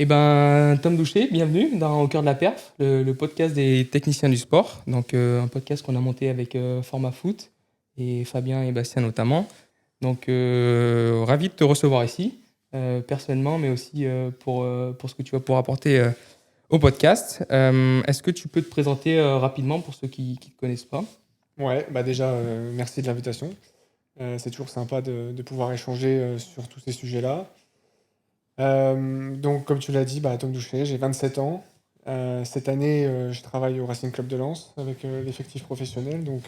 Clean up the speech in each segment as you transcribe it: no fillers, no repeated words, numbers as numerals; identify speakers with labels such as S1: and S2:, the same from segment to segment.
S1: Eh ben, Tom Douché, bienvenue dans Au cœur de la perf, le podcast des techniciens du sport. Donc, un podcast qu'on a monté avec Format Foot et Fabien et Bastien notamment. Donc, ravi de te recevoir ici, personnellement, mais aussi pour ce que tu vas pouvoir apporter au podcast. Est-ce que tu peux te présenter rapidement pour ceux qui ne te connaissent pas?
S2: Ouais, bah déjà, merci de l'invitation. C'est toujours sympa de pouvoir échanger sur tous ces sujets-là. Donc, comme tu l'as dit, bah, Tom Douchet, j'ai 27 ans. Cette année, je travaille au Racing Club de Lens avec l'effectif professionnel, donc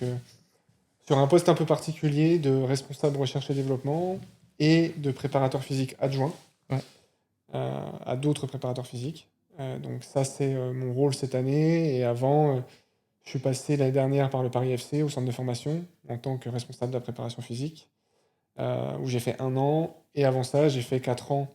S2: sur un poste un peu particulier de responsable recherche et développement et de préparateur physique adjoint
S1: Ouais.
S2: à d'autres préparateurs physiques. Donc ça, c'est mon rôle cette année. Et avant, je suis passé l'année dernière par le Paris FC au centre de formation en tant que responsable de la préparation physique, où j'ai fait 1 an. Et avant ça, j'ai fait 4 ans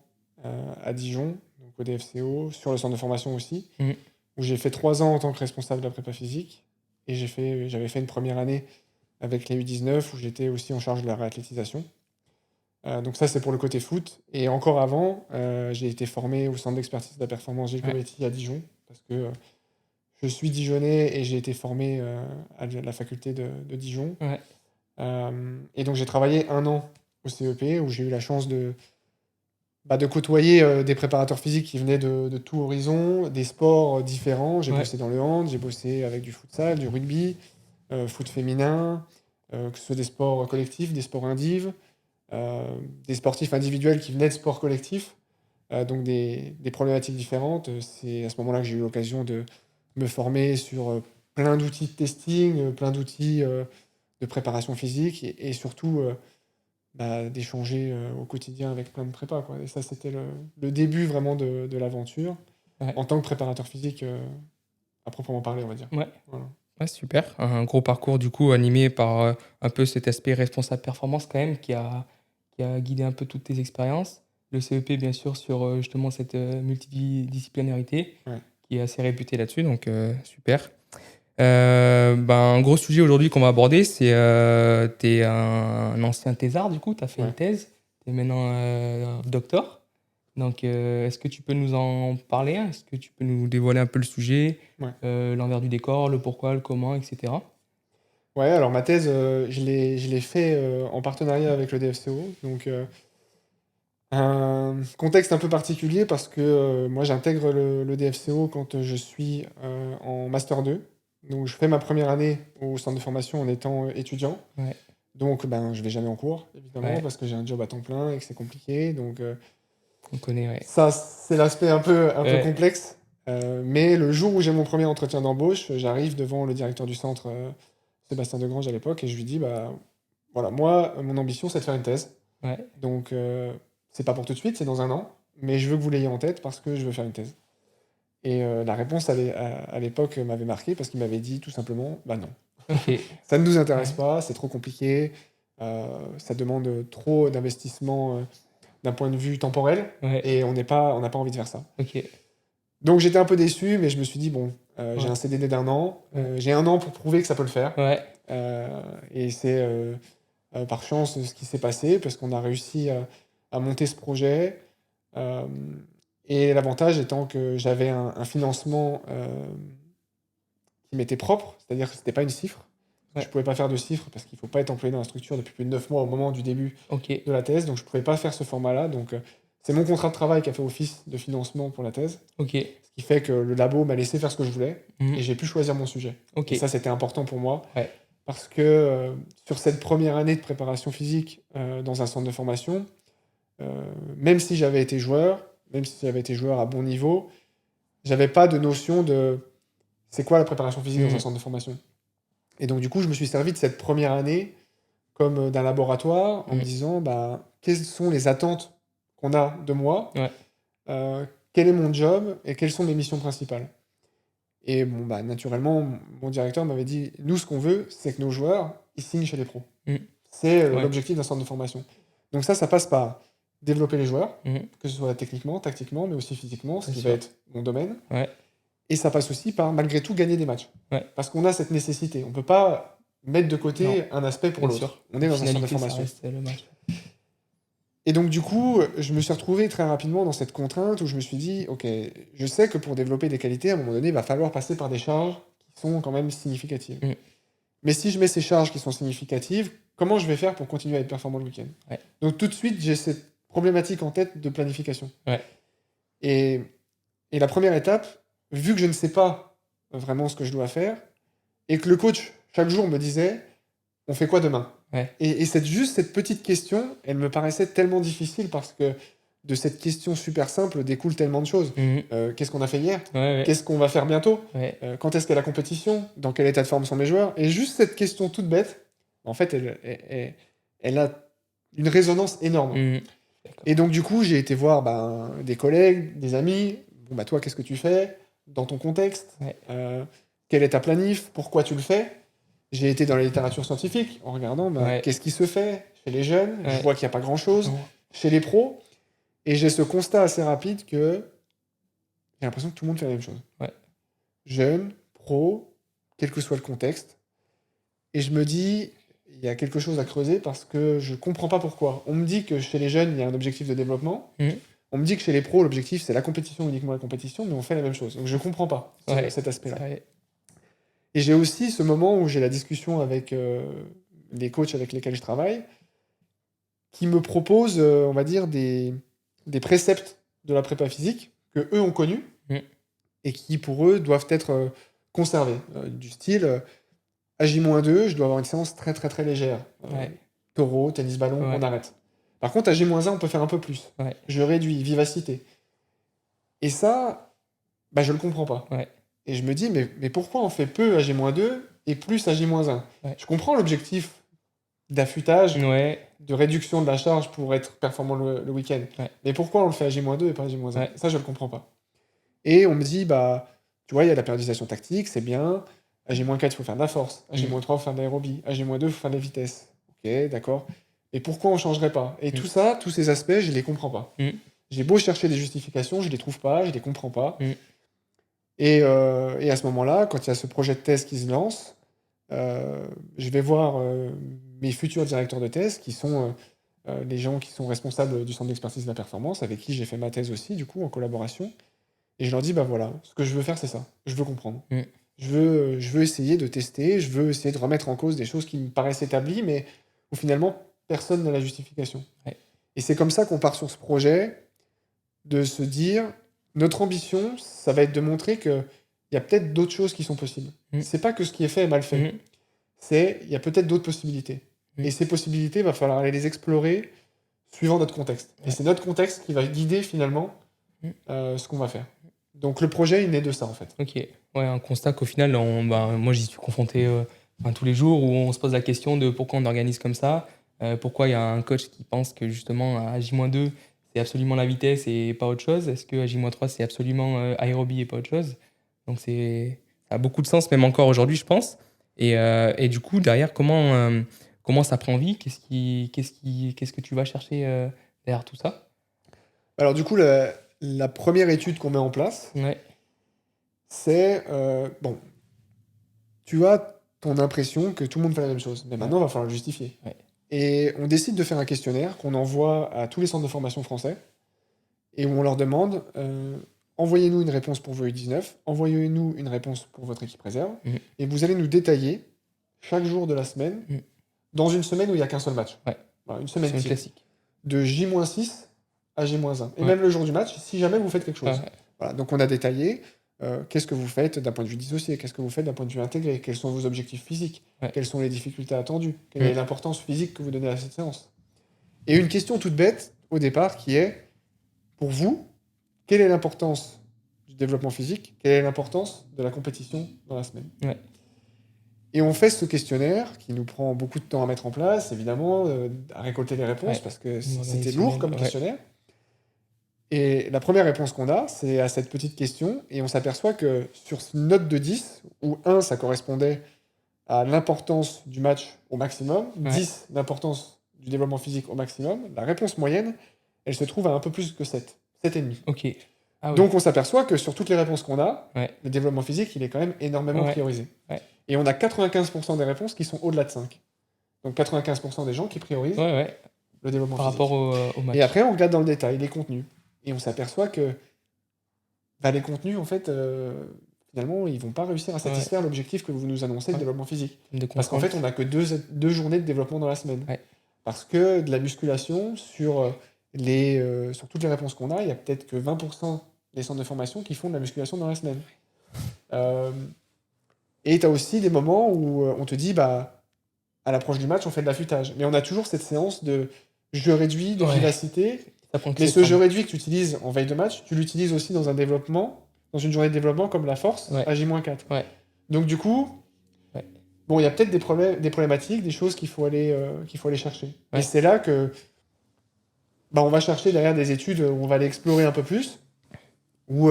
S2: à Dijon, donc au DFCO, sur le centre de formation aussi,
S1: Mhm.
S2: où j'ai fait 3 ans en tant que responsable de la prépa physique. Et j'avais fait une première année avec les U19, où j'étais aussi en charge de la réathlétisation. Donc ça, c'est pour le côté foot. Et encore avant, j'ai été formé au centre d'expertise de la performance Gilles
S1: Ouais.
S2: Cometti à Dijon, parce que je suis dijonnais et j'ai été formé à la faculté de Dijon.
S1: Ouais.
S2: Et donc j'ai travaillé 1 an au CEP, où j'ai eu la chance de côtoyer des préparateurs physiques qui venaient de tout horizon, des sports différents. J'ai
S1: Ouais.
S2: bossé dans le hand, j'ai bossé avec du futsal, du rugby, foot féminin, que ce soit des sports collectifs, des sports individuels, euh, des sportifs individuels qui venaient de sports collectifs, donc des problématiques différentes. C'est à ce moment-là que j'ai eu l'occasion de me former sur plein d'outils de testing, plein d'outils de préparation physique et surtout d'échanger au quotidien avec plein de prépas, quoi. Et ça, c'était le début vraiment de l'aventure
S1: Ouais.
S2: en tant que préparateur physique à proprement parler, on va dire.
S1: Ouais.
S2: Voilà.
S1: Ouais, super. Un gros parcours du coup animé par un peu cet aspect responsable performance quand même qui a guidé un peu toutes tes expériences. Le CEP bien sûr sur justement cette multidisciplinarité
S2: Ouais.
S1: qui est assez réputé là-dessus, donc super. Un gros sujet aujourd'hui qu'on va aborder, c'est t'es un ancien thésard du coup, tu as fait une
S2: Ouais.
S1: thèse, tu es maintenant docteur. Donc, est-ce que tu peux nous en parler, hein? Est-ce que tu peux nous dévoiler un peu le sujet,
S2: Ouais.
S1: l'envers du décor, le pourquoi, le comment, etc.
S2: Ouais, alors ma thèse, je l'ai fait en partenariat avec le DFCO. Donc, un contexte un peu particulier parce que moi, j'intègre le DFCO quand je suis en Master 2. Donc, je fais ma première année au centre de formation en étant étudiant.
S1: Ouais,
S2: Donc, ben, je vais jamais en cours, évidemment,
S1: ouais,
S2: parce que j'ai un job à temps plein et que c'est compliqué. Donc,
S1: on connaît, ouais.
S2: ça, c'est l'aspect un peu
S1: Ouais,
S2: complexe. Mais le jour où j'ai mon premier entretien d'embauche, j'arrive devant le directeur du centre, Sébastien Degrange à l'époque, et je lui dis, bah, voilà, moi, mon ambition, c'est de faire une thèse.
S1: ouais,
S2: Donc, c'est pas pour tout de suite, c'est dans 1 an, mais je veux que vous l'ayez en tête parce que je veux faire une thèse. Et la réponse à l'époque m'avait marqué parce qu'il m'avait dit tout simplement, bah non,
S1: ok.
S2: ça ne nous intéresse
S1: Ouais,
S2: pas, c'est trop compliqué, ça demande trop d'investissement d'un point de vue temporel,
S1: ouais,
S2: et on n'a pas envie de faire ça.
S1: ok.
S2: Donc j'étais un peu déçu, mais je me suis dit, bon, j'ai
S1: Ouais,
S2: un CDD d'1 an,
S1: ouais,
S2: j'ai 1 an pour prouver que ça peut le faire.
S1: ouais,
S2: Et c'est par chance ce qui s'est passé, parce qu'on a réussi à monter ce projet. Euh, et l'avantage étant que j'avais un financement qui m'était propre, c'est-à-dire que ce n'était pas une cifre. Je
S1: ouais,
S2: ne pouvais pas faire de cifre parce qu'il ne faut pas être employé dans la structure depuis plus de 9 mois au moment du début
S1: ok,
S2: de la thèse, donc je ne pouvais pas faire ce format-là. Donc c'est mon contrat de travail qui a fait office de financement pour la thèse,
S1: ok,
S2: ce qui fait que le labo m'a laissé faire ce que je voulais
S1: mhm,
S2: et j'ai pu choisir mon sujet.
S1: ok,
S2: Et ça, c'était important pour moi
S1: ouais,
S2: parce que sur cette première année de préparation physique dans un centre de formation, même si j'avais été joueur, même si j'avais été joueur à bon niveau, j'avais pas de notion de c'est quoi la préparation physique dans un
S1: mhm,
S2: centre de formation. Et donc du coup, je me suis servi de cette première année comme d'un laboratoire en me
S1: mhm,
S2: disant bah, quelles sont les attentes qu'on a de moi,
S1: ouais,
S2: quel est mon job et quelles sont mes missions principales. Et bon, bah, naturellement, mon directeur m'avait dit nous, ce qu'on veut, c'est que nos joueurs ils signent chez les pros.
S1: mhm,
S2: C'est
S1: ouais,
S2: l'objectif d'un centre de formation. Donc ça passe par développer les joueurs,
S1: mhm,
S2: que ce soit techniquement, tactiquement, mais aussi physiquement, ce
S1: bien
S2: qui va
S1: sûr,
S2: être mon domaine.
S1: ouais,
S2: Et ça passe aussi par, malgré tout, gagner des matchs.
S1: ouais,
S2: Parce qu'on a cette nécessité. On ne peut pas mettre de
S1: non,
S2: côté un aspect pour
S1: bien
S2: l'autre.
S1: sûr.
S2: On
S1: La
S2: est dans un centre de
S1: finalité, ça
S2: formation.
S1: reste le match.
S2: Et donc, du coup, je me suis retrouvé très rapidement dans cette contrainte où je me suis dit, OK, je sais que pour développer des qualités, à un moment donné, il va falloir passer par des charges qui sont quand même significatives.
S1: Mm.
S2: Mais si je mets ces charges qui sont significatives, comment je vais faire pour continuer à être performant le week-end?
S1: Ouais.
S2: Donc, tout de suite, j'ai cette problématique en tête de planification.
S1: Ouais.
S2: Et la première étape, vu que je ne sais pas vraiment ce que je dois faire, et que le coach, chaque jour, me disait, on fait quoi demain?
S1: Ouais.
S2: Et juste cette petite question, elle me paraissait tellement difficile parce que de cette question super simple découle tellement de choses.
S1: Mhm.
S2: Qu'est-ce qu'on a fait hier?
S1: Ouais,
S2: Qu'est-ce qu'on va faire bientôt?
S1: ouais.
S2: Quand est-ce qu'est la compétition? Dans quel état de forme sont mes joueurs? Et juste cette question toute bête, en fait, elle a une résonance énorme.
S1: Mhm. D'accord.
S2: Et donc, du coup, j'ai été voir des collègues, des amis. Bon, bah, toi, qu'est-ce que tu fais dans ton contexte?
S1: Ouais.
S2: Quelle est ta planif? Pourquoi tu le fais? J'ai été dans la littérature scientifique en regardant
S1: Ouais.
S2: qu'est-ce qui se fait chez les jeunes.
S1: Ouais.
S2: Je vois qu'il n'y a pas grand-chose.
S1: Non.
S2: Chez les pros. Et j'ai ce constat assez rapide que j'ai l'impression que tout le monde fait la même chose.
S1: Ouais.
S2: Jeunes, pros, quel que soit le contexte. Et je me dis, il y a quelque chose à creuser parce que je comprends pas pourquoi. On me dit que chez les jeunes, il y a un objectif de développement.
S1: Mhm.
S2: On me dit que chez les pros, l'objectif, c'est la compétition, uniquement la compétition, mais on fait la même chose. Donc je comprends pas
S1: Ouais.
S2: cet aspect-là.
S1: Ouais.
S2: Et j'ai aussi ce moment où j'ai la discussion avec les coachs avec lesquels je travaille, qui me proposent, on va dire, des préceptes de la prépa physique que eux ont connus
S1: Mm.
S2: et qui, pour eux, doivent être conservés. Du style, à J-2, je dois avoir une séance très très très légère.
S1: Ouais.
S2: Taureau, tennis ballon,
S1: Ouais.
S2: on arrête. Par contre, à J-1, on peut faire un peu plus.
S1: Ouais.
S2: Je réduis, vivacité. Et ça, bah, je le comprends pas.
S1: Ouais.
S2: Et je me dis, mais pourquoi on fait peu à J-2 et plus à J-1?
S1: Ouais.
S2: Je comprends l'objectif d'affûtage,
S1: Ouais.
S2: de réduction de la charge pour être performant le week-end.
S1: Ouais.
S2: Mais pourquoi on le fait à J-2 et pas à J-1?
S1: Ouais.
S2: Ça, je le comprends pas. Et on me dit, bah, tu vois, il y a la périodisation tactique, c'est bien. À J-4, il faut faire de la force. À J-3, il faut faire de l'aérobie. À J-2, il faut faire de la vitesse. Ok, d'accord. Et pourquoi on changerait pas? Et tout ça, tous ces aspects, je les comprends pas. J'ai beau chercher des justifications, je les trouve pas, je les comprends pas. Et à ce moment-là, quand il y a ce projet de thèse qui se lance, je vais voir mes futurs directeurs de thèse, qui sont les gens qui sont responsables du centre d'expertise de la performance, avec qui j'ai fait ma thèse aussi, du coup, en collaboration. Et je leur dis, bah voilà, ce que je veux faire, c'est ça. Je veux comprendre. Je veux essayer de tester, je veux essayer de remettre en cause des choses qui me paraissent établies, mais où finalement, personne n'a la justification.
S1: Ouais.
S2: Et c'est comme ça qu'on part sur ce projet, de se dire, notre ambition, ça va être de montrer qu'il y a peut-être d'autres choses qui sont possibles. C'est pas que ce qui est fait est mal fait. Il y a peut-être d'autres possibilités. Et ces possibilités, il va falloir aller les explorer suivant notre contexte. Et c'est notre contexte qui va guider finalement ce qu'on va faire. Donc le projet, il naît de ça en fait.
S1: Ok. Ouais, un constat qu'au final, moi j'y suis confronté tous les jours où on se pose la question de pourquoi on organise comme ça, pourquoi il y a un coach qui pense que justement à J-2 c'est absolument la vitesse et pas autre chose, est-ce qu'à J-3 c'est absolument aérobie et pas autre chose. Donc ça a beaucoup de sens même encore aujourd'hui je pense. Et du coup derrière comment ça prend vie, qu'est-ce que tu vas chercher derrière tout ça?
S2: Alors du coup, la première étude qu'on met en place,
S1: Ouais.
S2: c'est, bon, tu as ton impression que tout le monde fait la même chose, mais maintenant, il va falloir le justifier.
S1: Ouais.
S2: Et on décide de faire un questionnaire qu'on envoie à tous les centres de formation français, et où on leur demande, envoyez-nous une réponse pour vos U19, envoyez-nous une réponse pour votre équipe réserve, et vous allez nous détailler chaque jour de la semaine, dans une semaine où il n'y a qu'un seul match.
S1: Ouais.
S2: Voilà, une semaine
S1: C'est une
S2: type.
S1: classique.
S2: De J-6 à J-1. Et
S1: Ouais.
S2: même le jour du match, si jamais vous faites quelque chose.
S1: Ouais.
S2: Voilà, donc on a détaillé qu'est-ce que vous faites d'un point de vue dissocié, qu'est-ce que vous faites d'un point de vue intégré, quels sont vos objectifs physiques,
S1: Ouais.
S2: quelles sont les difficultés attendues, quelle est l'importance physique que vous donnez à cette séance. Et une question toute bête au départ qui est, pour vous, quelle est l'importance du développement physique, quelle est l'importance de la compétition dans la semaine?
S1: Ouais.
S2: Et on fait ce questionnaire qui nous prend beaucoup de temps à mettre en place, évidemment, à récolter les réponses, parce que c'était lourd comme questionnaire. Et la première réponse qu'on a, c'est à cette petite question, et on s'aperçoit que sur une note de 10, où 1, ça correspondait à l'importance du match au maximum, 10, l'importance du développement physique au maximum, la réponse moyenne, elle se trouve à un peu plus que 7, 7,5.
S1: Ok. Ah oui.
S2: Donc on s'aperçoit que sur toutes les réponses qu'on a,
S1: Ouais.
S2: le développement physique, il est quand même énormément priorisé.
S1: Ouais.
S2: Et on a 95% des réponses qui sont au-delà de 5. Donc 95% des gens qui priorisent le développement
S1: Par
S2: physique.
S1: rapport au match.
S2: Et après, on regarde dans le détail les contenus. Et on s'aperçoit que les contenus, en fait, finalement, ils vont pas réussir à satisfaire l'objectif que vous nous annoncez de
S1: Ouais.
S2: développement physique.
S1: De
S2: Parce qu'en fait, on n'a que deux journées de développement dans la semaine.
S1: Ouais.
S2: Parce que de la musculation, sur toutes les réponses qu'on a, il y a peut-être que 20% des centres de formation qui font de la musculation dans la semaine. Et tu as aussi des moments où on te dit, à l'approche du match, on fait de l'affûtage. Mais on a toujours cette séance de jeu réduit, de vivacité.
S1: Ça prend que
S2: Mais
S1: cette
S2: ce jeu
S1: forme.
S2: réduit que tu utilises en veille de match, tu l'utilises aussi dans un développement, dans une journée de développement comme la force à J-4.
S1: Ouais.
S2: Donc du coup, bon, il y a peut-être des problématiques, des choses qu'il faut aller chercher.
S1: Ouais.
S2: Et c'est là que on va chercher derrière des études où on va aller explorer un peu plus, où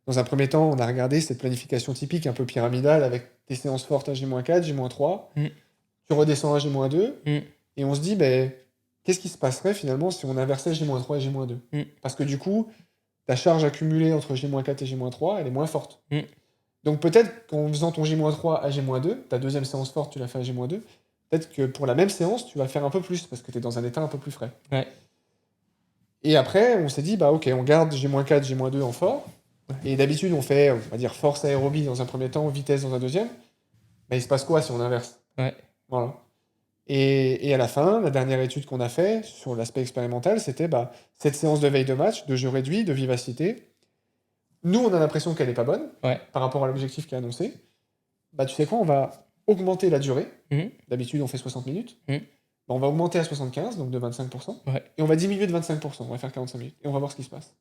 S2: dans un premier temps, on a regardé cette planification typique un peu pyramidale avec des séances fortes à J-4, J-3, tu redescends à J-2, et on se dit, qu'est-ce qui se passerait finalement si on inversait J-3 et J-2 ? Parce que du coup, ta charge accumulée entre J-4 et J-3, elle est moins forte. Donc peut-être qu'en faisant ton J-3 à J-2, ta deuxième séance forte, tu l'as fait à J-2, peut-être que pour la même séance, tu vas faire un peu plus, parce que tu es dans un état un peu plus frais.
S1: Ouais.
S2: Et après, on s'est dit, ok, on garde J-4, J-2 en fort, et d'habitude, on fait, on va dire, force aérobie dans un premier temps, vitesse dans un deuxième. Il se passe quoi si on inverse ? Voilà. Et à la fin, la dernière étude qu'on a fait sur l'aspect expérimental, c'était cette séance de veille de match, de jeu réduit, de vivacité. Nous, on a l'impression qu'elle n'est pas bonne par rapport à l'objectif qui est annoncé. Tu sais quoi, on va augmenter la durée. D'habitude, on fait 60 minutes. On va augmenter à 75, donc de 25%. Et on va diminuer de 25%. On va faire 45 minutes. Et on va voir ce qui se passe.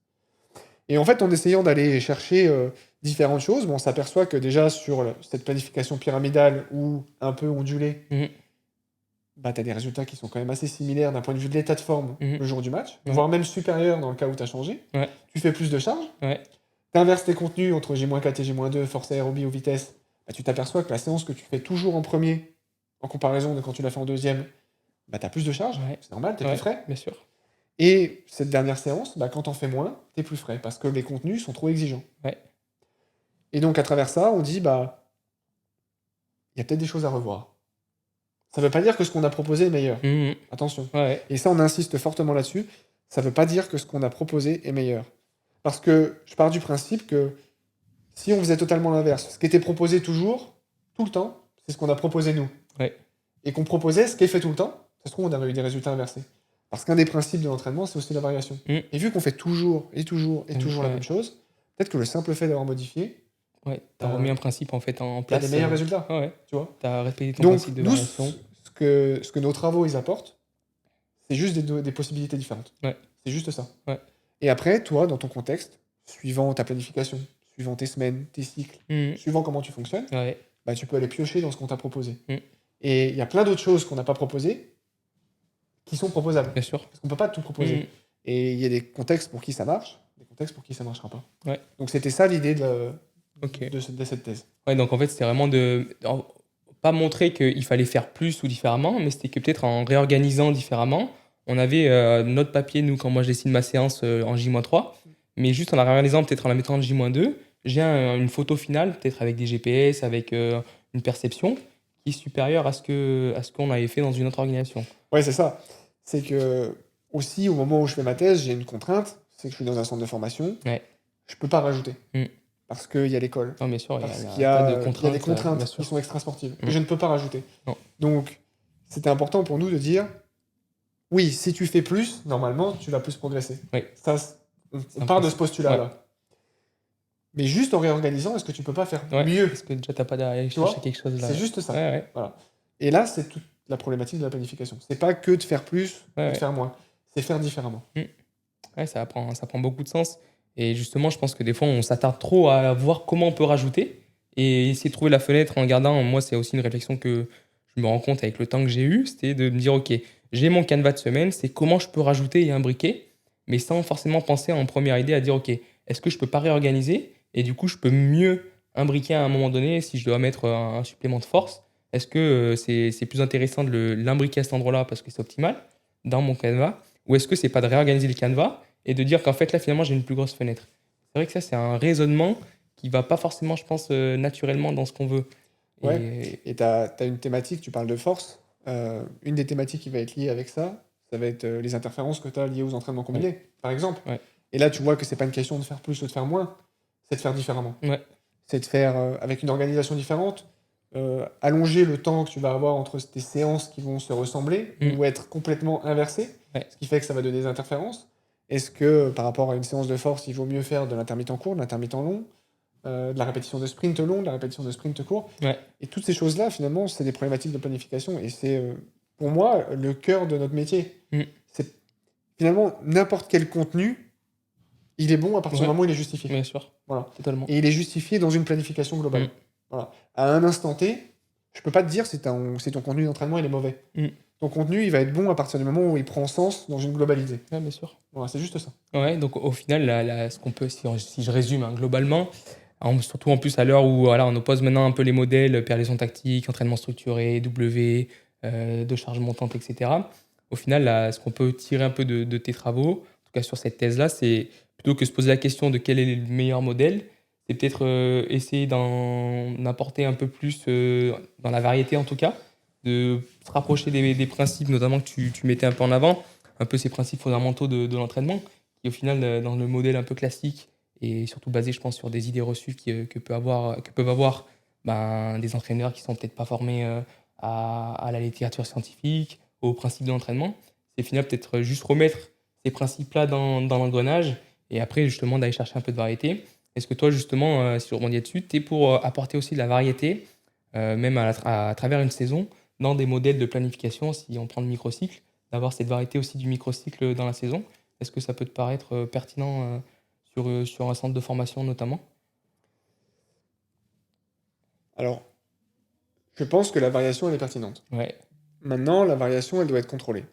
S2: Et en fait, en essayant d'aller chercher différentes choses, on s'aperçoit que déjà sur cette planification pyramidale ou un peu ondulée, tu as des résultats qui sont quand même assez similaires d'un point de vue de l'état de forme le jour du match, voire même supérieurs dans le cas où tu as changé. Tu fais plus de charges. Tu inverses tes contenus entre J-4 et J-2, force aérobie ou vitesse. Tu t'aperçois que la séance que tu fais toujours en premier, en comparaison de quand tu l'as fait en deuxième, tu as plus de charges. C'est normal, tu es plus frais.
S1: Bien sûr.
S2: Et cette dernière séance, quand t'en fais moins, t'es plus frais, parce que les contenus sont trop exigeants. Et donc, à travers ça, on dit, il y a peut-être des choses à revoir. Ça veut pas dire que ce qu'on a proposé est meilleur. Attention. Et ça, on insiste fortement là-dessus. Ça veut pas dire que ce qu'on a proposé est meilleur. Parce que je pars du principe que si on faisait totalement l'inverse, ce qui était proposé toujours, tout le temps, c'est ce qu'on a proposé nous. Et qu'on proposait ce qui est fait tout le temps, ça se trouve, on aurait eu des résultats inversés. Parce qu'un des principes de l'entraînement, c'est aussi la variation. Et vu qu'on fait toujours la même chose, peut-être que le simple fait d'avoir modifié,
S1: t'as remis un principe en fait en place.
S2: T'as des meilleurs résultats. Tu vois.
S1: T'as répété ton
S2: Donc,
S1: principe de
S2: nous,
S1: variation.
S2: ce que nos travaux ils apportent, c'est juste des possibilités différentes. C'est juste ça. Et après, toi, dans ton contexte, suivant ta planification, suivant tes semaines, tes cycles, suivant comment tu fonctionnes, tu peux aller piocher dans ce qu'on t'a proposé. Et il y a plein d'autres choses qu'on n'a pas proposées qui sont proposables.
S1: Bien sûr.
S2: Parce qu'on ne peut pas tout proposer. Et il y a des contextes pour qui ça marche, des contextes pour qui ça ne marchera pas. Donc c'était ça l'idée de cette thèse.
S1: Donc en fait, c'était vraiment pas montrer qu'il fallait faire plus ou différemment, mais c'était que peut-être en réorganisant différemment, on avait notre papier, nous, quand moi je dessine ma séance en J-3, mais juste en la réorganisant, peut-être en la mettant en J-2, j'ai une photo finale, peut-être avec des GPS, avec une perception qui est supérieure à ce qu'on avait fait dans une autre organisation.
S2: Ouais, c'est ça. C'est que, aussi, au moment où je fais ma thèse, j'ai une contrainte, c'est que je suis dans un centre de formation. Je peux pas rajouter. Parce qu'il y a l'école.
S1: Non, bien sûr,
S2: parce qu'il y a des contraintes qui sont extrasportives. Et je ne peux pas rajouter.
S1: Non.
S2: Donc, c'était important pour nous de dire, oui, si tu fais plus, normalement, tu vas plus progresser. Ça, on part de ce postulat-là. Mais juste en réorganisant, est-ce que tu peux pas faire mieux ?
S1: Parce que déjà, tu n'as pas d'aller chercher quelque chose là.
S2: C'est juste ça. Voilà. Et là, c'est toute la problématique de la planification. C'est pas que de faire plus ou de faire moins. C'est faire différemment.
S1: Ça prend beaucoup de sens. Et justement, je pense que des fois, on s'attarde trop à voir comment on peut rajouter et essayer de trouver la fenêtre en regardant. Moi, c'est aussi une réflexion que je me rends compte avec le temps que j'ai eu. C'était de me dire, OK, j'ai mon canevas de semaine, c'est comment je peux rajouter et imbriquer, mais sans forcément penser en première idée à dire, OK, est-ce que je peux pas réorganiser ? Et du coup, je peux mieux imbriquer à un moment donné si je dois mettre un supplément de force. Est-ce que c'est plus intéressant de l'imbriquer à cet endroit-là parce que c'est optimal dans mon canevas ? Ou est-ce que c'est pas de réorganiser le canevas et de dire qu'en fait, là, finalement, j'ai une plus grosse fenêtre ? C'est vrai que ça, c'est un raisonnement qui va pas forcément, je pense, naturellement dans ce qu'on veut.
S2: Et tu as une thématique, tu parles de force. Une des thématiques qui va être liée avec ça, ça va être les interférences que tu as liées aux entraînements combinés, par exemple.
S1: Ouais.
S2: Et là, tu vois que c'est pas une question de faire plus ou de faire moins, c'est de faire différemment.
S1: Ouais.
S2: C'est de faire avec une organisation différente, allonger le temps que tu vas avoir entre tes séances qui vont se ressembler ou être complètement inversées, ce qui fait que ça va donner des interférences. Est-ce que par rapport à une séance de force, il vaut mieux faire de l'intermittent court, de l'intermittent long, de la répétition de sprint long, de la répétition de sprint court? Et toutes ces choses-là, finalement, c'est des problématiques de planification. Et c'est, pour moi, le cœur de notre métier. C'est finalement n'importe quel contenu, il est bon à partir du moment où il est justifié.
S1: Bien sûr.
S2: Voilà.
S1: Totalement.
S2: Et il est justifié dans une planification globale. Voilà. À un instant T, je peux pas te dire si ton contenu d'entraînement il est mauvais. Ton contenu, il va être bon à partir du moment où il prend sens dans une globalité.
S1: Ouais, bien sûr.
S2: Voilà, c'est juste ça.
S1: Ouais, donc au final, ce qu'on peut, si je résume globalement, surtout en plus à l'heure où voilà, on oppose maintenant un peu les modèles, perlésion tactique, entraînement structuré, W, de charge montante, etc. Au final, là, ce qu'on peut tirer un peu de tes travaux, en tout cas sur cette thèse-là, c'est plutôt que se poser la question de quel est le meilleur modèle, c'est peut-être essayer d'en apporter un peu plus dans la variété en tout cas, de se rapprocher des principes notamment que tu mettais un peu en avant, un peu ces principes fondamentaux de l'entraînement, qui au final, dans le modèle un peu classique, et surtout basé, je pense, sur des idées reçues que peuvent avoir des entraîneurs qui sont peut-être pas formés à la littérature scientifique, aux principes de l'entraînement. C'est au final peut-être juste remettre ces principes-là dans l'engrenage, et après justement d'aller chercher un peu de variété. Est-ce que toi, justement, si je rebondis là-dessus, tu es pour apporter aussi de la variété, même à travers une saison, dans des modèles de planification, si on prend le microcycle, d'avoir cette variété aussi du microcycle dans la saison? Est-ce que ça peut te paraître pertinent sur un centre de formation notamment?
S2: Alors, je pense que la variation, elle est pertinente.
S1: Ouais.
S2: Maintenant, la variation, elle doit être contrôlée.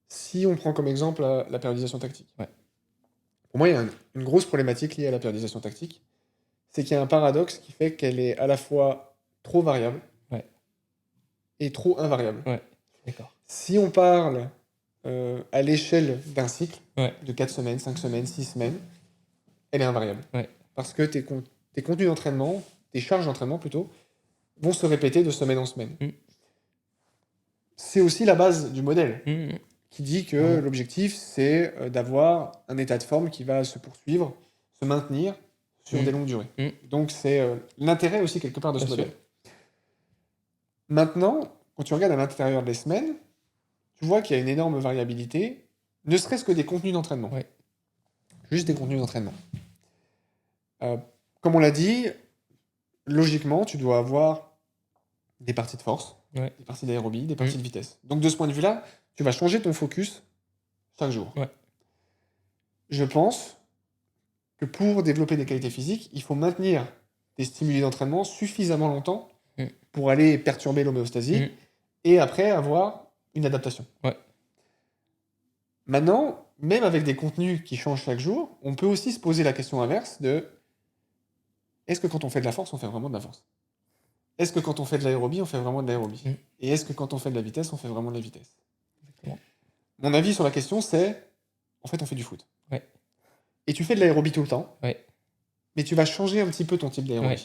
S1: Si
S2: Si on prend comme exemple la périodisation tactique.
S1: Ouais.
S2: Pour moi, il y a une grosse problématique liée à la périodisation tactique. C'est qu'il y a un paradoxe qui fait qu'elle est à la fois trop variable et trop invariable.
S1: Ouais, d'accord.
S2: Si on parle à l'échelle d'un cycle
S1: Ouais.
S2: de 4 semaines, 5 semaines, 6 semaines, elle est invariable.
S1: Ouais.
S2: Parce que tes contenus d'entraînement, tes charges d'entraînement plutôt, vont se répéter de semaine en semaine. C'est aussi la base du modèle qui dit que l'objectif, c'est d'avoir un état de forme qui va se poursuivre, se maintenir sur des longues durées. Donc, c'est l'intérêt aussi quelque part de ce
S1: Bien
S2: modèle.
S1: sûr.
S2: Maintenant, quand tu regardes à l'intérieur des semaines, tu vois qu'il y a une énorme variabilité, ne serait-ce que des contenus d'entraînement.
S1: Ouais.
S2: Juste des contenus d'entraînement. Comme on l'a dit, logiquement, tu dois avoir des parties de force, des parties d'aérobie, des parties de vitesse. Donc, de ce point de vue-là, tu vas changer ton focus chaque jour.
S1: Ouais.
S2: Je pense que pour développer des qualités physiques, il faut maintenir des stimuli d'entraînement suffisamment longtemps pour aller perturber l'homéostasie et après avoir une adaptation.
S1: Ouais.
S2: Maintenant, même avec des contenus qui changent chaque jour, on peut aussi se poser la question inverse de est-ce que quand on fait de la force, on fait vraiment de la force? Est-ce que quand on fait de l'aérobie, on fait vraiment de l'aérobie? Et est-ce que quand on fait de la vitesse, on fait vraiment de la vitesse?
S1: Exactement.
S2: Mon avis sur la question, c'est en fait, on fait du foot.
S1: Ouais.
S2: Et tu fais de l'aérobie tout le temps,
S1: Ouais.
S2: mais tu vas changer un petit peu ton type d'aérobie.
S1: Ouais.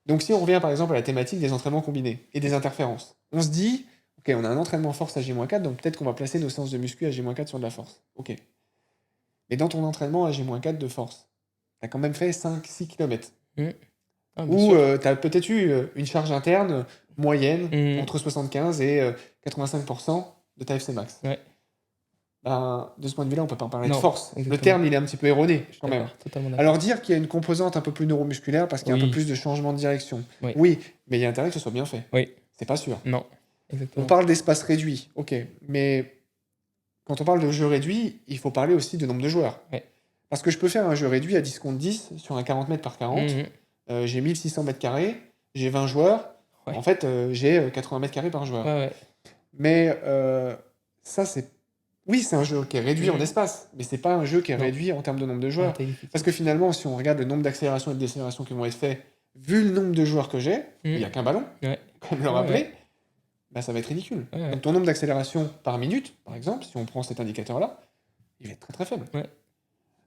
S2: Donc, si on revient par exemple à la thématique des entraînements combinés et des interférences, on se dit, ok, on a un entraînement force à J-4, donc peut-être qu'on va placer nos séances de muscu à J-4 sur de la force. Ok. Mais dans ton entraînement à J-4 de force, tu as quand même fait 5-6 km. Ou tu as peut-être eu une charge interne moyenne entre 75 et 85% de ta FC max.
S1: Ouais.
S2: De ce point de vue-là, on peut pas en parler de
S1: Non,
S2: force.
S1: exactement.
S2: Le terme, il est un petit peu erroné quand même.
S1: Totalement d'accord.
S2: Alors dire qu'il y a une composante un peu plus neuromusculaire parce qu'il y a un peu
S1: Oui.
S2: plus de changement de direction.
S1: Oui.
S2: Oui, mais il y a intérêt que ce soit bien fait.
S1: Oui.
S2: C'est pas sûr.
S1: Non.
S2: On
S1: Exactement.
S2: parle d'espace réduit, ok. Mais quand on parle de jeu réduit, il faut parler aussi de nombre de joueurs.
S1: Ouais.
S2: Parce que je peux faire un jeu réduit à 10 contre 10 sur un 40 mètres par 40. J'ai 1600 mètres carrés, j'ai 20 joueurs.
S1: Ouais.
S2: En fait, j'ai 80 mètres carrés par joueur.
S1: Ouais.
S2: Mais ça, c'est... Oui, c'est un jeu qui est réduit en espace, mais c'est pas un jeu qui est réduit en termes de nombre de joueurs. Parce que finalement, si on regarde le nombre d'accélérations et de décélérations qui vont être faits, vu le nombre de joueurs que j'ai, il n'y a qu'un ballon, comme le rappeler, ça va être ridicule. Donc ton nombre d'accélérations par minute, par exemple, si on prend cet indicateur-là, il va être très très faible.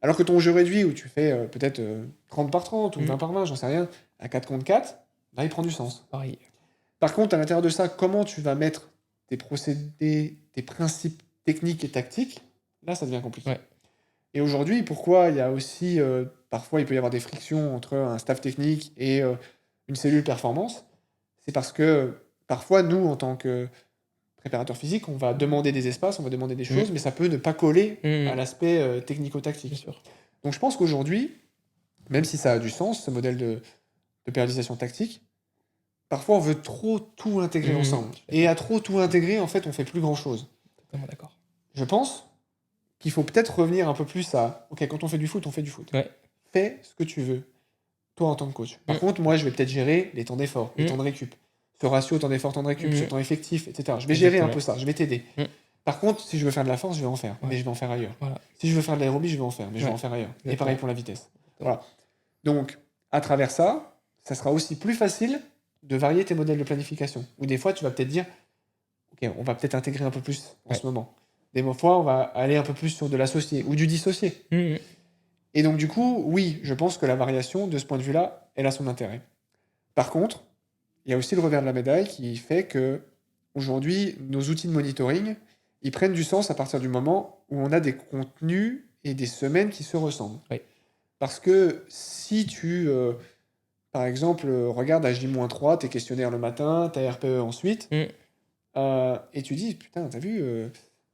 S2: Alors que ton jeu réduit, où tu fais peut-être 30 par 30 ou 20 par 20, j'en sais rien, à 4 contre 4, là, il prend du sens.
S1: Pareil.
S2: Par contre, à l'intérieur de ça, comment tu vas mettre tes procédés, tes principes techniques et tactiques, là, ça devient compliqué.
S1: Ouais.
S2: Et aujourd'hui, pourquoi il y a aussi, parfois, il peut y avoir des frictions entre un staff technique et une cellule performance, c'est parce que parfois, nous, en tant que préparateur physique, on va demander des espaces, on va demander des choses, mais ça peut ne pas coller à l'aspect
S1: Bien
S2: technico-tactique.
S1: sûr.
S2: Donc je pense qu'aujourd'hui, même si ça a du sens, ce modèle de périodisation tactique, parfois on veut trop tout intégrer ensemble.
S1: Je suis
S2: Et à trop tout intégrer, en fait, on fait plus grand-chose.
S1: totalement d'accord.
S2: Je pense qu'il faut peut-être revenir un peu plus à, ok, quand on fait du foot, on fait du foot.
S1: Ouais.
S2: Fais ce que tu veux, toi en tant que coach. Par contre, moi, je vais peut-être gérer les temps d'effort, les temps de récup, ce ratio temps d'effort, temps de récup, ce temps effectif, etc. Je vais gérer un peu ça, je vais t'aider. Par contre, si je veux faire de la force, je vais en faire, mais je vais en faire ailleurs.
S1: Voilà.
S2: Si je veux faire de l'aérobie, je vais en faire, mais je vais en faire ailleurs. Et pareil pour la vitesse. Voilà. Donc, à travers ça, ça sera aussi plus facile de varier tes modèles de planification. Ou des fois, tu vas peut-être dire, ok, on va peut-être intégrer un peu plus en ce moment. Des fois, on va aller un peu plus sur de l'associé ou du dissocié. Et donc, du coup, oui, je pense que la variation, de ce point de vue-là, elle a son intérêt. Par contre, il y a aussi le revers de la médaille qui fait que, aujourd'hui, nos outils de monitoring, ils prennent du sens à partir du moment où on a des contenus et des semaines qui se ressemblent.
S1: Oui.
S2: Parce que si tu, par exemple, regardes à J-3, tes questionnaires le matin, ta RPE ensuite, et tu dis, putain, t'as vu,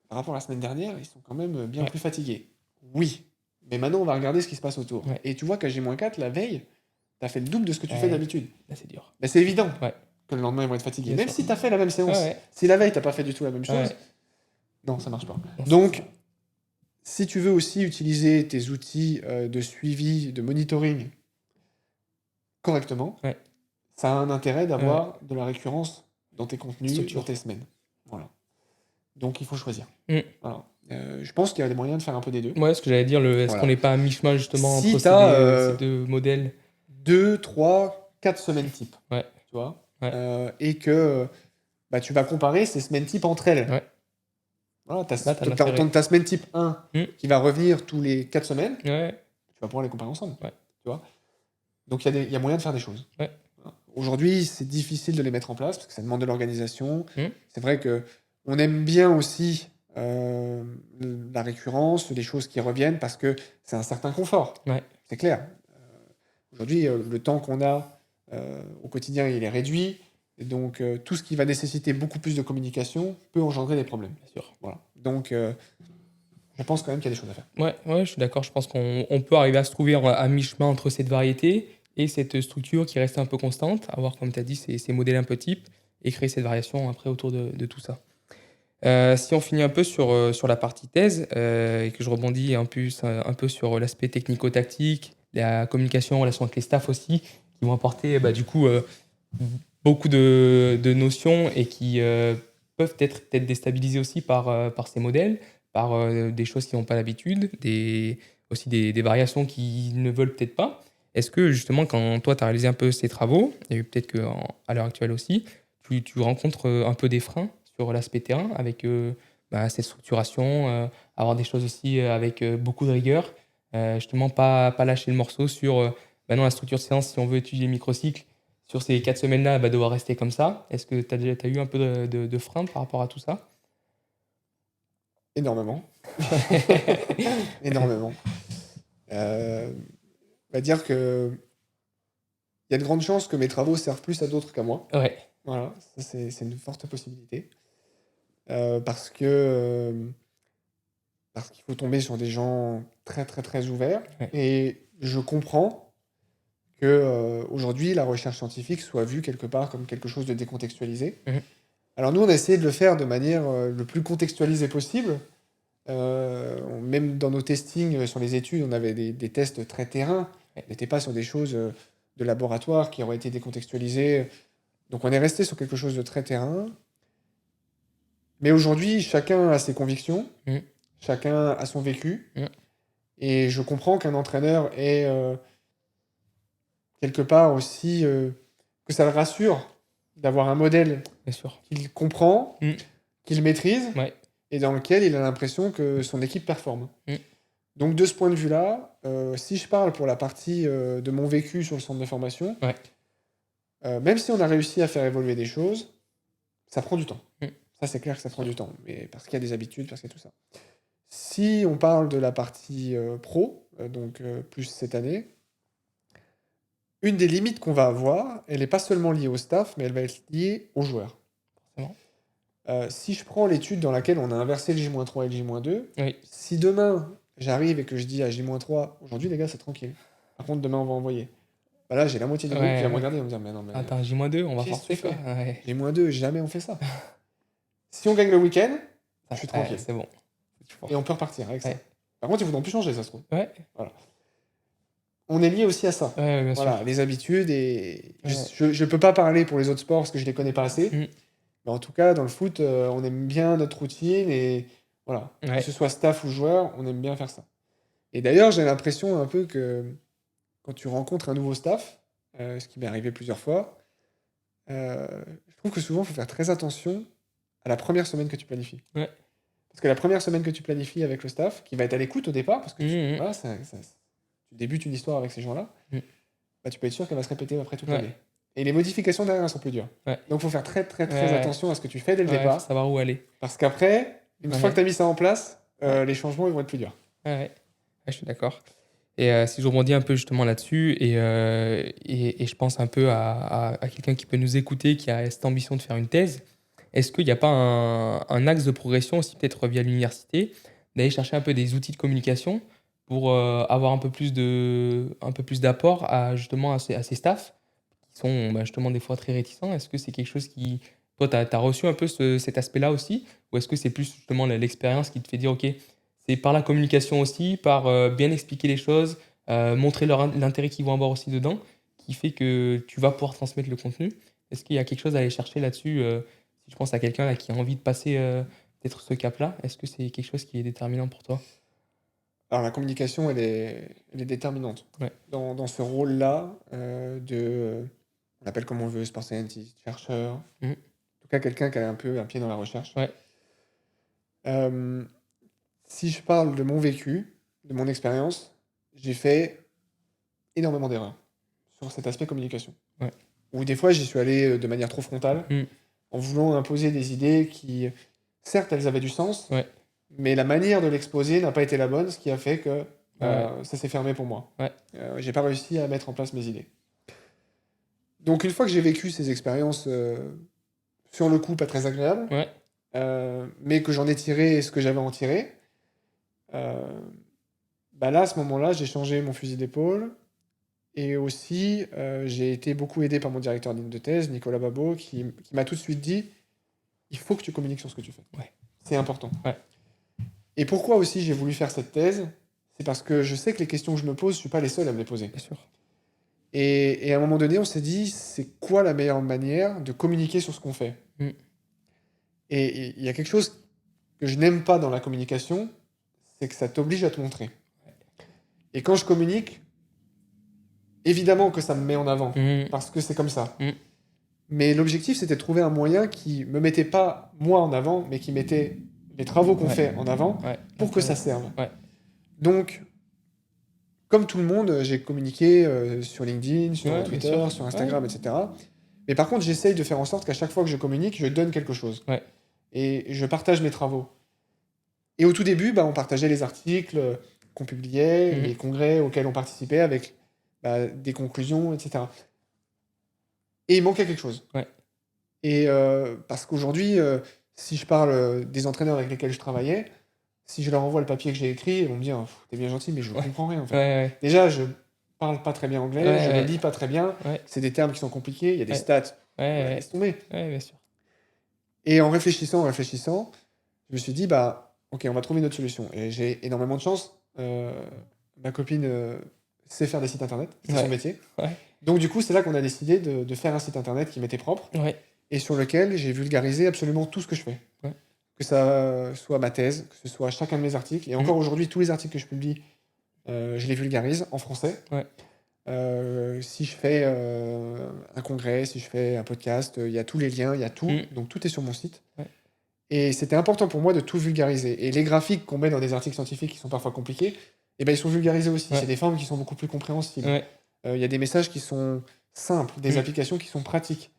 S2: par rapport à la semaine dernière, ils sont quand même bien plus fatigués. Oui, mais maintenant, on va regarder ce qui se passe autour. Et tu vois qu'à J-4, la veille, t'as fait le double de ce que tu fais d'habitude.
S1: Là, c'est dur.
S2: Ben, c'est évident que le lendemain, ils vont être fatigués.
S1: Bien
S2: Même
S1: sûr.
S2: si t'as fait la même séance. Si la veille, t'as pas fait du tout la même chose, non, ça marche pas. Donc, si tu veux aussi utiliser tes outils de suivi, de monitoring correctement, ça a un intérêt d'avoir de la récurrence dans tes contenus, dans tes semaines. Voilà. Donc, il faut choisir. Voilà. Je pense qu'il y a des moyens de faire un peu des deux.
S1: Ouais, ce que j'allais dire, est-ce qu'on n'est pas à mi-chemin justement
S2: Si
S1: entre ces deux modèles
S2: 2, 3, 4 semaines type, tu vois, et que tu vas comparer ces semaines type entre elles. Voilà, ta semaine type 1 qui va revenir tous les 4 semaines, tu vas pouvoir les comparer ensemble. Tu vois. Donc il y a moyen de faire des choses. Voilà. Aujourd'hui, c'est difficile de les mettre en place parce que ça demande de l'organisation. C'est vrai qu'on aime bien aussi la récurrence, les choses qui reviennent parce que c'est un certain confort. C'est clair. Aujourd'hui, le temps qu'on a au quotidien, il est réduit. Et donc, tout ce qui va nécessiter beaucoup plus de communication peut engendrer des problèmes.
S1: Bien sûr.
S2: Voilà. Donc, je pense quand même qu'il y a des choses à faire.
S1: Ouais, je suis d'accord. Je pense qu'on peut arriver à se trouver à mi-chemin entre cette variété et cette structure qui reste un peu constante, avoir, comme tu as dit, ces modèles un peu types et créer cette variation après autour de tout ça. Si on finit un peu sur la partie thèse et que je rebondis un peu sur l'aspect technico-tactique, la communication, relation avec les staffs aussi, qui vont apporter du coup beaucoup de notions et qui peuvent être peut-être déstabilisées aussi par ces modèles, par des choses qui n'ont pas l'habitude, aussi des variations qui ne veulent peut-être pas. Est-ce que justement, quand toi, tu as réalisé un peu ces travaux, et peut-être qu'à l'heure actuelle aussi, tu rencontres un peu des freins sur l'aspect terrain avec cette structuration, avoir des choses aussi avec beaucoup de rigueur, justement pas lâcher le morceau sur non, la structure de séance, si on veut étudier le microcycle, sur ces 4 semaines-là, elle va devoir rester comme ça. Est-ce que tu as eu un peu de frein par rapport à tout ça?
S2: Énormément. Énormément. On va dire que il y a de grandes chances que mes travaux servent plus à d'autres qu'à moi. Voilà, ça c'est une forte possibilité. Parce qu'il faut tomber sur des gens très très très ouverts. Et je comprends que aujourd'hui la recherche scientifique soit vue quelque part comme quelque chose de décontextualisé. Alors nous on a essayé de le faire de manière le plus contextualisée possible. Même dans nos testings sur les études, on avait des tests très terrain. On n'était pas sur des choses de laboratoire qui auraient été décontextualisées. Donc on est resté sur quelque chose de très terrain. Mais aujourd'hui, chacun a ses convictions, chacun a son vécu. Et je comprends qu'un entraîneur ait quelque part aussi que ça le rassure d'avoir un modèle qu'il comprend, qu'il maîtrise, et dans lequel il a l'impression que son équipe performe. Donc de ce point de vue-là, si je parle pour la partie de mon vécu sur le centre de formation, même si on a réussi à faire évoluer des choses, ça prend du temps. Ça, c'est clair que ça prend du temps, mais parce qu'il y a des habitudes, parce qu'il y a tout ça. Si on parle de la partie pro, donc plus cette année, une des limites qu'on va avoir, elle n'est pas seulement liée au staff, mais elle va être liée aux joueurs.
S1: Forcément.
S2: Si je prends l'étude dans laquelle on a inversé le J-3 et le J-2,
S1: Oui.
S2: si demain j'arrive et que je dis à J-3, aujourd'hui les gars c'est tranquille, par contre demain on va envoyer. Bah là j'ai la moitié du groupe qui va me regarder et va me dire mais non mais
S1: Attends, J-2, on va
S2: qu'est-ce que
S1: forcer
S2: tu
S1: quoi.
S2: fais
S1: Ouais.
S2: J-2, jamais on fait ça. Si on gagne le week-end, je suis tranquille.
S1: C'est bon.
S2: Et on peut repartir avec ça.
S1: Ouais.
S2: Par contre ils voudront plus changer, ça se trouve.
S1: Ouais.
S2: Voilà. On est lié aussi à ça.
S1: Ouais, bien
S2: Voilà,
S1: sûr.
S2: les habitudes et
S1: Ouais.
S2: je peux pas parler pour les autres sports parce que je les connais pas assez.
S1: Mm.
S2: Mais en tout cas, dans le foot, on aime bien notre routine et voilà,
S1: Ouais.
S2: que ce soit staff ou joueur, on aime bien faire ça. Et d'ailleurs, j'ai l'impression un peu que quand tu rencontres un nouveau staff, ce qui m'est arrivé plusieurs fois, je trouve que souvent, il faut faire très attention à la première semaine que tu planifies.
S1: Ouais.
S2: Parce que la première semaine que tu planifies avec le staff, qui va être à l'écoute au départ, parce que voilà, tu débutes une histoire avec ces gens-là, bah, tu peux être sûr qu'elle va se répéter après toute l'année. Et les modifications derrière, elles sont plus dures.
S1: Ouais.
S2: Donc, il faut faire très, très, très attention à ce que tu fais dès le départ.
S1: Faut savoir où aller.
S2: Parce qu'après, une fois que tu as mis ça en place, les changements ils vont être plus durs.
S1: Ouais, je suis d'accord. Et si je rebondis un peu justement là-dessus, et je pense un peu à quelqu'un qui peut nous écouter, qui a cette ambition de faire une thèse, est-ce qu'il n'y a pas un axe de progression aussi, peut-être via l'université, d'aller chercher un peu des outils de communication pour avoir un peu plus d'apport justement à ces staffs qui sont justement des fois très réticents? Est-ce que c'est quelque chose qui... Toi, tu as reçu un peu cet aspect-là aussi? Ou est-ce que c'est plus justement l'expérience qui te fait dire, OK, c'est par la communication aussi, par bien expliquer les choses, montrer l'intérêt qu'ils vont avoir aussi dedans, qui fait que tu vas pouvoir transmettre le contenu? Est-ce qu'il y a quelque chose à aller chercher là-dessus si je pense à quelqu'un là, qui a envie de passer peut-être ce cap-là, est-ce que c'est quelque chose qui est déterminant pour toi?
S2: Alors, la communication, elle est déterminante.
S1: Ouais.
S2: Dans ce rôle-là, on appelle comme on veut, sport scientist, chercheur, en tout cas quelqu'un qui a un peu un pied dans la recherche.
S1: Ouais.
S2: Si je parle de mon vécu, de mon expérience, j'ai fait énormément d'erreurs sur cet aspect communication.
S1: Ouais.
S2: Où des fois, j'y suis allé de manière trop frontale, en voulant imposer des idées qui, certes, elles avaient du sens, mais la manière de l'exposer n'a pas été la bonne, ce qui a fait que ça s'est fermé pour moi. J'ai pas réussi à mettre en place mes idées. Donc, une fois que j'ai vécu ces expériences sur le coup pas très agréables, mais que j'en ai tiré ce que j'avais à en tirer, bah là, à ce moment-là, j'ai changé mon fusil d'épaule. Et aussi, j'ai été beaucoup aidé par mon directeur de thèse, Nicolas Babot, qui m'a tout de suite dit « Il faut que tu communiques sur ce que tu fais. C'est important. » Et pourquoi aussi j'ai voulu faire cette thèse? C'est parce que je sais que les questions que je me pose, je ne suis pas les seuls à me les poser.
S1: Bien sûr.
S2: Et à un moment donné, on s'est dit, c'est quoi la meilleure manière de communiquer sur ce qu'on fait? Et il y a quelque chose que je n'aime pas dans la communication, c'est que ça t'oblige à te montrer. Et quand je communique, évidemment que ça me met en avant, parce que c'est comme ça. Mais l'objectif, c'était de trouver un moyen qui me mettait pas moi en avant, mais qui mettait les travaux qu'on fait en avant pour que ça serve. Donc, comme tout le monde, j'ai communiqué sur LinkedIn, sur Twitter, sur Instagram, etc. Mais par contre, j'essaye de faire en sorte qu'à chaque fois que je communique, je donne quelque chose. Et je partage mes travaux. Et au tout début, on partageait les articles qu'on publiait, les congrès auxquels on participait avec des conclusions, etc. Et il manquait quelque chose. Et parce qu'aujourd'hui, si je parle des entraîneurs avec lesquels je travaillais, si je leur envoie le papier que j'ai écrit, ils vont me dire « T'es bien gentil, mais je ne comprends rien. » en fait. Déjà, je parle pas très bien anglais, je ne lis pas très bien, c'est des termes qui sont compliqués, il y a des stats, laisse tomber.
S1: Bien sûr.
S2: Et en réfléchissant, je me suis dit, ok, on va trouver une autre solution. Et j'ai énormément de chance. Ma copine sait faire des sites internet, c'est son métier. Donc du coup, c'est là qu'on a décidé de faire un site internet qui m'était propre et sur lequel j'ai vulgarisé absolument tout ce que je fais. Que ça soit ma thèse, que ce soit chacun de mes articles. Et encore aujourd'hui, tous les articles que je publie, je les vulgarise en français. Si je fais un congrès, si je fais un podcast, il y a tous les liens, il y a tout. Donc tout est sur mon site. Et c'était important pour moi de tout vulgariser. Et les graphiques qu'on met dans des articles scientifiques qui sont parfois compliqués, ils sont vulgarisés aussi. C'est des formes qui sont beaucoup plus compréhensibles. Il y a des messages qui sont simples, des applications qui sont pratiques.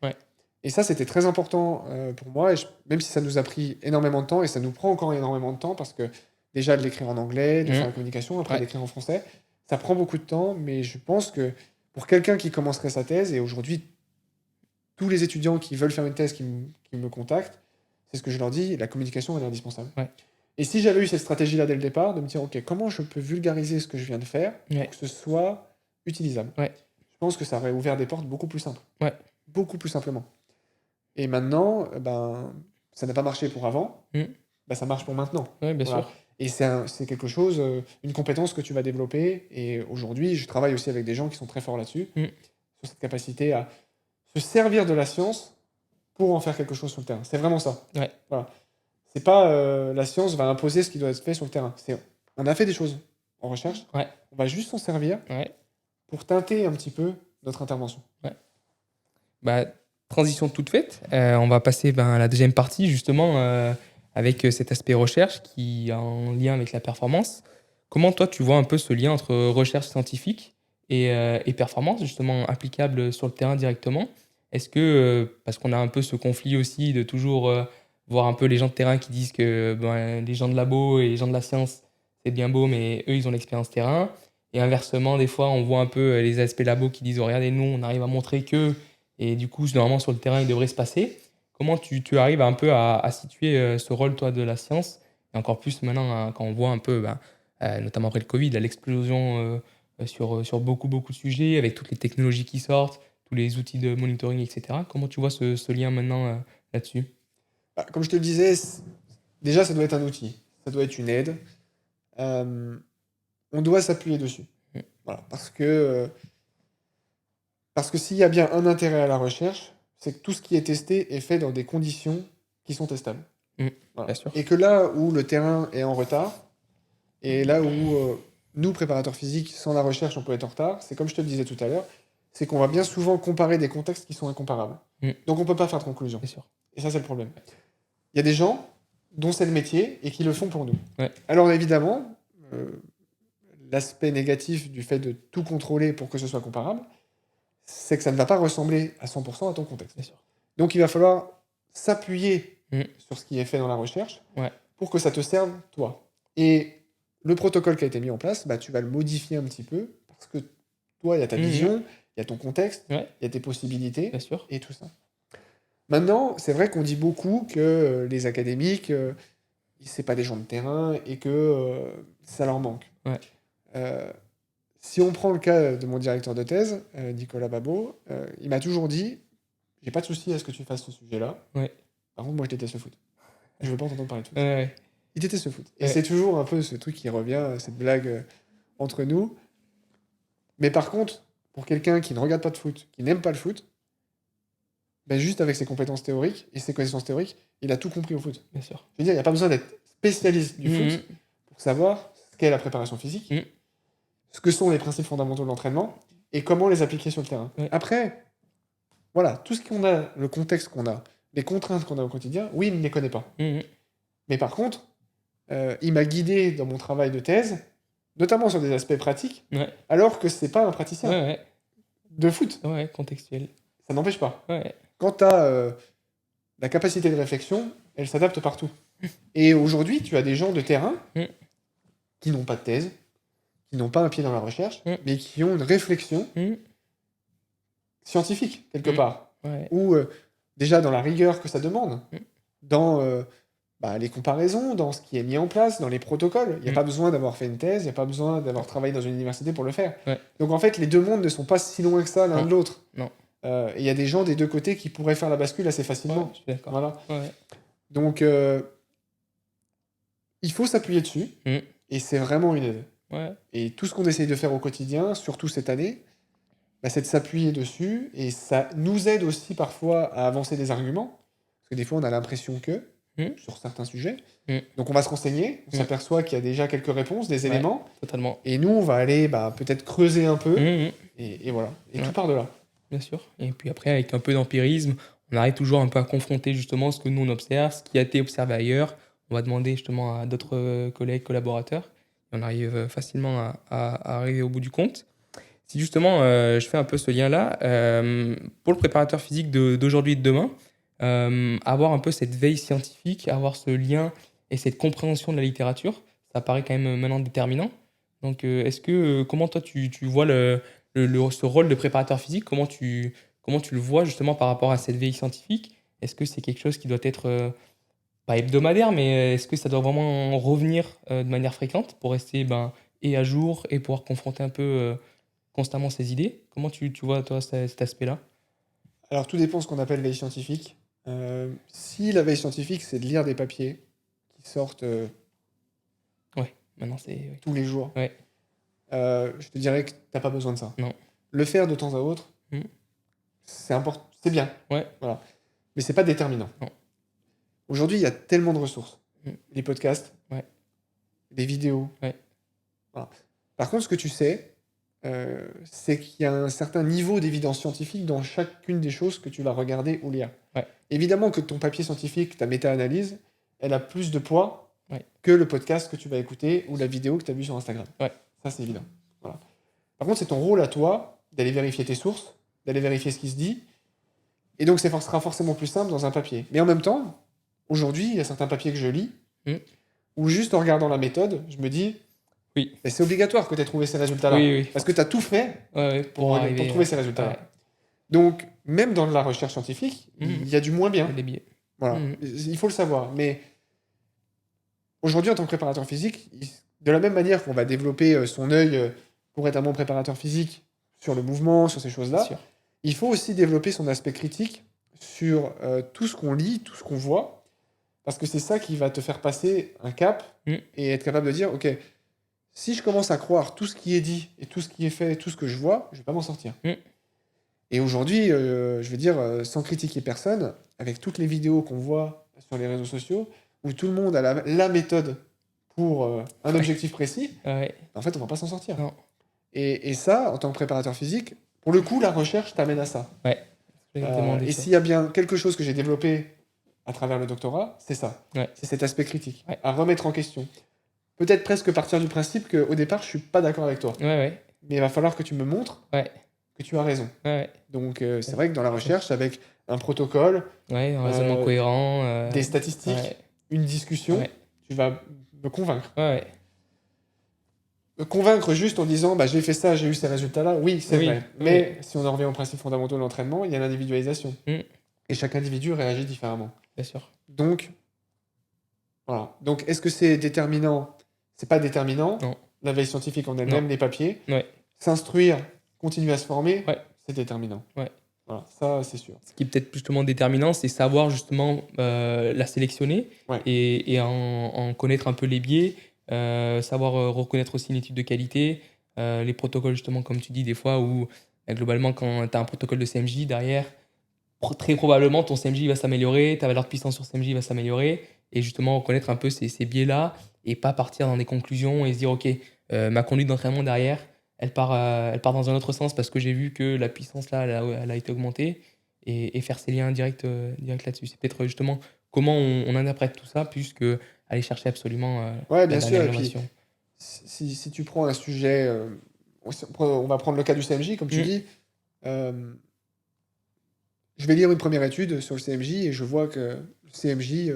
S2: Et ça, c'était très important pour moi, même si ça nous a pris énormément de temps, et ça nous prend encore énormément de temps, parce que déjà de l'écrire en anglais, de faire la communication, après
S1: Ouais.
S2: d'écrire en français, ça prend beaucoup de temps, mais je pense que pour quelqu'un qui commencerait sa thèse, et aujourd'hui, tous les étudiants qui veulent faire une thèse qui me contactent, c'est ce que je leur dis, la communication elle est indispensable.
S1: Ouais.
S2: Et si j'avais eu cette stratégie-là dès le départ, de me dire, ok, comment je peux vulgariser ce que je viens de faire
S1: Ouais.
S2: pour que ce soit utilisable,
S1: Ouais.
S2: je pense que ça aurait ouvert des portes beaucoup plus simples.
S1: Ouais.
S2: Beaucoup plus simplement. Et maintenant, ben, ça n'a pas marché pour avant,
S1: Mm.
S2: ben, ça marche pour maintenant.
S1: Ouais, bien
S2: Voilà.
S1: sûr.
S2: Et c'est quelque chose, une compétence que tu vas développer. Et aujourd'hui, je travaille aussi avec des gens qui sont très forts là-dessus,
S1: Mm.
S2: sur cette capacité à se servir de la science pour en faire quelque chose sur le terrain. C'est vraiment ça.
S1: Ouais.
S2: Voilà. C'est pas la science va imposer ce qui doit être fait sur le terrain. On a fait des choses en recherche,
S1: Ouais.
S2: on va juste s'en servir
S1: Ouais.
S2: pour teinter un petit peu notre intervention.
S1: Bah, transition toute faite. On va passer à la deuxième partie, justement, avec cet aspect recherche qui est en lien avec la performance. Comment toi, tu vois un peu ce lien entre recherche scientifique et performance, justement, applicable sur le terrain directement? Est-ce que, parce qu'on a un peu ce conflit aussi de toujours voir un peu les gens de terrain qui disent que les gens de labo et les gens de la science, c'est bien beau, mais eux, ils ont l'expérience terrain. Et inversement, des fois, on voit un peu les aspects labo qui disent, oh, regardez, nous, on arrive à montrer que et du coup, normalement, sur le terrain, il devrait se passer. Comment tu arrives un peu à situer ce rôle, toi, de la science? Et encore plus maintenant, hein, quand on voit un peu, notamment après le Covid, là, l'explosion sur beaucoup, beaucoup de sujets, avec toutes les technologies qui sortent, tous les outils de monitoring, etc. Comment tu vois ce lien maintenant là-dessus?
S2: Bah, comme je te le disais, déjà, ça doit être un outil. Ça doit être une aide. On doit s'appuyer dessus.
S1: Mm.
S2: Voilà. Parce que s'il y a bien un intérêt à la recherche, c'est que tout ce qui est testé est fait dans des conditions qui sont testables.
S1: Mm.
S2: Voilà.
S1: Bien sûr.
S2: Et que là où le terrain est en retard, et là où nous, préparateurs physiques, sans la recherche, on peut être en retard, c'est comme je te le disais tout à l'heure, c'est qu'on va bien souvent comparer des contextes qui sont incomparables.
S1: Mm.
S2: Donc on ne peut pas faire de conclusion.
S1: Bien sûr.
S2: Et ça, c'est le problème. Il y a des gens dont c'est le métier et qui le font pour nous.
S1: Ouais.
S2: Alors évidemment, l'aspect négatif du fait de tout contrôler pour que ce soit comparable, c'est que ça ne va pas ressembler à 100% à ton contexte.
S1: Bien sûr.
S2: Donc il va falloir s'appuyer
S1: Mm.
S2: sur ce qui est fait dans la recherche
S1: Ouais.
S2: pour que ça te serve, toi. Et le protocole qui a été mis en place, tu vas le modifier un petit peu, parce que toi, il y a ta vision, il y a ton contexte,
S1: Ouais.
S2: il y a tes possibilités,
S1: Bien sûr.
S2: et tout ça. Maintenant, c'est vrai qu'on dit beaucoup que les académiques, c'est pas des gens de terrain, et que ça leur manque.
S1: Ouais.
S2: Si on prend le cas de mon directeur de thèse, Nicolas Babot, il m'a toujours dit, j'ai pas de souci à ce que tu fasses ce sujet-là.
S1: Ouais.
S2: Par contre, moi, je déteste le foot. Je veux pas entendre parler de foot.
S1: Ouais.
S2: Il déteste le foot. Et
S1: Ouais.
S2: c'est toujours un peu ce truc qui revient, cette blague entre nous. Mais par contre, pour quelqu'un qui ne regarde pas de foot, qui n'aime pas le foot, juste avec ses compétences théoriques et ses connaissances théoriques, il a tout compris au foot.
S1: Bien sûr.
S2: Je veux dire, il n'y a pas besoin d'être spécialiste du
S1: Mhm.
S2: foot pour savoir ce qu'est la préparation physique,
S1: Mhm.
S2: ce que sont les principes fondamentaux de l'entraînement et comment les appliquer sur le terrain.
S1: Ouais.
S2: Après, voilà, tout ce qu'on a, le contexte qu'on a, les contraintes qu'on a au quotidien, oui, il ne les connaît pas.
S1: Mhm.
S2: Mais par contre, il m'a guidé dans mon travail de thèse, notamment sur des aspects pratiques,
S1: Ouais.
S2: alors que c'est pas un praticien
S1: Ouais.
S2: de foot.
S1: Ouais. Contextuel.
S2: Ça n'empêche pas.
S1: Ouais.
S2: Quand tu as la capacité de réflexion, elle s'adapte partout. Et aujourd'hui, tu as des gens de terrain
S1: Mm.
S2: qui n'ont pas de thèse, qui n'ont pas un pied dans la recherche,
S1: Mm.
S2: mais qui ont une réflexion
S1: Mhm.
S2: scientifique, quelque
S1: Mm.
S2: part.
S1: Ouais.
S2: Ou déjà dans la rigueur que ça demande,
S1: Mm.
S2: dans les comparaisons, dans ce qui est mis en place, dans les protocoles. Il n'y a
S1: Mm.
S2: pas besoin d'avoir fait une thèse, il n'y a pas besoin d'avoir travaillé dans une université pour le faire.
S1: Ouais.
S2: Donc en fait, les deux mondes ne sont pas si loin que ça l'un
S1: Non.
S2: de l'autre.
S1: Non.
S2: Et il y a des gens des deux côtés qui pourraient faire la bascule assez facilement.
S1: Ouais, je suis d'accord.
S2: Voilà.
S1: Ouais.
S2: Donc il faut s'appuyer dessus,
S1: Mm.
S2: et c'est vraiment une aide.
S1: Ouais.
S2: Et tout ce qu'on essaye de faire au quotidien, surtout cette année, c'est de s'appuyer dessus, et ça nous aide aussi parfois à avancer des arguments, parce que des fois on a l'impression que, sur certains sujets, donc on va se renseigner, on s'aperçoit qu'il y a déjà quelques réponses, des éléments,
S1: Totalement.
S2: et nous on va aller peut-être creuser un peu,
S1: Mhm.
S2: et voilà, et
S1: Ouais.
S2: tout part de là.
S1: Bien sûr. Et puis après, avec un peu d'empirisme, on arrive toujours un peu à confronter justement ce que nous on observe, ce qui a été observé ailleurs. On va demander justement à d'autres collègues, collaborateurs. Et on arrive facilement à arriver au bout du compte. Si justement, je fais un peu ce lien-là, pour le préparateur physique d'aujourd'hui et de demain, avoir un peu cette veille scientifique, avoir ce lien et cette compréhension de la littérature, ça paraît quand même maintenant déterminant. Donc, est-ce que, comment toi tu vois ce rôle de préparateur physique, comment tu le vois justement par rapport à cette veille scientifique? Est-ce que c'est quelque chose qui doit être pas hebdomadaire, mais est-ce que ça doit vraiment revenir de manière fréquente pour rester et à jour et pouvoir confronter un peu constamment ses idées? Comment tu vois, toi, cet aspect-là?
S2: Alors, tout dépend de ce qu'on appelle veille scientifique. Si la veille scientifique, c'est de lire des papiers qui sortent
S1: Ouais, maintenant c'est. Ouais.
S2: tous les jours,
S1: Ouais,
S2: je te dirais que t'as pas besoin de ça.
S1: non.
S2: Le faire de temps à autre,
S1: Mm.
S2: c'est important, c'est bien,
S1: Ouais,
S2: voilà. Mais c'est pas déterminant.
S1: non.
S2: Aujourd'hui, il y a tellement de ressources.
S1: Mm.
S2: Les podcasts,
S1: Ouais,
S2: les vidéos.
S1: ouais,
S2: Voilà. Par contre, ce que tu sais, c'est qu'il y a un certain niveau d'évidence scientifique dans chacune des choses que tu vas regarder ou lire.
S1: ouais,
S2: Évidemment que ton papier scientifique, ta méta-analyse, elle a plus de poids
S1: ouais,
S2: que le podcast que tu vas écouter ou la vidéo que tu as vue sur Instagram.
S1: ouais,
S2: Ça, c'est évident. Voilà. Par contre, c'est ton rôle à toi d'aller vérifier tes sources, d'aller vérifier ce qui se dit. Et donc, sera forcément plus simple dans un papier. Mais en même temps, aujourd'hui, il y a certains papiers que je lis,
S1: mm.
S2: où juste en regardant la méthode, je me dis,
S1: Oui,
S2: mais c'est obligatoire que tu aies trouvé ces résultats-là.
S1: oui, oui.
S2: Parce que tu as tout fait
S1: Ouais, ouais,
S2: pour
S1: arriver.
S2: trouver ces résultats-là.
S1: Ouais.
S2: Donc, même dans la recherche scientifique,
S1: Mhm.
S2: il y a du moins bien.
S1: Des biais.
S2: Voilà.
S1: Mhm.
S2: Il faut le savoir. Mais aujourd'hui, en tant que préparateur physique, de la même manière qu'on va développer son œil pour être un bon préparateur physique sur le mouvement, sur ces
S1: C'est
S2: choses-là,
S1: sûr.
S2: il faut aussi développer son aspect critique sur tout ce qu'on lit, tout ce qu'on voit, parce que c'est ça qui va te faire passer un cap
S1: Mm.
S2: et être capable de dire, ok, si je commence à croire tout ce qui est dit et tout ce qui est fait, tout ce que je vois, je vais pas m'en sortir.
S1: Mm.
S2: Et aujourd'hui, je veux dire, sans critiquer personne, avec toutes les vidéos qu'on voit sur les réseaux sociaux, où tout le monde a la méthode pour un
S1: Ouais.
S2: objectif précis,
S1: Ouais,
S2: en fait, on va pas s'en sortir.
S1: non.
S2: Et ça, en tant que préparateur physique, pour le coup, la recherche t'amène à ça.
S1: Ouais. Je vais te demander
S2: Et
S1: ça.
S2: s'il y a bien quelque chose que j'ai développé à travers le doctorat, c'est ça.
S1: Ouais.
S2: C'est cet aspect critique,
S1: Ouais.
S2: à remettre en question. Peut-être presque partir du principe qu'au départ, je suis pas d'accord avec toi.
S1: Ouais, ouais,
S2: Mais il va falloir que tu me montres
S1: ouais,
S2: que tu as raison.
S1: ouais,
S2: Donc, c'est vrai que dans la recherche, avec un protocole,
S1: ouais, un raisonnement
S2: Euh,
S1: cohérent.
S2: des statistiques,
S1: Ouais,
S2: une discussion,
S1: ouais,
S2: tu vas me convaincre.
S1: ouais,
S2: Me convaincre juste en disant bah, j'ai fait ça, j'ai eu ces résultats-là, oui, c'est
S1: Oui,
S2: vrai. Mais si on en revient aux principes fondamentaux de l'entraînement, il y a l'individualisation.
S1: Mm.
S2: Et chaque individu réagit différemment.
S1: bien sûr.
S2: Donc, voilà. Donc, est-ce que c'est déterminant? C'est pas déterminant.
S1: Non.
S2: La veille scientifique en elle-même,
S1: Non.
S2: les papiers.
S1: Ouais.
S2: S'instruire, continuer à se former,
S1: Ouais.
S2: c'est déterminant.
S1: Ouais.
S2: Voilà, ça, c'est sûr.
S1: Ce qui est peut-être justement déterminant, c'est savoir justement la sélectionner
S2: Ouais.
S1: et en connaître un peu les biais, savoir reconnaître aussi une étude de qualité, les protocoles justement comme tu dis des fois où globalement quand tu as un protocole de CMJ derrière, très probablement ton CMJ va s'améliorer, ta valeur de puissance sur CMJ va s'améliorer et justement reconnaître un peu ces biais-là et pas partir dans des conclusions et se dire ok, ma conduite d'entraînement derrière, elle part dans un autre sens parce que j'ai vu que la puissance là, elle a été augmentée et faire ces liens directs là-dessus. C'est peut-être justement comment on interprète tout ça plus que aller chercher absolument
S2: Ouais,
S1: la
S2: bien sûr.
S1: dernière
S2: Et puis,
S1: innovation.
S2: si tu prends un sujet, on va prendre le cas du CMJ, comme tu
S1: Mm.
S2: dis. Je vais lire une première étude sur le CMJ et je vois que le CMJ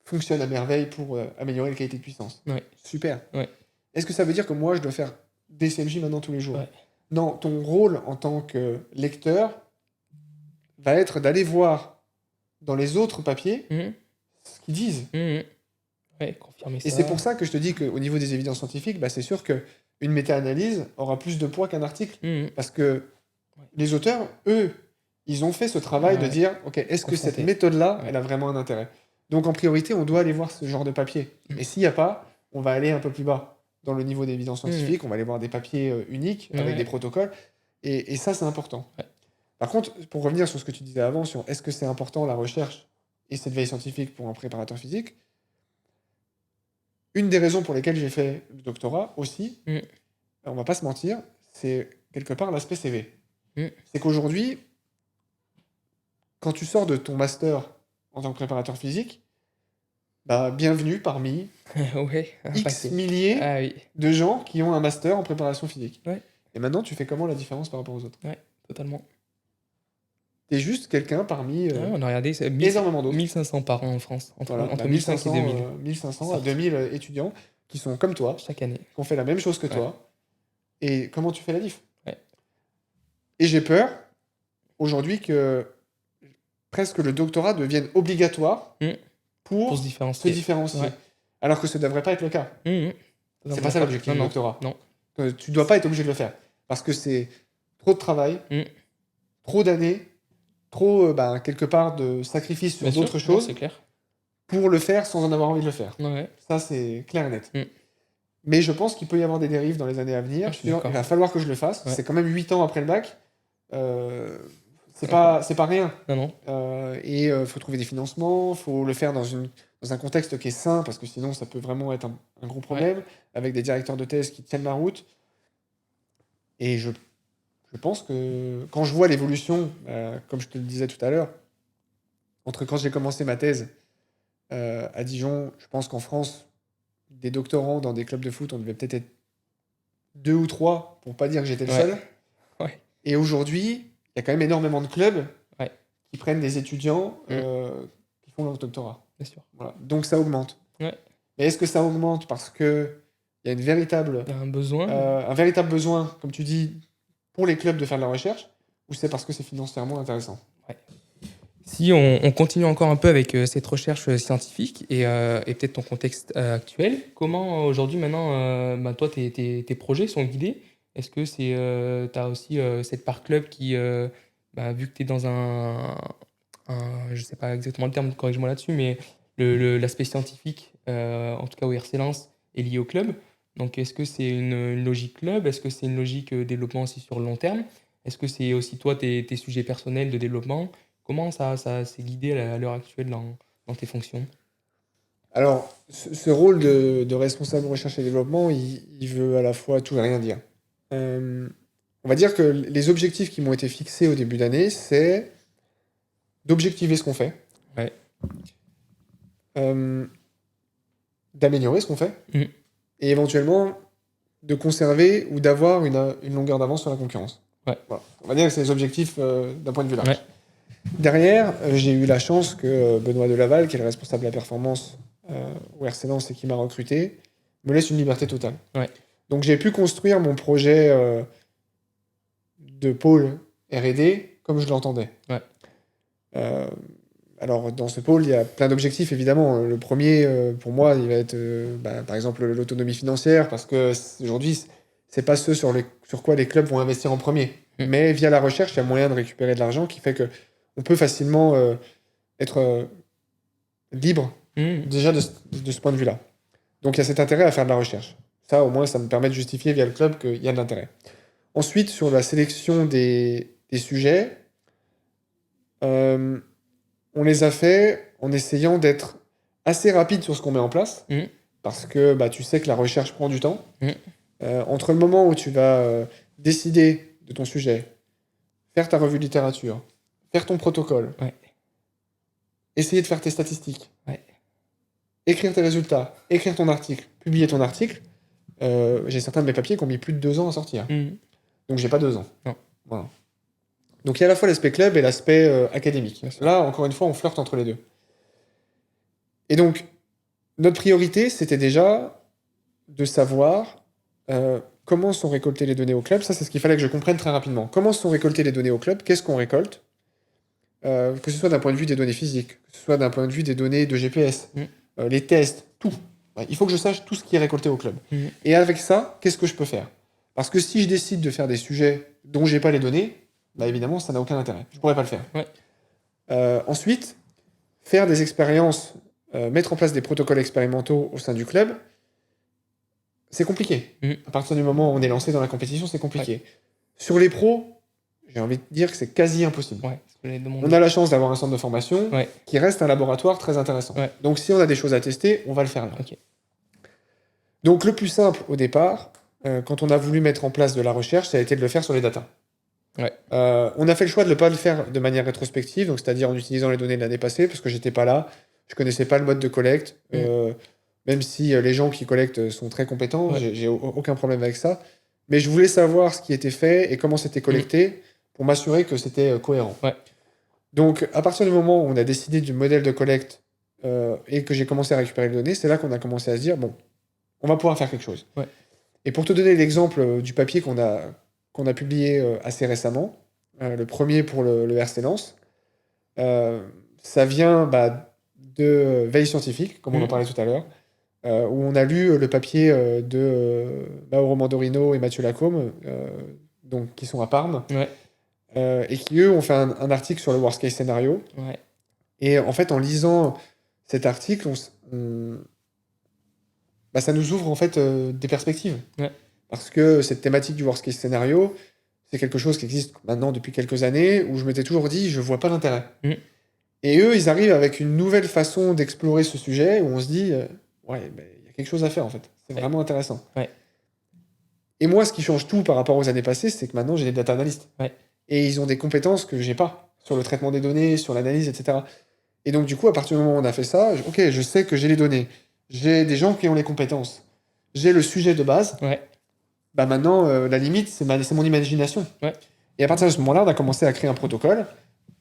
S2: fonctionne à merveille pour améliorer la qualité de puissance.
S1: Ouais.
S2: Super.
S1: Ouais.
S2: Est-ce que ça veut dire que moi, je dois faire des CMJ maintenant tous les jours?
S1: Ouais.
S2: Non, ton rôle en tant que lecteur va être d'aller voir dans les autres papiers
S1: Mm.
S2: ce qu'ils disent.
S1: Mm. Ouais, confirmer
S2: Et
S1: ça.
S2: c'est pour ça que je te dis qu'au niveau des évidences scientifiques, bah, c'est sûr qu'une méta-analyse aura plus de poids qu'un article.
S1: Mm.
S2: Parce que les auteurs, eux, ils ont fait ce travail de
S1: Ouais.
S2: dire, ok, est-ce que cette
S1: Confronter.
S2: méthode-là,
S1: Ouais.
S2: elle a vraiment un intérêt? Donc en priorité, on doit aller voir ce genre de papier.
S1: Mm.
S2: Et s'il n'y a pas, on va aller un peu plus bas dans le niveau d'évidence scientifique, on va aller voir des papiers uniques avec
S1: Ouais.
S2: des protocoles. Et ça, c'est important.
S1: Ouais.
S2: Par contre, pour revenir sur ce que tu disais avant, sur est-ce que c'est important la recherche et cette veille scientifique pour un préparateur physique, une des raisons pour lesquelles j'ai fait le doctorat aussi,
S1: Mm.
S2: on va pas se mentir, c'est quelque part l'aspect CV.
S1: Mm.
S2: C'est qu'aujourd'hui, quand tu sors de ton master en tant que préparateur physique, bah, bienvenue parmi
S1: Ouais,
S2: X
S1: impacté.
S2: milliers
S1: Ah oui.
S2: de gens qui ont un master en préparation physique.
S1: Ouais.
S2: Et maintenant, tu fais comment la différence par rapport aux autres?
S1: Ouais, totalement.
S2: Tu es juste quelqu'un parmi
S1: Ouais, on a regardé, c'est
S2: énormément d'autres.
S1: 1500 par an en France, entre,
S2: Voilà,
S1: entre
S2: bah,
S1: 1500 et 2000
S2: 1500 à
S1: sortent
S2: 2000 étudiants qui sont comme toi,
S1: chaque année.
S2: qui ont fait la même chose que
S1: Ouais.
S2: toi. Et comment tu fais la diff?
S1: Ouais.
S2: Et j'ai peur, aujourd'hui, que presque le doctorat devienne obligatoire
S1: Mm.
S2: pour
S1: Pour se
S2: se
S1: différencier.
S2: différencier.
S1: Ouais.
S2: Alors que ce ne devrait pas être le cas.
S1: Mhm.
S2: C'est pas ça l'objectif du
S1: Non,
S2: doctorat.
S1: non.
S2: Tu ne dois pas être obligé de le faire. Parce que c'est trop de travail,
S1: Mm.
S2: trop d'années, trop, quelque part, de sacrifices sur
S1: Bien sûr,
S2: d'autres
S1: non,
S2: choses
S1: c'est clair.
S2: pour le faire sans en avoir envie de le faire.
S1: Ouais.
S2: Ça, c'est clair et net.
S1: Mm.
S2: Mais je pense qu'il peut y avoir des dérives dans les années à venir.
S1: Ah, je suis d'accord.
S2: Il va falloir que je le fasse.
S1: Ouais.
S2: C'est quand même 8 ans après le bac. C'est pas rien.
S1: Non, non.
S2: Et faut trouver des financements, faut le faire dans un contexte qui est sain, parce que sinon ça peut vraiment être un gros problème, avec des directeurs de thèse qui tiennent la route. Et je pense que quand je vois l'évolution, comme je te le disais tout à l'heure, entre quand j'ai commencé ma thèse à Dijon, je pense qu'en France, des doctorants dans des clubs de foot, on devait peut-être être 2 ou 3, pour pas dire que j'étais le
S1: Ouais.
S2: seul.
S1: Ouais.
S2: Et aujourd'hui, il y a quand même énormément de clubs
S1: Ouais.
S2: qui prennent des étudiants qui font leur doctorat.
S1: Bien sûr.
S2: Voilà. Donc ça augmente.
S1: Ouais.
S2: Mais est-ce que ça augmente parce qu'il y a
S1: Il y a un besoin.
S2: un véritable besoin, comme tu dis, pour les clubs de faire de la recherche, ou c'est parce que c'est financièrement intéressant?
S1: Si on continue encore un peu avec cette recherche scientifique et peut-être ton contexte actuel, comment aujourd'hui maintenant, toi, tes projets sont guidés? Est-ce que tu as aussi cette part club qui, vu que tu es dans je ne sais pas exactement le terme, corrige-moi là-dessus, mais l'aspect scientifique, en tout cas au RC Lens, est lié au club. Donc est-ce que c'est une logique club? Est-ce que c'est une logique développement aussi sur le long terme? Est-ce que c'est aussi toi tes sujets personnels de développement? Comment ça s'est guidé à l'heure actuelle dans tes fonctions?
S2: Alors, ce rôle de responsable recherche et développement, il veut à la fois tout et rien dire. On va dire que les objectifs qui m'ont été fixés au début d'année, c'est d'objectiver ce qu'on fait,
S1: Ouais.
S2: d'améliorer ce qu'on fait,
S1: Mm.
S2: et éventuellement de conserver ou d'avoir une longueur d'avance sur la concurrence.
S1: Ouais.
S2: Voilà. On va dire que c'est les objectifs d'un point de vue large.
S1: Ouais.
S2: Derrière, j'ai eu la chance que Benoît Delaval, qui est le responsable de la performance au RC Lens et qui m'a recruté, me laisse une liberté totale.
S1: Ouais.
S2: Donc j'ai pu construire mon projet de pôle R&D comme je l'entendais.
S1: Ouais.
S2: Alors dans ce pôle, il y a plein d'objectifs évidemment. Le premier, pour moi, il va être par exemple l'autonomie financière, parce que aujourd'hui, c'est pas ce sur quoi les clubs vont investir en premier. Mais via la recherche, il y a moyen de récupérer de l'argent qui fait que on peut facilement être libre déjà de ce point de vue-là. Donc il y a cet intérêt à faire de la recherche. Ça, au moins, ça me permet de justifier via le club qu'il y a de l'intérêt. Ensuite, sur la sélection des sujets, on les a fait en essayant d'être assez rapide sur ce qu'on met en place, parce que tu sais que la recherche prend du temps. Entre le moment où tu vas décider de ton sujet, faire ta revue de littérature, faire ton protocole, essayer de faire tes statistiques, écrire tes résultats, écrire ton article, publier ton article, j'ai certains de mes papiers qui ont mis plus de 2 ans à sortir. Donc j'ai pas 2 ans.
S1: Non.
S2: Voilà. Donc il y a à la fois l'aspect club et l'aspect académique. Là, encore une fois, on flirte entre les deux. Et donc, notre priorité, c'était déjà de savoir comment sont récoltées les données au club. Ça, c'est ce qu'il fallait que je comprenne très rapidement. Comment sont récoltées les données au club? Qu'est-ce qu'on récolte? Que ce soit d'un point de vue des données physiques, que ce soit d'un point de vue des données de GPS, les tests, tout. Il faut que je sache tout ce qui est récolté au club. Et avec ça, qu'est-ce que je peux faire? Parce que si je décide de faire des sujets dont j'ai pas les données, évidemment, ça n'a aucun intérêt. Je pourrais pas le faire. Ensuite, faire des expériences, mettre en place des protocoles expérimentaux au sein du club, c'est compliqué. À partir du moment où on est lancé dans la compétition, c'est compliqué. Sur les pros, j'ai envie de dire que c'est quasi impossible. On a la chance d'avoir un centre de formation qui reste un laboratoire très intéressant. Donc si on a des choses à tester, on va le faire là. Donc le plus simple au départ, quand on a voulu mettre en place de la recherche, ça a été de le faire sur les datas. On a fait le choix de ne pas le faire de manière rétrospective, donc c'est-à-dire en utilisant les données de l'année passée, parce que j'étais pas là, je connaissais pas le mode de collecte, même si les gens qui collectent sont très compétents, j'ai aucun problème avec ça, Mais je voulais savoir ce qui était fait et comment c'était collecté pour m'assurer que c'était cohérent.
S1: Ouais.
S2: Donc, à partir du moment où on a décidé du modèle de collecte et que j'ai commencé à récupérer les données, c'est là qu'on a commencé à se dire, bon, on va pouvoir faire quelque chose.
S1: Ouais.
S2: Et pour te donner l'exemple du papier qu'on a publié assez récemment, le premier pour le RC Lens, ça vient de Veille Scientifique, comme on en parlait tout à l'heure, où on a lu le papier de Mauro Mandorino et Mathieu Lacombe, donc, qui sont à Parme, et qui, eux, ont fait un article sur le worst case scénario.
S1: Ouais.
S2: Et en fait, en lisant cet article, ça nous ouvre en fait des perspectives.
S1: Ouais.
S2: Parce que cette thématique du worst case scénario, c'est quelque chose qui existe maintenant depuis quelques années, où je m'étais toujours dit, je vois pas l'intérêt. Et eux, ils arrivent avec une nouvelle façon d'explorer ce sujet, où on se dit, ouais, il y a quelque chose à faire en fait. C'est vraiment intéressant.
S1: Ouais.
S2: Et moi, ce qui change tout par rapport aux années passées, c'est que maintenant, j'ai des data analystes.
S1: Ouais.
S2: Et ils ont des compétences que j'ai pas, sur le traitement des données, sur l'analyse, etc. Et donc, du coup, à partir du moment où on a fait ça, ok, je sais que j'ai les données. J'ai des gens qui ont les compétences. J'ai le sujet de base.
S1: Ouais.
S2: Maintenant, la limite, c'est mon imagination.
S1: Ouais.
S2: Et à partir de ce moment-là, on a commencé à créer un protocole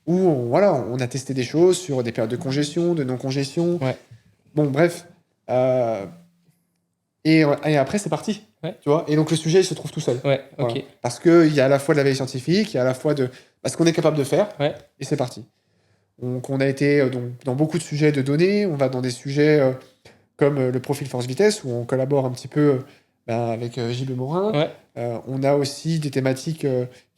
S2: où on a testé des choses sur des périodes de congestion, de non-congestion.
S1: Ouais.
S2: Bon, bref. Et après, c'est parti.
S1: Ouais.
S2: Tu vois, et donc, le sujet, il se trouve tout seul.
S1: Ouais, ok.
S2: Voilà. Parce qu'il y a à la fois de la veille scientifique, il y a à la fois de ce qu'on est capable de faire.
S1: Ouais.
S2: Et c'est parti. Donc, on a été dans beaucoup de sujets de données. On va dans des sujets comme le profil force-vitesse, où on collabore un petit peu avec JB Morin.
S1: Ouais.
S2: On a aussi des thématiques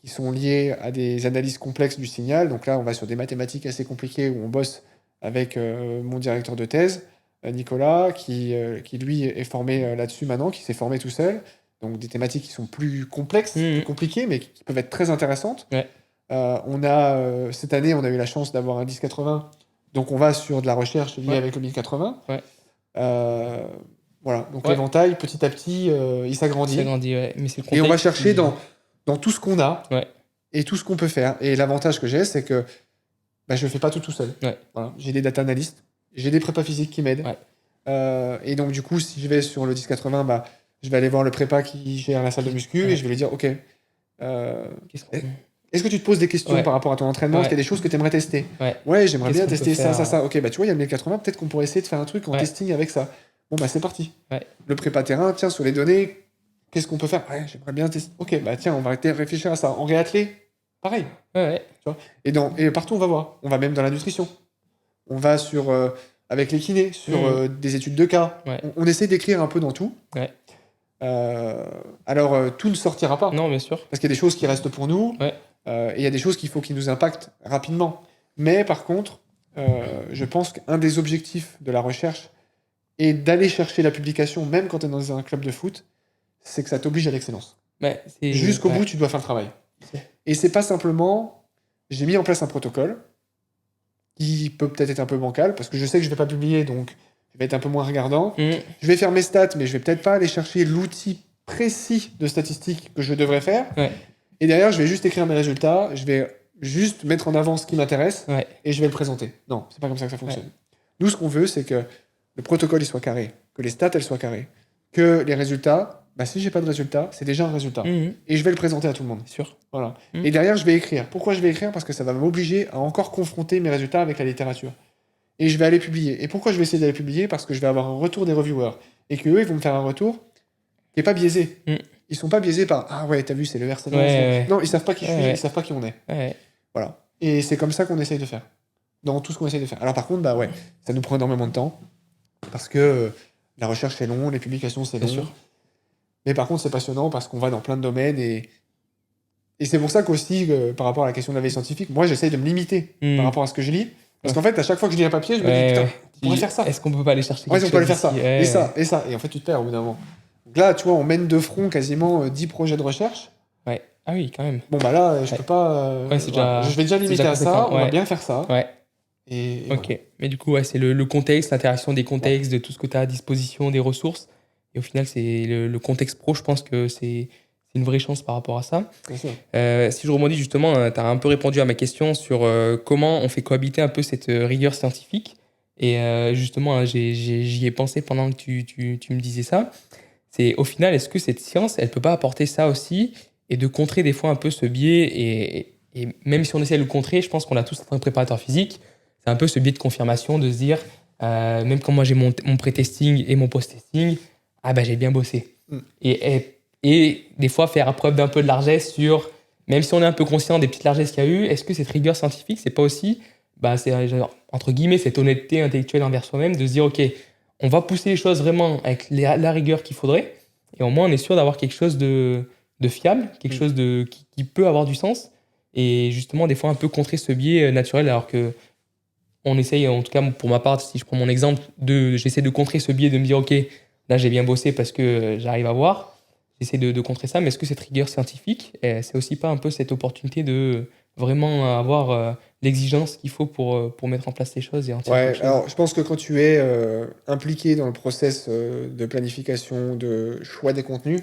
S2: qui sont liées à des analyses complexes du signal. Donc là, on va sur des mathématiques assez compliquées où on bosse avec mon directeur de thèse, Nicolas, qui lui est formé là-dessus maintenant, qui s'est formé tout seul. Donc des thématiques qui sont plus complexes, plus compliquées, mais qui peuvent être très intéressantes.
S1: Ouais.
S2: Cette année, on a eu la chance d'avoir un 1080. Donc on va sur de la recherche liée avec le 1080.
S1: Ouais.
S2: Voilà, donc l'éventail, petit à petit, il s'agrandit.
S1: Ouais. Mais c'est le contexte
S2: et on va chercher dans tout ce qu'on a et tout ce qu'on peut faire. Et l'avantage que j'ai, c'est que je ne fais pas tout seul.
S1: Ouais.
S2: Voilà. J'ai des data analystes, j'ai des prépas physiques qui m'aident.
S1: Ouais.
S2: Et donc, du coup, si je vais sur le 1080, je vais aller voir le prépa qui gère la salle de muscu et je vais lui dire, OK, est-ce que tu te poses des questions par rapport à ton entraînement? Est-ce qu'il y a des choses que tu aimerais tester? Ouais, j'aimerais bien tester ça. Ok, tu vois, il y a le 1080, peut-être qu'on pourrait essayer de faire un truc en testing avec ça. Bon, c'est parti.
S1: Ouais.
S2: Le prépa terrain, tiens, sur les données, qu'est-ce qu'on peut faire? Ouais, j'aimerais bien tester. Ok, tiens, on va réfléchir à ça. En réathlé, pareil.
S1: Ouais.
S2: Tu vois, et partout, on va voir. On va même dans la nutrition. On va avec les kinés, sur des études de cas.
S1: Ouais.
S2: On essaie d'écrire un peu dans tout.
S1: Ouais.
S2: Alors, tout ne sortira pas.
S1: Non, bien sûr.
S2: Parce qu'il y a des choses qui restent pour nous.
S1: Ouais.
S2: Et il y a des choses qu'il faut qu'ils nous impactent rapidement. Mais par contre, je pense qu'un des objectifs de la recherche est d'aller chercher la publication, même quand tu es dans un club de foot, c'est que ça t'oblige à l'excellence. Jusqu'au bout, tu dois faire le travail. Et c'est pas simplement... J'ai mis en place un protocole qui peut peut-être être un peu bancal, parce que je sais que je vais pas publier, donc je vais être un peu moins regardant. Je vais faire mes stats, mais je vais peut-être pas aller chercher l'outil précis de statistiques que je devrais faire.
S1: Ouais.
S2: Et derrière, je vais juste écrire mes résultats, je vais juste mettre en avant ce qui m'intéresse, et je vais le présenter. Non, c'est pas comme ça que ça fonctionne. Nous, ce qu'on veut, c'est que le protocole il soit carré, que les stats elles soient carrées, que les résultats, si j'ai pas de résultats, c'est déjà un résultat. Et je vais le présenter à tout le monde.
S1: Sûr.
S2: Voilà. Et derrière, je vais écrire. Pourquoi je vais écrire? Parce que ça va m'obliger à encore confronter mes résultats avec la littérature. Et je vais aller publier. Et pourquoi je vais essayer d'aller publier? Parce que je vais avoir un retour des reviewers. Et qu'eux, ils vont me faire un retour qui n'est pas biaisé. Ils sont pas biaisés par « Ah ouais, t'as vu, c'est le RC Lens. » Non, ils savent pas qui je suis, ils savent pas qui on est. Voilà. Et c'est comme ça qu'on essaye de faire. Dans tout ce qu'on essaye de faire. Alors par contre, ça nous prend énormément de temps. Parce que la recherche, c'est long, les publications, c'est long.
S1: Sûr.
S2: Mais par contre, c'est passionnant parce qu'on va dans plein de domaines. Et c'est pour ça qu'aussi, par rapport à la question de la veille scientifique, moi, j'essaye de me limiter par rapport à ce que je lis. Parce qu'en fait, à chaque fois que je lis un papier, je me dis, putain, on pourrait faire ça.
S1: Est-ce qu'on peut pas aller chercher
S2: on peut aller faire ça. Et ça, et ça. Et en fait, tu te perds au bout d'un moment. Donc là, tu vois, on mène de front quasiment 10 projets de recherche.
S1: Ouais. Ah oui, quand même.
S2: Bon, là, je peux pas... je vais déjà limiter à ça. On va bien faire ça.
S1: Ouais.
S2: Et
S1: ok.
S2: voilà.
S1: Mais du coup, c'est le contexte, l'interaction des contextes, de tout ce que tu as à disposition, des ressources. Et au final, c'est le contexte pro, je pense que c'est une vraie chance par rapport à ça.
S2: Bien sûr.
S1: Si je rebondis justement, tu as un peu répondu à ma question sur comment on fait cohabiter un peu cette rigueur scientifique. Et justement, j'y ai pensé pendant que tu me disais ça. c'est au final, est-ce que cette science, elle peut pas apporter ça aussi et de contrer des fois un peu ce biais et même si on essaie de le contrer, je pense qu'on a tous un préparateur physique, c'est un peu ce biais de confirmation de se dire, même quand moi j'ai mon pré-testing et mon post-testing, ah ben j'ai bien bossé. Et des fois faire preuve d'un peu de largesse sur, même si on est un peu conscient des petites largesses qu'il y a eu, est-ce que cette rigueur scientifique, c'est pas aussi, c'est genre, entre guillemets, cette honnêteté intellectuelle envers soi-même de se dire, ok, on va pousser les choses vraiment avec la rigueur qu'il faudrait, et au moins on est sûr d'avoir quelque chose de fiable, quelque chose qui peut avoir du sens, et justement des fois un peu contrer ce biais naturel, alors que on essaye, en tout cas pour ma part, si je prends mon exemple, j'essaie de contrer ce biais de me dire, ok, là j'ai bien bossé parce que j'arrive à voir, j'essaie de contrer ça, mais est-ce que cette rigueur scientifique, c'est aussi pas un peu cette opportunité de vraiment avoir l'exigence qu'il faut pour mettre en place les choses et en tirer quelque chose?
S2: Alors je pense que quand tu es impliqué dans le process de planification, de choix des contenus,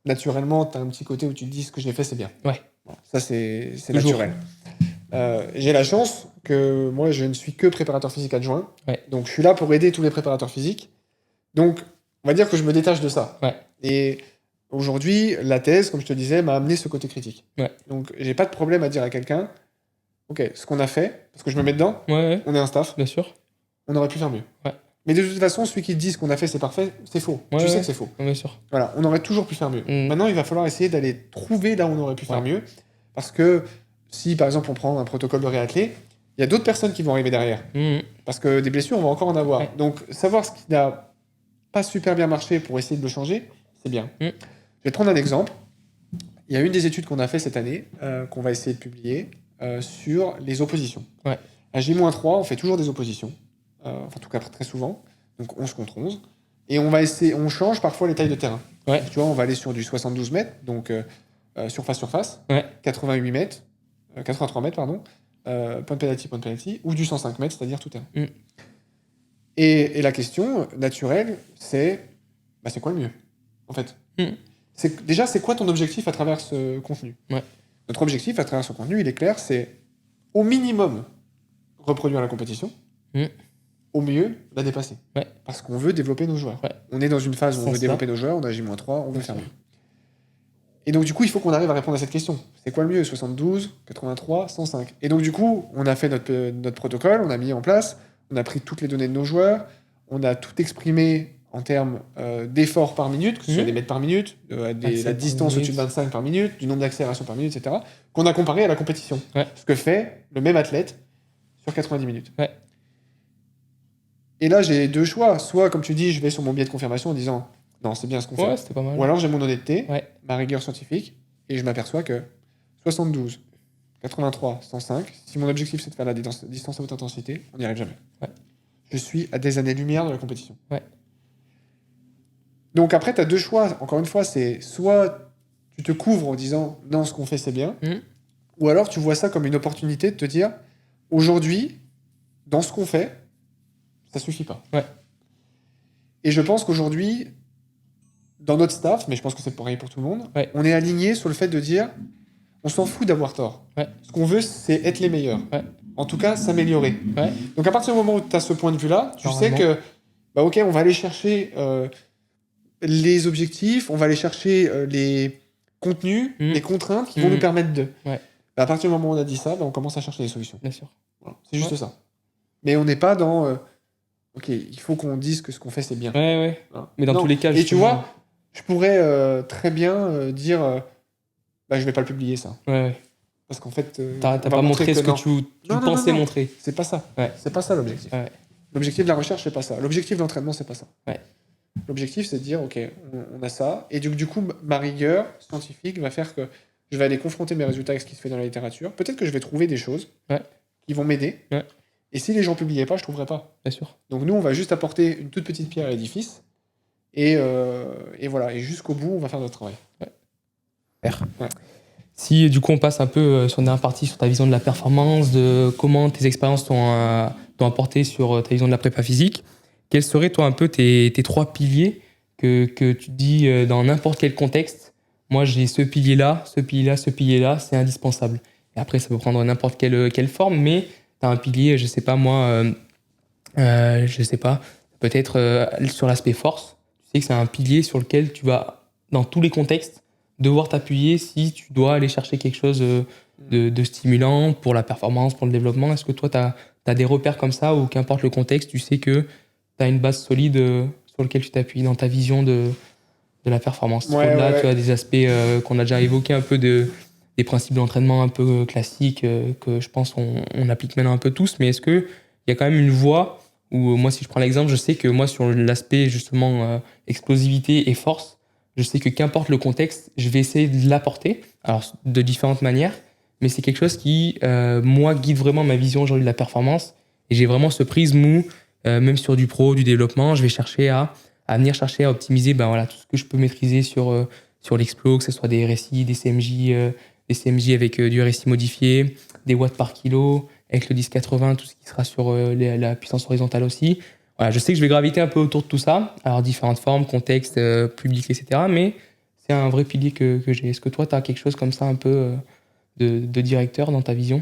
S2: naturellement, tu as un petit côté où tu te dis ce que j'ai fait, c'est bien.
S1: Ouais.
S2: Bon, ça, c'est
S1: Toujours.
S2: naturel. J'ai la chance que moi, je ne suis que préparateur physique adjoint.
S1: Ouais.
S2: Donc, je suis là pour aider tous les préparateurs physiques. Donc, on va dire que je me détache de ça.
S1: Ouais.
S2: Et aujourd'hui, la thèse, comme je te disais, m'a amené ce côté critique.
S1: Ouais.
S2: Donc, j'ai pas de problème à dire à quelqu'un, ok, ce qu'on a fait, parce que je me mets dedans,
S1: Ouais,
S2: on est un staff,
S1: bien sûr.
S2: on aurait pu faire mieux.
S1: Ouais.
S2: Mais de toute façon, celui qui te dit ce qu'on a fait, c'est parfait, c'est faux.
S1: Ouais,
S2: Tu sais
S1: ouais.
S2: que c'est faux.
S1: Ouais, bien sûr.
S2: Voilà, on aurait toujours pu faire mieux. Maintenant, il va falloir essayer d'aller trouver là où on aurait pu faire mieux. Parce que si, par exemple, on prend un protocole de réathlé, il y a d'autres personnes qui vont arriver derrière. Parce que des blessures, on va encore en avoir.
S1: Ouais.
S2: Donc, savoir ce qui n'a pas super bien marché pour essayer de le changer, c'est bien. Je vais te prendre un exemple. Il y a une des études qu'on a fait cette année, qu'on va essayer de publier, sur les oppositions.
S1: Ouais.
S2: À J-3, on fait toujours des oppositions. En tout cas, très souvent. Donc 11 contre 11. Et on change parfois les tailles de terrain.
S1: Ouais.
S2: Donc, tu vois, on va aller sur du 72 mètres, donc surface,
S1: Ouais.
S2: 88 mètres, 83 mètres, pardon, point penalty, ou du 105 mètres, c'est-à-dire tout terrain. Et la question naturelle, c'est quoi le mieux, en fait Déjà, c'est quoi ton objectif à travers ce contenu? Notre objectif à travers ce contenu, il est clair, c'est au minimum reproduire la compétition, au mieux la dépasser. Parce qu'on veut développer nos joueurs. On est dans une phase où on veut développer nos joueurs, on a J-3, on veut faire mieux. Et donc, du coup, il faut qu'on arrive à répondre à cette question. C'est quoi le mieux? 72, 83, 105. Et donc, du coup, on a fait notre protocole, on a mis en place, on a pris toutes les données de nos joueurs, on a tout exprimé en termes d'efforts par minute, que ce soit des mètres par minute, la distance au-dessus de 25 par minute, du nombre d'accélérations par minute, etc., qu'on a comparé à la compétition. Ce que fait le même athlète sur 90 minutes. Et là, j'ai deux choix. Soit, comme tu dis, je vais sur mon biais de confirmation en disant non, c'est bien ce qu'on fait.
S1: C'était pas mal.
S2: Ou alors, j'ai mon honnêteté, ma rigueur scientifique, et je m'aperçois que 72, 83, 105, si mon objectif c'est de faire la distance à haute intensité, on n'y arrive jamais. Je suis à des années-lumière de la compétition. Donc après, tu as deux choix. Encore une fois, c'est soit tu te couvres en disant non, ce qu'on fait c'est bien, ou alors tu vois ça comme une opportunité de te dire aujourd'hui, dans ce qu'on fait, ça suffit pas. Et je pense qu'aujourd'hui, dans notre staff, mais je pense que c'est pareil pour tout le monde, on est aligné sur le fait de dire on s'en fout d'avoir tort. Ce qu'on veut, c'est être les meilleurs. En tout cas, s'améliorer. Donc à partir du moment où tu as ce point de vue-là, tu sais que ok, on va aller chercher les objectifs, on va aller chercher les contenus, les contraintes qui vont nous permettre de. À partir du moment où on a dit ça, on commence à chercher des solutions.
S1: Bien sûr.
S2: Voilà. C'est juste ça. Mais on n'est pas dans ok, il faut qu'on dise que ce qu'on fait c'est bien.
S1: Voilà. Mais dans tous les cas,
S2: et tu vois, je pourrais très bien dire je vais pas le publier ça. Parce qu'en fait
S1: t'as pas montré ce que tu pensais montrer.
S2: C'est pas ça. C'est pas ça l'objectif. L'objectif de la recherche, c'est pas ça. L'objectif de l'entraînement, c'est pas ça. L'objectif, c'est de dire ok, on a ça, et du coup, ma rigueur scientifique va faire que je vais aller confronter mes résultats avec ce qui se fait dans la littérature. Peut-être que je vais trouver des choses qui vont m'aider. Et si les gens publiaient pas, je trouverais pas.
S1: Bien sûr.
S2: Donc nous, on va juste apporter une toute petite pierre à l'édifice. Et voilà. Et jusqu'au bout, on va faire notre travail.
S1: Si du coup on passe un peu sur une dernière partie sur ta vision de la performance, de comment tes expériences t'ont apporté sur ta vision de la prépa physique, quels seraient toi un peu tes trois piliers que tu dis dans n'importe quel contexte? Moi j'ai ce pilier-là, ce pilier-là, ce pilier-là, c'est indispensable. Et après ça peut prendre n'importe quelle forme, mais tu as un pilier, je sais pas moi, je sais pas, peut-être sur l'aspect force. Tu sais que c'est un pilier sur lequel tu vas, dans tous les contextes, devoir t'appuyer si tu dois aller chercher quelque chose de stimulant pour la performance, pour le développement. Est-ce que toi, tu as des repères comme ça ou qu'importe le contexte, tu sais que tu as une base solide sur laquelle tu t'appuies dans ta vision de la performance? Au-delà, tu as des aspects qu'on a déjà évoqués un peu des principes d'entraînement un peu classiques que je pense on applique maintenant un peu tous, mais est-ce qu'il y a quand même une voie où, moi, si je prends l'exemple, je sais que moi, sur l'aspect justement explosivité et force, je sais que qu'importe le contexte, je vais essayer de l'apporter, alors de différentes manières, mais c'est quelque chose qui, moi, guide vraiment ma vision aujourd'hui de la performance. Et j'ai vraiment ce prisme où, même sur du pro, du développement, je vais chercher à venir chercher à optimiser tout ce que je peux maîtriser sur l'explo, que ce soit des RSI, des CMJ avec du RSI modifié, des watts par kilo, avec le 1080, tout ce qui sera sur la puissance horizontale aussi. Voilà, je sais que je vais graviter un peu autour de tout ça, alors différentes formes, contextes, publics, etc. Mais c'est un vrai pilier que j'ai. Est-ce que toi, tu as quelque chose comme ça un peu de directeur dans ta vision?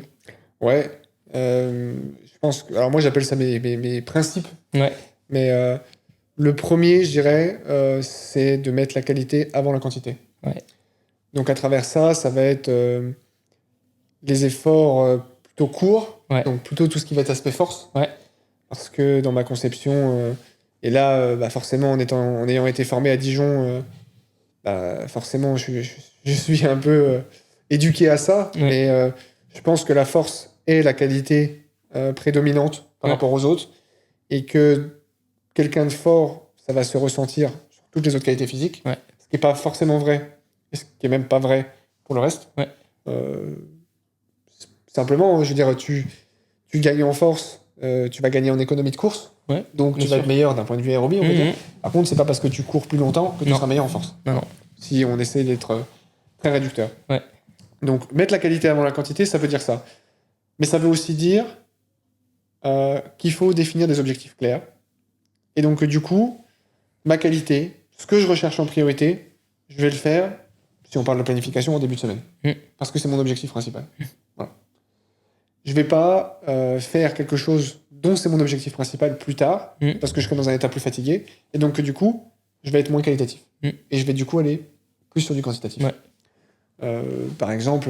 S2: Ouais. Je pense que... Alors moi, j'appelle ça mes principes.
S1: Ouais.
S2: Mais le premier, je dirais, c'est de mettre la qualité avant la quantité.
S1: Ouais.
S2: Donc à travers ça, ça va être les efforts plutôt courts,
S1: Ouais.
S2: donc plutôt tout ce qui va être aspect force.
S1: Ouais.
S2: Parce que dans ma conception, et là, forcément, en ayant été formé à Dijon, forcément, je suis un peu éduqué à ça,
S1: Ouais.
S2: mais je pense que la force est la qualité prédominante par
S1: Ouais.
S2: rapport aux autres, et que quelqu'un de fort, ça va se ressentir sur toutes les autres qualités physiques,
S1: Ouais.
S2: ce qui n'est pas forcément vrai, et ce qui est même pas vrai pour le reste.
S1: Ouais.
S2: Simplement, je veux dire, tu gagnes en force, tu vas gagner en économie de course,
S1: Ouais.
S2: donc tu vas être meilleur d'un point de vue aérobie, on va dire. Par contre, c'est pas parce que tu cours plus longtemps que tu
S1: Non.
S2: seras meilleur en force.
S1: Non.
S2: Si on essaie d'être très réducteur.
S1: Ouais.
S2: Donc, mettre la qualité avant la quantité, ça veut dire ça. Mais ça veut aussi dire qu'il faut définir des objectifs clairs. Et donc, du coup, ma qualité, ce que je recherche en priorité, je vais le faire, si on parle de planification, en début de semaine. Parce que c'est mon objectif principal. Voilà. Je vais pas faire quelque chose dont c'est mon objectif principal plus tard, parce que je serai dans un état plus fatigué, et donc que du coup, je vais être moins qualitatif. Et je vais du coup aller plus sur du quantitatif.
S1: Ouais.
S2: Par exemple,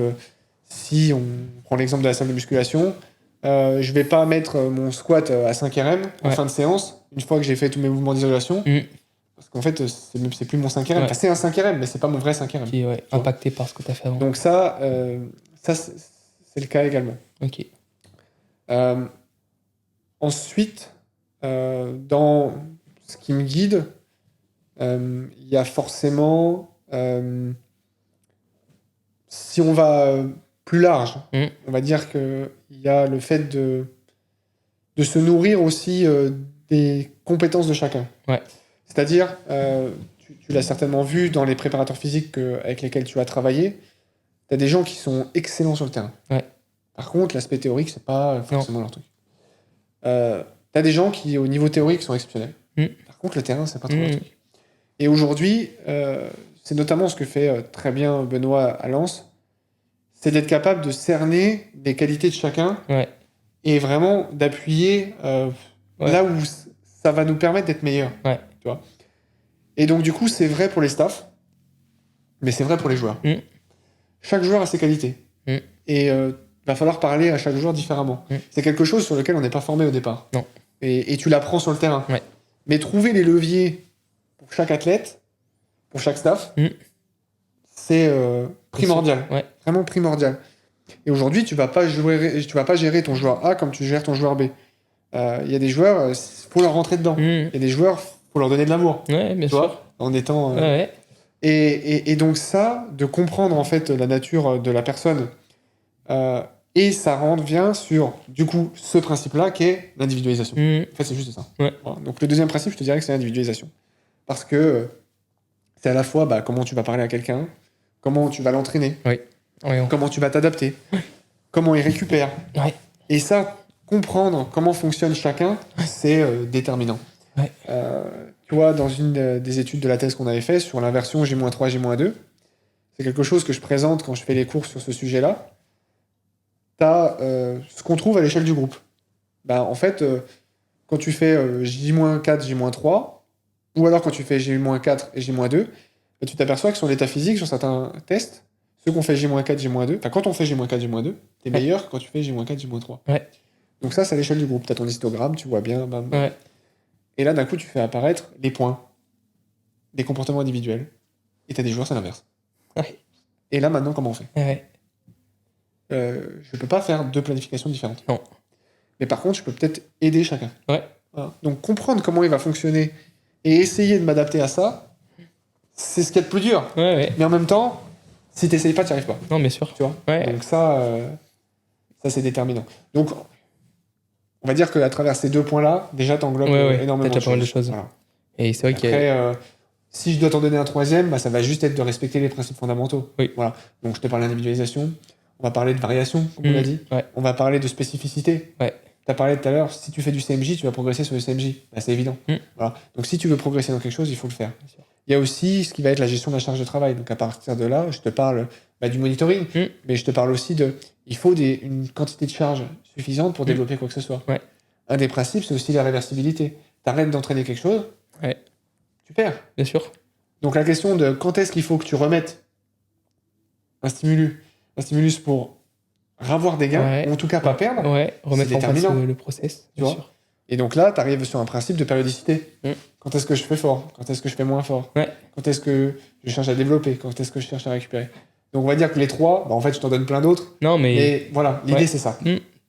S2: si on prend l'exemple de la salle de musculation, je vais pas mettre mon squat à 5 RM en fin de séance, une fois que j'ai fait tous mes mouvements d'isolation, parce qu'en fait, c'est plus mon 5 RM.
S1: Ouais.
S2: Enfin, c'est un 5 RM, mais c'est pas mon vrai 5 RM.
S1: Qui est impacté par ce que tu as fait avant.
S2: Donc ça c'est le cas également.
S1: Ok.
S2: Ensuite, dans ce qui me guide, il y a forcément, si on va plus large, on va dire qu'il y a le fait de se nourrir aussi des compétences de chacun.
S1: Ouais.
S2: C'est-à-dire, tu l'as certainement vu dans les préparateurs physiques avec lesquels tu as travaillé, tu as des gens qui sont excellents sur le terrain.
S1: Ouais.
S2: Par contre, l'aspect théorique, c'est pas forcément leur truc. T'as des gens qui, au niveau théorique, sont exceptionnels. Par contre, le terrain, c'est pas trop leur truc. Et aujourd'hui, c'est notamment ce que fait très bien Benoît à Lens, c'est d'être capable de cerner les qualités de chacun et vraiment d'appuyer là où ça va nous permettre d'être meilleurs. Tu vois. Et donc, du coup, c'est vrai pour les staffs, mais c'est vrai pour les joueurs. Chaque joueur a ses qualités. Et va falloir parler à chaque joueur différemment. C'est quelque chose sur lequel on n'est pas formé au départ.
S1: Non.
S2: Et tu l'apprends sur le terrain. Mais trouver les leviers pour chaque athlète, pour chaque staff, c'est primordial. Vraiment primordial. Et aujourd'hui, tu vas pas gérer ton joueur A comme tu gères ton joueur B. Il y a des joueurs, faut leur rentrer dedans. Il y a des joueurs, faut leur donner de l'amour.
S1: Bien sûr.
S2: En étant... Et donc ça, de comprendre en fait la nature de la personne, et ça revient sur, du coup, ce principe-là qui est l'individualisation. En fait, c'est juste ça. Voilà. Donc le deuxième principe, je te dirais que c'est l'individualisation. Parce que c'est à la fois comment tu vas parler à quelqu'un, comment tu vas l'entraîner, comment tu vas t'adapter, comment il récupère. Et ça, comprendre comment fonctionne chacun, c'est déterminant. Tu vois, dans une des études de la thèse qu'on avait fait sur l'inversion J-3, J-2, c'est quelque chose que je présente quand je fais les cours sur ce sujet-là. Tu as ce qu'on trouve à l'échelle du groupe. En fait, quand tu fais J-4, J-3, Ou alors quand tu fais J-4 et J-2, bah, tu t'aperçois que sur l'état physique, sur certains tests, ceux qu'on fait J-4, J-2, enfin quand on fait J-4, J-2, t'es meilleur que quand tu fais J-4, J-3.
S1: Ouais.
S2: Donc ça, c'est à l'échelle du groupe. T'as ton histogramme, tu vois bien, bam, bam.
S1: Ouais.
S2: Et là, d'un coup, tu fais apparaître les points, des comportements individuels. Et t'as des joueurs, c'est l'inverse.
S1: Ouais.
S2: Et là, maintenant, comment on fait?
S1: Ouais.
S2: Je peux pas faire 2 planifications différentes.
S1: Non.
S2: Mais par contre, je peux peut-être aider chacun.
S1: Ouais.
S2: Voilà. Donc comprendre comment il va fonctionner et essayer de m'adapter à ça, c'est ce qu'il y a de plus dur.
S1: Ouais.
S2: Mais en même temps, si t'essayes pas, t'y arrives pas.
S1: Non, bien sûr.
S2: Tu vois.
S1: Ouais.
S2: Donc ça c'est déterminant. Donc, on va dire qu'à travers ces 2 points-là, déjà, t'englobes énormément
S1: T'as pas mal de choses.
S2: Voilà.
S1: Et c'est vrai qu'il y a...
S2: Après, si je dois t'en donner un troisième, bah, ça va juste être de respecter les principes fondamentaux.
S1: Oui.
S2: Voilà. Donc, je te parle d'individualisation. On va parler de variation, comme on l'a dit.
S1: Ouais.
S2: On va parler de spécificité.
S1: Ouais.
S2: Tu as parlé tout à l'heure, si tu fais du CMJ, tu vas progresser sur le CMJ. Bah, c'est évident. Voilà. Donc, si tu veux progresser dans quelque chose, il faut le faire. Il y a aussi ce qui va être la gestion de la charge de travail. Donc, à partir de là, je te parle du monitoring, mais je te parle aussi il faut une quantité de charge suffisante pour développer quoi que ce soit.
S1: Ouais.
S2: Un des principes, c'est aussi la réversibilité. Tu arrêtes d'entraîner quelque chose, tu perds.
S1: Bien sûr.
S2: Donc, la question de quand est-ce qu'il faut que tu remettes un stimulus pour avoir des gains, ou en tout cas pas perdre,
S1: remettre en place le process,
S2: tu vois.
S1: sûr.
S2: Et donc là, tu arrives sur un principe de périodicité. Quand est-ce que je fais fort? Quand est-ce que je fais moins fort? Quand est-ce que je cherche à développer? Quand est-ce que je cherche à récupérer? Donc on va dire que les 3, en fait, je t'en donne plein d'autres.
S1: Non, mais
S2: voilà, l'idée c'est ça.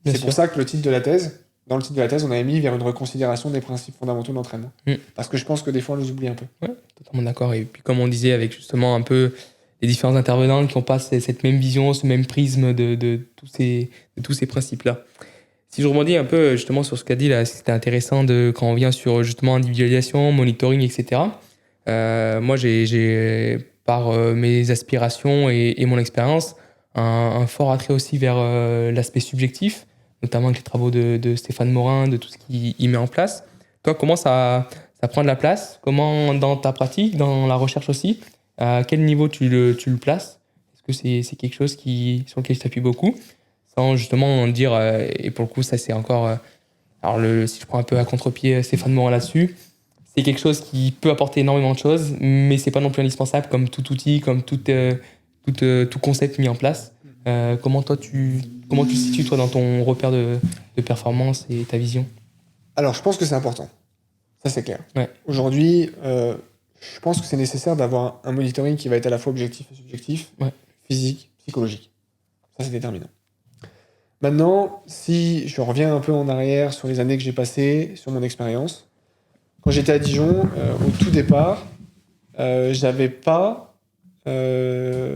S2: C'est pour ça que dans le titre de la thèse, on avait mis vers une reconsidération des principes fondamentaux de l'entraînement. Parce que je pense que des fois, on les oublie un peu.
S1: Ouais, totalement d'accord. Et puis comme on disait, avec justement un peu les différents intervenants qui ont pas cette même vision, ce même prisme de tous ces principes-là. Si je rebondis un peu justement sur ce qu'a dit là, c'était intéressant quand on vient sur justement individualisation, monitoring, etc. Moi, j'ai par mes aspirations et mon expérience, un fort attrait aussi vers l'aspect subjectif, notamment avec les travaux de Stéphane Morin, de tout ce qu'il met en place. Toi, comment ça prend de la place? Comment dans ta pratique, dans la recherche aussi, à quel niveau tu le places? Est-ce que c'est quelque chose sur lequel je t'appuie beaucoup? Sans justement dire, et pour le coup, ça c'est encore... si je prends un peu à contre-pied Stéphane Morin là-dessus, c'est quelque chose qui peut apporter énormément de choses, mais c'est pas non plus indispensable comme tout outil, comme tout concept mis en place. Comment tu te situes toi dans ton repère de performance et ta vision?
S2: Alors, je pense que c'est important. Ça, c'est clair.
S1: Ouais.
S2: Aujourd'hui, je pense que c'est nécessaire d'avoir un monitoring qui va être à la fois objectif et subjectif, physique, psychologique. Ça, c'est déterminant. Maintenant, si je reviens un peu en arrière sur les années que j'ai passées, sur mon expérience, quand j'étais à Dijon, au tout départ, j'avais pas de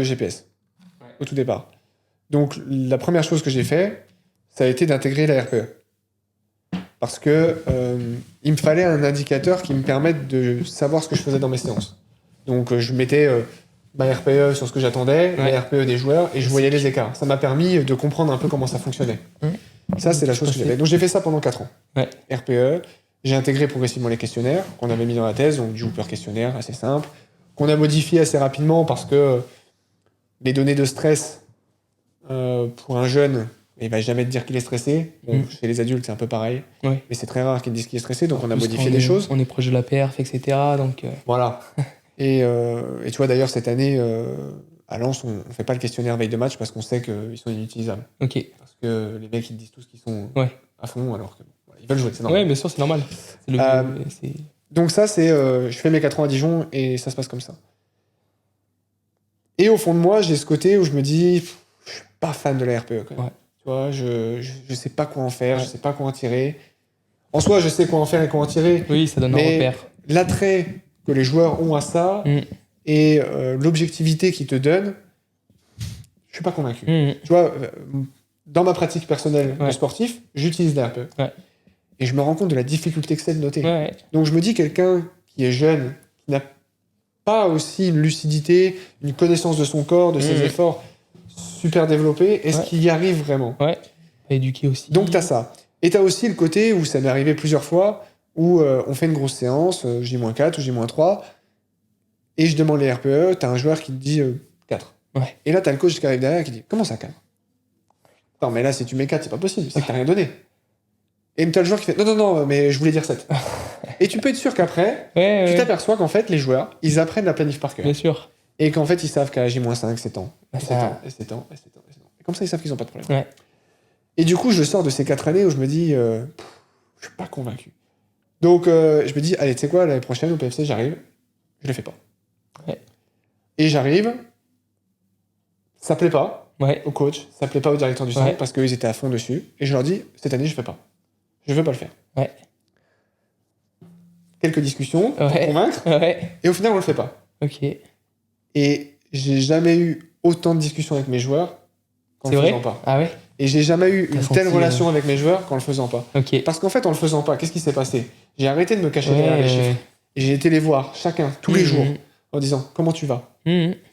S2: GPS au tout départ. Donc, la première chose que j'ai fait, ça a été d'intégrer la RPE. Parce que il me fallait un indicateur qui me permette de savoir ce que je faisais dans mes séances. Donc, je mettais ma RPE sur ce que j'attendais, la RPE des joueurs, et je voyais les écarts. Ça m'a permis de comprendre un peu comment ça fonctionnait. Ça, c'est la chose que j'ai fait. Donc, j'ai fait ça pendant 4 ans. RPE, j'ai intégré progressivement les questionnaires qu'on avait mis dans la thèse, donc du Hooper questionnaire, assez simple, qu'on a modifié assez rapidement parce que les données de stress pour un jeune, il va jamais te dire qu'il est stressé. Bon, chez les adultes, c'est un peu pareil. Mais c'est très rare qu'ils disent qu'il est stressé, donc on a modifié des choses.
S1: On est proche de la perf, etc. Donc,
S2: voilà. Et tu vois, d'ailleurs, cette année, à Lens, on fait pas le questionnaire veille de match parce qu'on sait qu'ils sont inutilisables.
S1: Ok.
S2: Parce que les mecs, ils disent tous qu'ils sont à fond, alors que ils veulent jouer, c'est
S1: normal. Ouais, bien sûr, c'est normal.
S2: Donc ça, c'est... je fais mes 4 ans à Dijon et ça se passe comme ça. Et au fond de moi, j'ai ce côté où je me dis, je suis pas fan de la RPE, quand même. Tu vois, je sais pas quoi en faire, je sais pas quoi en tirer. En soi, je sais quoi en faire et quoi en tirer.
S1: Oui, ça donne un repère.
S2: L'attrait que les joueurs ont à ça et l'objectivité qu'ils te donnent, je suis pas convaincu. Tu vois, dans ma pratique personnelle de sportif, j'utilise la RPE. Et je me rends compte de la difficulté que c'est de noter. Donc je me dis, quelqu'un qui est jeune, qui n'a pas aussi une lucidité, une connaissance de son corps, de ses efforts super développés, est-ce qu'il y arrive vraiment?
S1: Éduquer aussi.
S2: Donc t'as ça. Et t'as aussi le côté où ça m'est arrivé plusieurs fois, où on fait une grosse séance, J-4 ou J-3, et je demande les RPE, t'as un joueur qui te dit 4. Et là, t'as le coach qui arrive derrière qui dit, comment ça 4? Non, mais là, si tu mets 4, c'est pas possible, c'est que t'as rien donné. Et t'as le joueur qui fait non, mais je voulais dire 7. Et tu peux être sûr qu'après, tu t'aperçois qu'en fait, les joueurs, ils apprennent la planif par cœur.
S1: Bien sûr.
S2: Et qu'en fait, ils savent qu'à J-5, c'est temps.
S1: Bah,
S2: Et c'est temps, et c'est temps, et c'est temps, et c'est temps. Et comme ça, ils savent qu'ils n'ont pas de problème.
S1: Ouais.
S2: Et du coup, je sors de ces 4 années où je me dis, je suis pas convaincu. Donc, je me dis, allez, tu sais quoi, l'année prochaine, au PFC, j'arrive, je le fais pas.
S1: Ouais.
S2: Et j'arrive, ça plaît pas
S1: Ouais.
S2: au coach, ça plaît pas au directeur du centre parce qu'ils étaient à fond dessus. Et je leur dis, cette année, je fais pas. Je veux pas le faire.
S1: Ouais.
S2: Quelques discussions pour convaincre.
S1: Ouais.
S2: Et au final, on le fait pas.
S1: Ok.
S2: Et j'ai jamais eu autant de discussions avec mes joueurs qu'en le faisant pas.
S1: Ah ouais.
S2: Et j'ai jamais eu une telle relation avec mes joueurs qu'en le faisant pas.
S1: Ok.
S2: Parce qu'en fait, en le faisant pas, qu'est-ce qui s'est passé? J'ai arrêté de me cacher derrière les chiffres. Et j'ai été les voir, chacun, tous les jours, en disant, comment tu vas?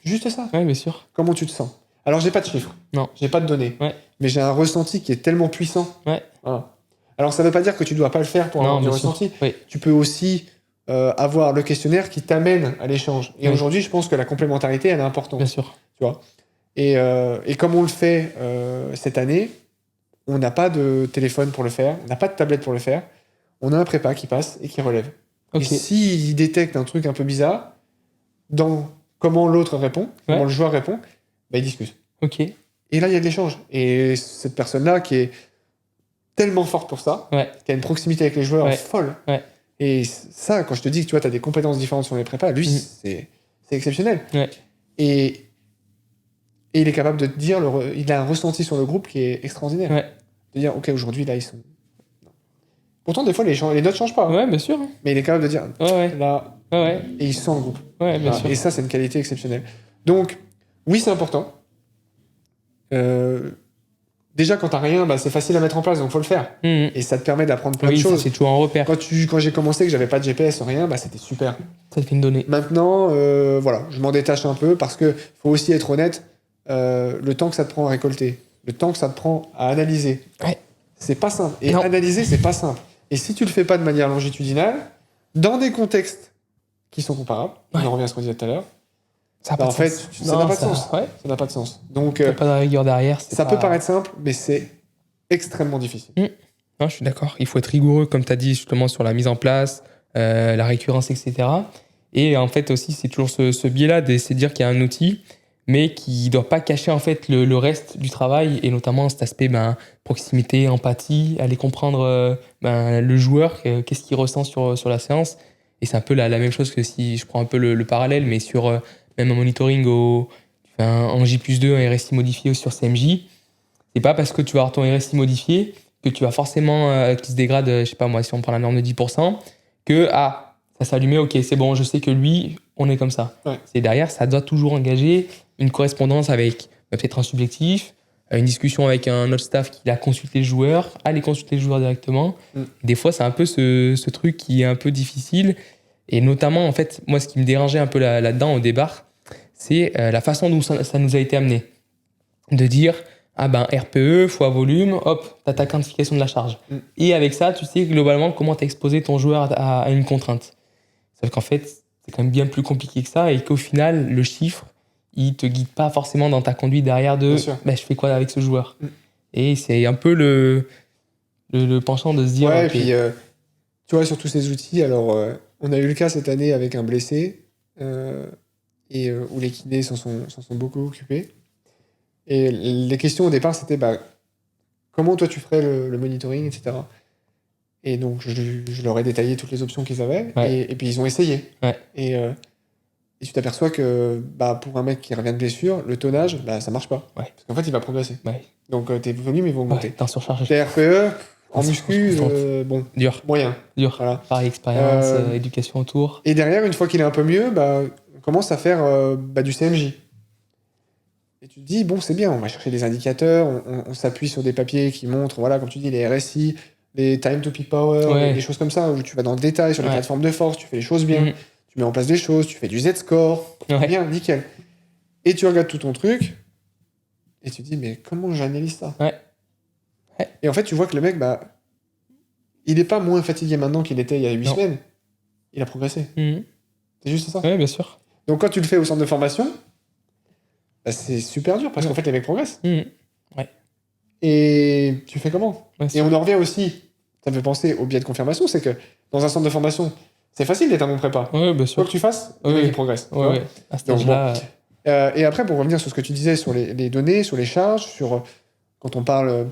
S2: Juste ça.
S1: Ouais, bien sûr.
S2: Comment tu te sens? Alors, j'ai pas de chiffres.
S1: Non.
S2: J'ai pas de données.
S1: Ouais.
S2: Mais j'ai un ressenti qui est tellement puissant.
S1: Ouais.
S2: Voilà. Alors, ça veut pas dire que tu dois pas le faire pour avoir du ressenti.
S1: Oui.
S2: Tu peux aussi avoir le questionnaire qui t'amène à l'échange. Et aujourd'hui, je pense que la complémentarité, elle est importante.
S1: Bien sûr.
S2: Tu vois. Et comme on le fait cette année, on n'a pas de téléphone pour le faire, on n'a pas de tablette pour le faire. On a un prépa qui passe et qui relève. Okay. Et s'il détecte un truc un peu bizarre, dans comment l'autre répond, comment le joueur répond, bah, il discute.
S1: Ok.
S2: Et là, il y a de l'échange. Et cette personne-là qui est tellement forte pour ça, qui a une proximité avec les joueurs folle. Ouais. Et ça, quand je te dis que tu vois, as des compétences différentes sur les prépas, lui, c'est exceptionnel. Ouais. Et il est capable de te dire, il a un ressenti sur le groupe qui est extraordinaire. Ouais. De dire, ok, aujourd'hui, là, ils sont... Pourtant, des fois, les notes changent pas.
S1: Ouais, bien sûr.
S2: Mais il est capable de dire, là, et il sent le groupe.
S1: Ouais, bien sûr.
S2: Et ça, c'est une qualité exceptionnelle. Donc, oui, c'est important. Déjà, quand t'as rien, bah, c'est facile à mettre en place, donc faut le faire. Et ça te permet d'apprendre plein de choses.
S1: C'est toujours un repère.
S2: Quand j'ai commencé, que j'avais pas de GPS, rien, bah, c'était super.
S1: Ça te fait une donnée.
S2: Maintenant, voilà, je m'en détache un peu parce que faut aussi être honnête. Le temps que ça te prend à récolter, le temps que ça te prend à analyser, c'est pas simple. Et analyser, c'est pas simple. Et si tu le fais pas de manière longitudinale, dans des contextes qui sont comparables, on en revient à ce qu'on disait tout à l'heure, ça n'a pas de sens. Ça n'a pas de sens. Donc,
S1: pas de rigueur derrière.
S2: Ça peut paraître simple, mais c'est extrêmement difficile.
S1: Non, je suis d'accord. Il faut être rigoureux, comme tu as dit, justement, sur la mise en place, la récurrence, etc. Et en fait, aussi, c'est toujours ce biais-là, c'est de dire qu'il y a un outil, mais qui ne doit pas cacher en fait le reste du travail, et notamment cet aspect proximité, empathie, aller comprendre le joueur, qu'est-ce qu'il ressent sur la séance. Et c'est un peu la même chose que si je prends un peu le parallèle, mais sur même un monitoring en J+2, un RSI modifié sur CMJ. C'est pas parce que tu vas avoir ton RSI modifié que tu vas forcément qu'il se dégrade, je sais pas moi, si on prend la norme de 10%, que ça s'allumait, ok, c'est bon, je sais que lui, on est comme ça. Ouais. C'est derrière, ça doit toujours engager une correspondance avec peut-être un subjectif, une discussion avec un autre staff qui a consulté le joueur, aller consulter le joueur directement. Des fois, c'est un peu ce truc qui est un peu difficile. Et notamment, en fait, moi, ce qui me dérangeait un peu là-dedans au départ, c'est la façon dont ça nous a été amené. De dire, RPE fois volume, hop, t'as ta quantification de la charge. Et avec ça, tu sais globalement comment t'as exposé ton joueur à une contrainte. Sauf qu'en fait, c'est quand même bien plus compliqué que ça et qu'au final, le chiffre, il te guide pas forcément dans ta conduite derrière de je fais quoi avec ce joueur. Et c'est un peu le penchant de se dire...
S2: Ouais, et puis, tu vois, sur tous ces outils, alors, on a eu le cas cette année avec un blessé où les kinés s'en sont beaucoup occupés. Et les questions au départ, c'était comment toi tu ferais le monitoring, etc. Et donc, je leur ai détaillé toutes les options qu'ils avaient. Et puis, ils ont essayé. Ouais. Et tu t'aperçois que pour un mec qui revient de blessure, le tonnage, ça marche pas. Ouais. Parce qu'en fait, il va progresser. Ouais. Donc, tes volumes, ils vont augmenter.
S1: T'es en surcharge.
S2: Tes RPE, en muscu,
S1: dur.
S2: Moyen.
S1: Dur. Voilà. Pareil, expérience, éducation autour.
S2: Et derrière, une fois qu'il est un peu mieux, on commence à faire du CMJ. Et tu te dis, bon, c'est bien, on va chercher des indicateurs, on s'appuie sur des papiers qui montrent, voilà, comme tu dis, les RSI, les time to peak power, des choses comme ça, où tu vas dans le détail sur les plateformes de force, tu fais les choses bien, tu mets en place des choses, tu fais du Z-score, bien, nickel. Et tu regardes tout ton truc, et tu te dis, mais comment j'analyse ça ? Et en fait, tu vois que le mec, il n'est pas moins fatigué maintenant qu'il était il y a 8 semaines. Il a progressé. C'est juste ça.
S1: Oui, bien sûr.
S2: Donc quand tu le fais au centre de formation, c'est super dur, parce qu'en fait, les mecs progressent.
S1: Ouais.
S2: Et tu fais comment ? Et on en revient aussi Ça me fait penser au biais de confirmation, c'est que dans un centre de formation, c'est facile d'être un bon prépa.
S1: Ouais, bien
S2: Quoi
S1: sûr.
S2: que tu fasses, le mec, il progresse. tu
S1: Ouais,
S2: vois.
S1: ouais. À cet
S2: Donc,
S1: âge-là,
S2: Et après, pour revenir sur ce que tu disais sur les données, sur les charges, sur quand on parle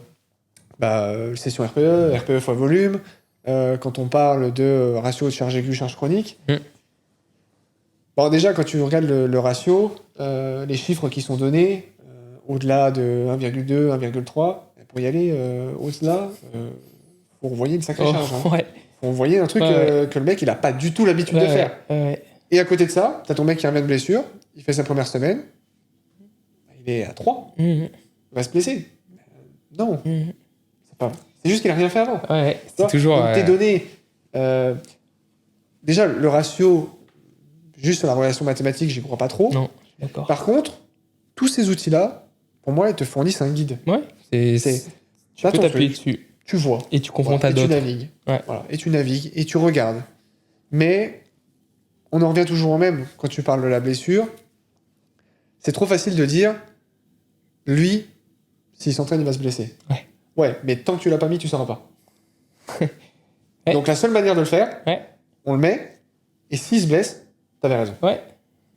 S2: session RPE, RPE fois volume, quand on parle de ratio de charge aiguë, charge chronique. Bon, déjà, quand tu regardes le ratio, les chiffres qui sont donnés, au-delà de 1,2, 1,3, pour y aller au-delà, faut envoyer une sacrée charge. Hein.
S1: Ouais.
S2: Faut envoyer un truc que le mec, il a pas du tout l'habitude de faire.
S1: Ouais.
S2: Et à côté de ça, t'as ton mec qui revient de blessure, il fait sa première semaine, il est à 3, il va se blesser. Non, c'est juste qu'il a rien fait avant.
S1: Ouais, c'est toujours...
S2: Donc tes données... déjà, le ratio, juste sur la relation mathématique, j'y crois pas trop.
S1: Non, d'accord.
S2: Par contre, tous ces outils-là, pour moi, ils te fournissent un guide.
S1: Ouais, tu peux t'appuyer dessus.
S2: Tu vois.
S1: Et tu confrontes à d'autres.
S2: Et tu navigues.
S1: Ouais.
S2: Voilà, et tu navigues, et tu regardes. Mais on en revient toujours au même, quand tu parles de la blessure, c'est trop facile de dire, lui, s'il s'entraîne, il va se blesser. Ouais, mais tant que tu l'as pas mis, tu sauras pas.
S1: Ouais.
S2: Donc la seule manière de le faire, on le met, et s'il se blesse, t'avais raison.
S1: Ouais.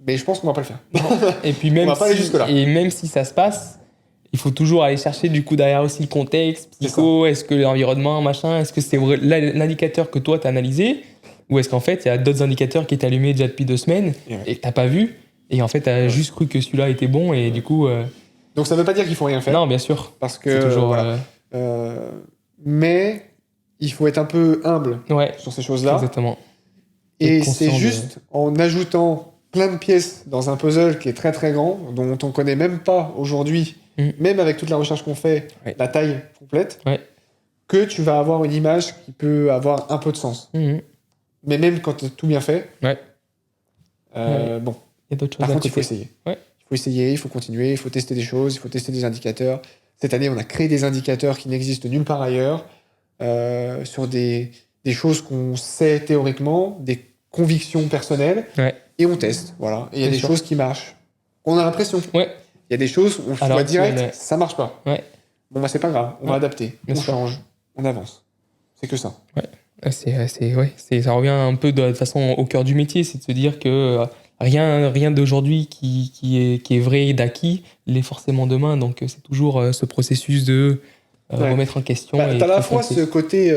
S2: Mais je pense qu'on va pas le faire.
S1: Et puis même
S2: on va pas aller jusque-là.
S1: Et même si ça se passe, il faut toujours aller chercher du coup derrière aussi le contexte, psycho, est-ce que l'environnement, machin, est-ce que c'est l'indicateur que toi t'as analysé, ou est-ce qu'en fait il y a d'autres indicateurs qui étaient allumés déjà depuis 2 semaines et que t'as pas vu, et en fait t'as juste cru que celui-là était bon, et du coup...
S2: Donc ça veut pas dire qu'il faut rien faire.
S1: Non, bien sûr.
S2: Parce que...
S1: c'est toujours...
S2: mais il faut être un peu humble sur ces choses-là.
S1: Exactement.
S2: Et c'est juste en ajoutant plein de pièces dans un puzzle qui est très très grand, dont on connaît même pas aujourd'hui, même avec toute la recherche qu'on fait, la taille complète, que tu vas avoir une image qui peut avoir un peu de sens. Mais même quand tu as tout bien fait, bon,
S1: il y a d'autres choses
S2: par
S1: à
S2: contre,
S1: côté.
S2: il faut essayer. Il faut essayer, il faut continuer, il faut tester des choses, il faut tester des indicateurs. Cette année, on a créé des indicateurs qui n'existent nulle part ailleurs, sur des choses qu'on sait théoriquement, des convictions personnelles, et on teste. Voilà. Et il y a des choses qui marchent. On a l'impression. Il y a des choses où on voit direct, ça marche pas. Bon, bah, c'est pas grave, on va adapter, on change, on avance. C'est que ça.
S1: Ça revient un peu de toute façon au cœur du métier, c'est de se dire que rien d'aujourd'hui qui est vrai et d'acquis l'est forcément demain. Donc c'est toujours ce processus de remettre en question.
S2: T'as à la fois ce côté,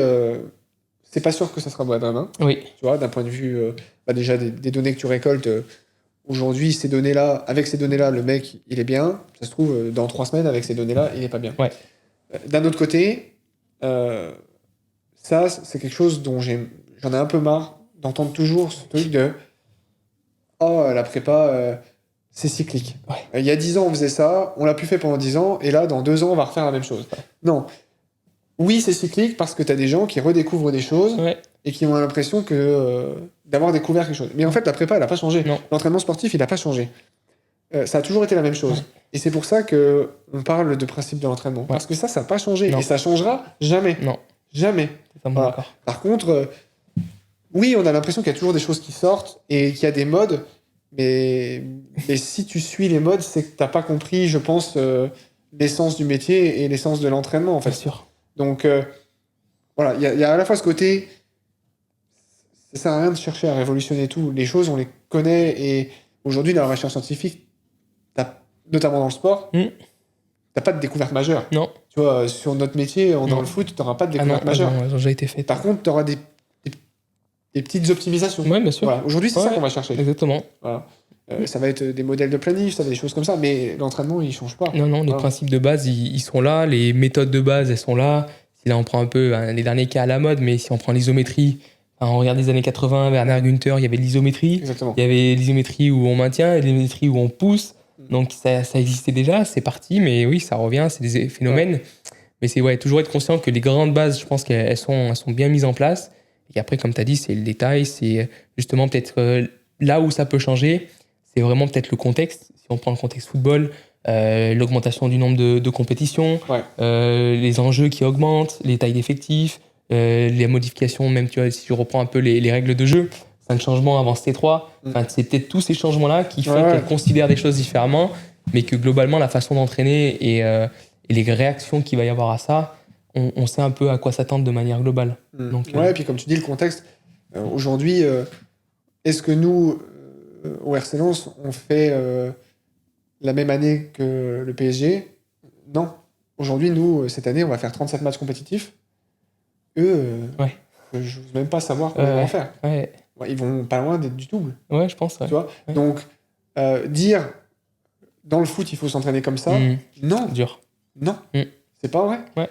S2: c'est pas sûr que ça sera vrai demain. Tu vois, d'un point de vue déjà des données que tu récoltes. Aujourd'hui, ces données-là, avec ces données-là, le mec, il est bien. Ça se trouve, dans 3 semaines, avec ces données-là, il est pas bien. D'un autre côté, ça, c'est quelque chose dont j'en ai un peu marre d'entendre toujours ce truc de « Oh, la prépa, c'est cyclique. Il y a 10 ans, on faisait ça, on l'a plus fait pendant 10 ans, et là, dans 2 ans, on va refaire la même chose. » Non. Oui, c'est cyclique parce que tu as des gens qui redécouvrent des choses et qui ont l'impression d'avoir découvert quelque chose. Mais en fait, la prépa, elle n'a pas changé. L'entraînement sportif, il n'a pas changé. Ça a toujours été la même chose. Et c'est pour ça qu'on parle de principe de l'entraînement. Parce que ça n'a pas changé. Et ça changera jamais.
S1: Non.
S2: Jamais. Voilà. Par contre, oui, on a l'impression qu'il y a toujours des choses qui sortent et qu'il y a des modes. Mais si tu suis les modes, c'est que tu n'as pas compris, je pense, l'essence du métier et l'essence de l'entraînement, en fait.
S1: Bien sûr.
S2: Donc, voilà, il y a à la fois ce côté, ça sert à rien de chercher à révolutionner tout. Les choses, on les connaît, et aujourd'hui, dans la recherche scientifique, notamment dans le sport, t'as pas de découverte majeure.
S1: Non.
S2: Tu vois, sur notre métier, dans le foot, t'auras pas de découverte majeure.
S1: Elles ont déjà été faites.
S2: Par contre, t'auras des petites optimisations.
S1: Oui, bien sûr.
S2: Voilà. Aujourd'hui, c'est ça qu'on va chercher.
S1: Exactement.
S2: Voilà. Ça va être des modèles de planif, ça va être des choses comme ça, mais l'entraînement, il change pas.
S1: Non, les principes de base, ils sont là, les méthodes de base, elles sont là. Si là, on prend un peu les derniers cas à la mode, mais si on prend l'isométrie, on regarde les années 80, Werner Günther, il y avait l'isométrie.
S2: Exactement.
S1: Il y avait l'isométrie où on maintient et l'isométrie où on pousse. Donc ça existait déjà, c'est parti, mais oui, ça revient, c'est des phénomènes. Mais c'est toujours être conscient que les grandes bases, je pense qu'elles sont bien mises en place. Et après, comme tu as dit, c'est le détail, c'est justement peut-être là où ça peut changer, c'est vraiment peut-être le contexte. Si on prend le contexte football, l'augmentation du nombre de compétitions, les enjeux qui augmentent, les tailles d'effectifs, les modifications, même tu vois, si je reprends un peu les règles de jeu, 5 changements avant C3, c'est peut-être tous ces changements-là qui font qu'elle considère des choses différemment, mais que globalement, la façon d'entraîner et les réactions qu'il va y avoir à ça on sait un peu à quoi s'attendre de manière globale. Donc,
S2: ouais, et puis comme tu dis, le contexte, aujourd'hui, est-ce que nous, au RC Lens, on fait la même année que le PSG? Non. Aujourd'hui, nous, cette année, on va faire 37 matchs compétitifs. Eux,
S1: Ouais.
S2: je n'ose même pas savoir comment ils vont en faire.
S1: Ouais,
S2: Ouais, ils vont pas loin d'être du double.
S1: ouais, je pense. Ouais.
S2: Tu vois.
S1: Ouais.
S2: Donc, dire dans le foot, il faut s'entraîner comme ça, non,
S1: Dur.
S2: non, c'est pas vrai.
S1: Ouais.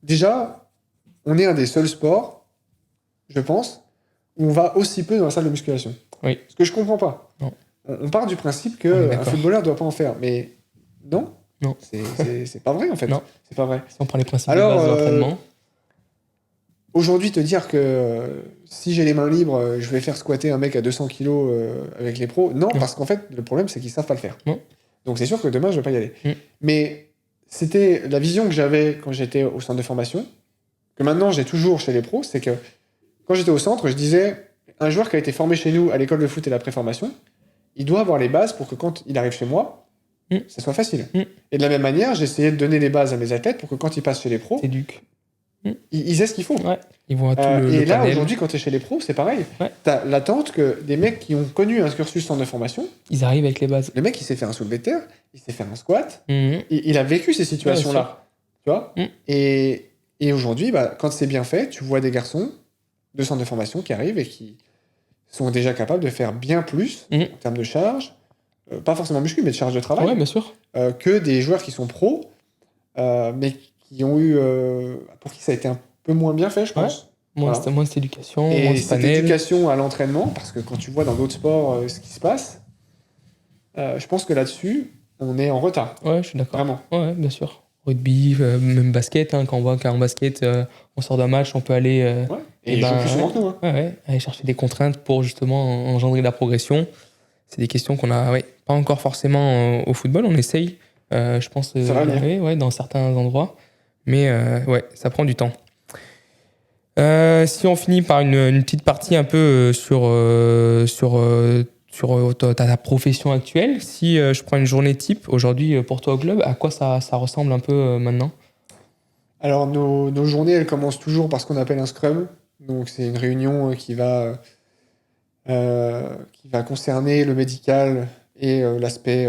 S2: Déjà, on est un des seuls sports, je pense, où on va aussi peu dans la salle de musculation.
S1: Oui.
S2: Ce que je comprends pas.
S1: Non.
S2: On part du principe
S1: On est
S2: qu'un
S1: d'accord.
S2: footballeur doit pas en faire, mais non,
S1: Non.
S2: c'est pas vrai en fait.
S1: Non.
S2: C'est pas vrai.
S1: Si on prend les principes
S2: Alors,
S1: de base de l'entraînement.
S2: Aujourd'hui, te dire que si j'ai les mains libres, je vais faire squatter un mec à 200 kilos avec les pros, non, parce qu'en fait, le problème, c'est qu'ils savent pas le faire.
S1: Non.
S2: Donc c'est sûr que demain, je vais pas y aller. Mais c'était la vision que j'avais quand j'étais au centre de formation, que maintenant j'ai toujours chez les pros, c'est que quand j'étais au centre, je disais, un joueur qui a été formé chez nous à l'école de foot et la préformation, il doit avoir les bases pour que quand il arrive chez moi, ça soit facile. Et de la même manière, j'essayais de donner les bases à mes athlètes pour que quand ils passent chez les pros, ils aient ce qu'il faut.
S1: Ouais. Ils vont à tout
S2: et là,
S1: panel.
S2: aujourd'hui, quand tu es chez les pros, c'est pareil.
S1: Ouais.
S2: Tu as l'attente que des mecs qui ont connu un cursus centre de formation,
S1: ils arrivent avec les bases.
S2: le mec, il sait faire un soulevé de terre, il sait faire un squat,
S1: Mhm.
S2: il a vécu ces situations-là.
S1: Ouais,
S2: tu vois Et aujourd'hui, quand c'est bien fait, tu vois des garçons de centre de formation qui arrivent et qui sont déjà capables de faire bien plus en termes de charge, pas forcément muscu, mais de charge de travail,
S1: ouais, bien sûr.
S2: Que des joueurs qui sont pros, mais qui ont eu. Pour qui ça a été un peu moins bien fait, je pense.
S1: Moins cette éducation,
S2: et
S1: moins de
S2: cette
S1: panel.
S2: éducation à l'entraînement, parce que quand tu vois dans d'autres sports ce qui se passe, je pense que là-dessus, on est en retard.
S1: Ouais, je suis d'accord.
S2: Vraiment.
S1: Ouais, bien sûr. Rugby, même basket, quand on voit qu'en basket, on sort d'un match, on peut aller.
S2: Et ils jouent plus souvent que nous.
S1: Aller chercher des contraintes pour justement engendrer la progression. C'est des questions qu'on a pas encore forcément au football. On essaye, je pense,
S2: Ça va venir.
S1: dans certains endroits. Mais ça prend du temps. Si on finit par une petite partie un peu sur ta profession actuelle, si je prends une journée type aujourd'hui pour toi au club, à quoi ça ressemble un peu maintenant?
S2: Alors, nos journées, elles commencent toujours par ce qu'on appelle un scrum. Donc, c'est une réunion qui va concerner le médical et l'aspect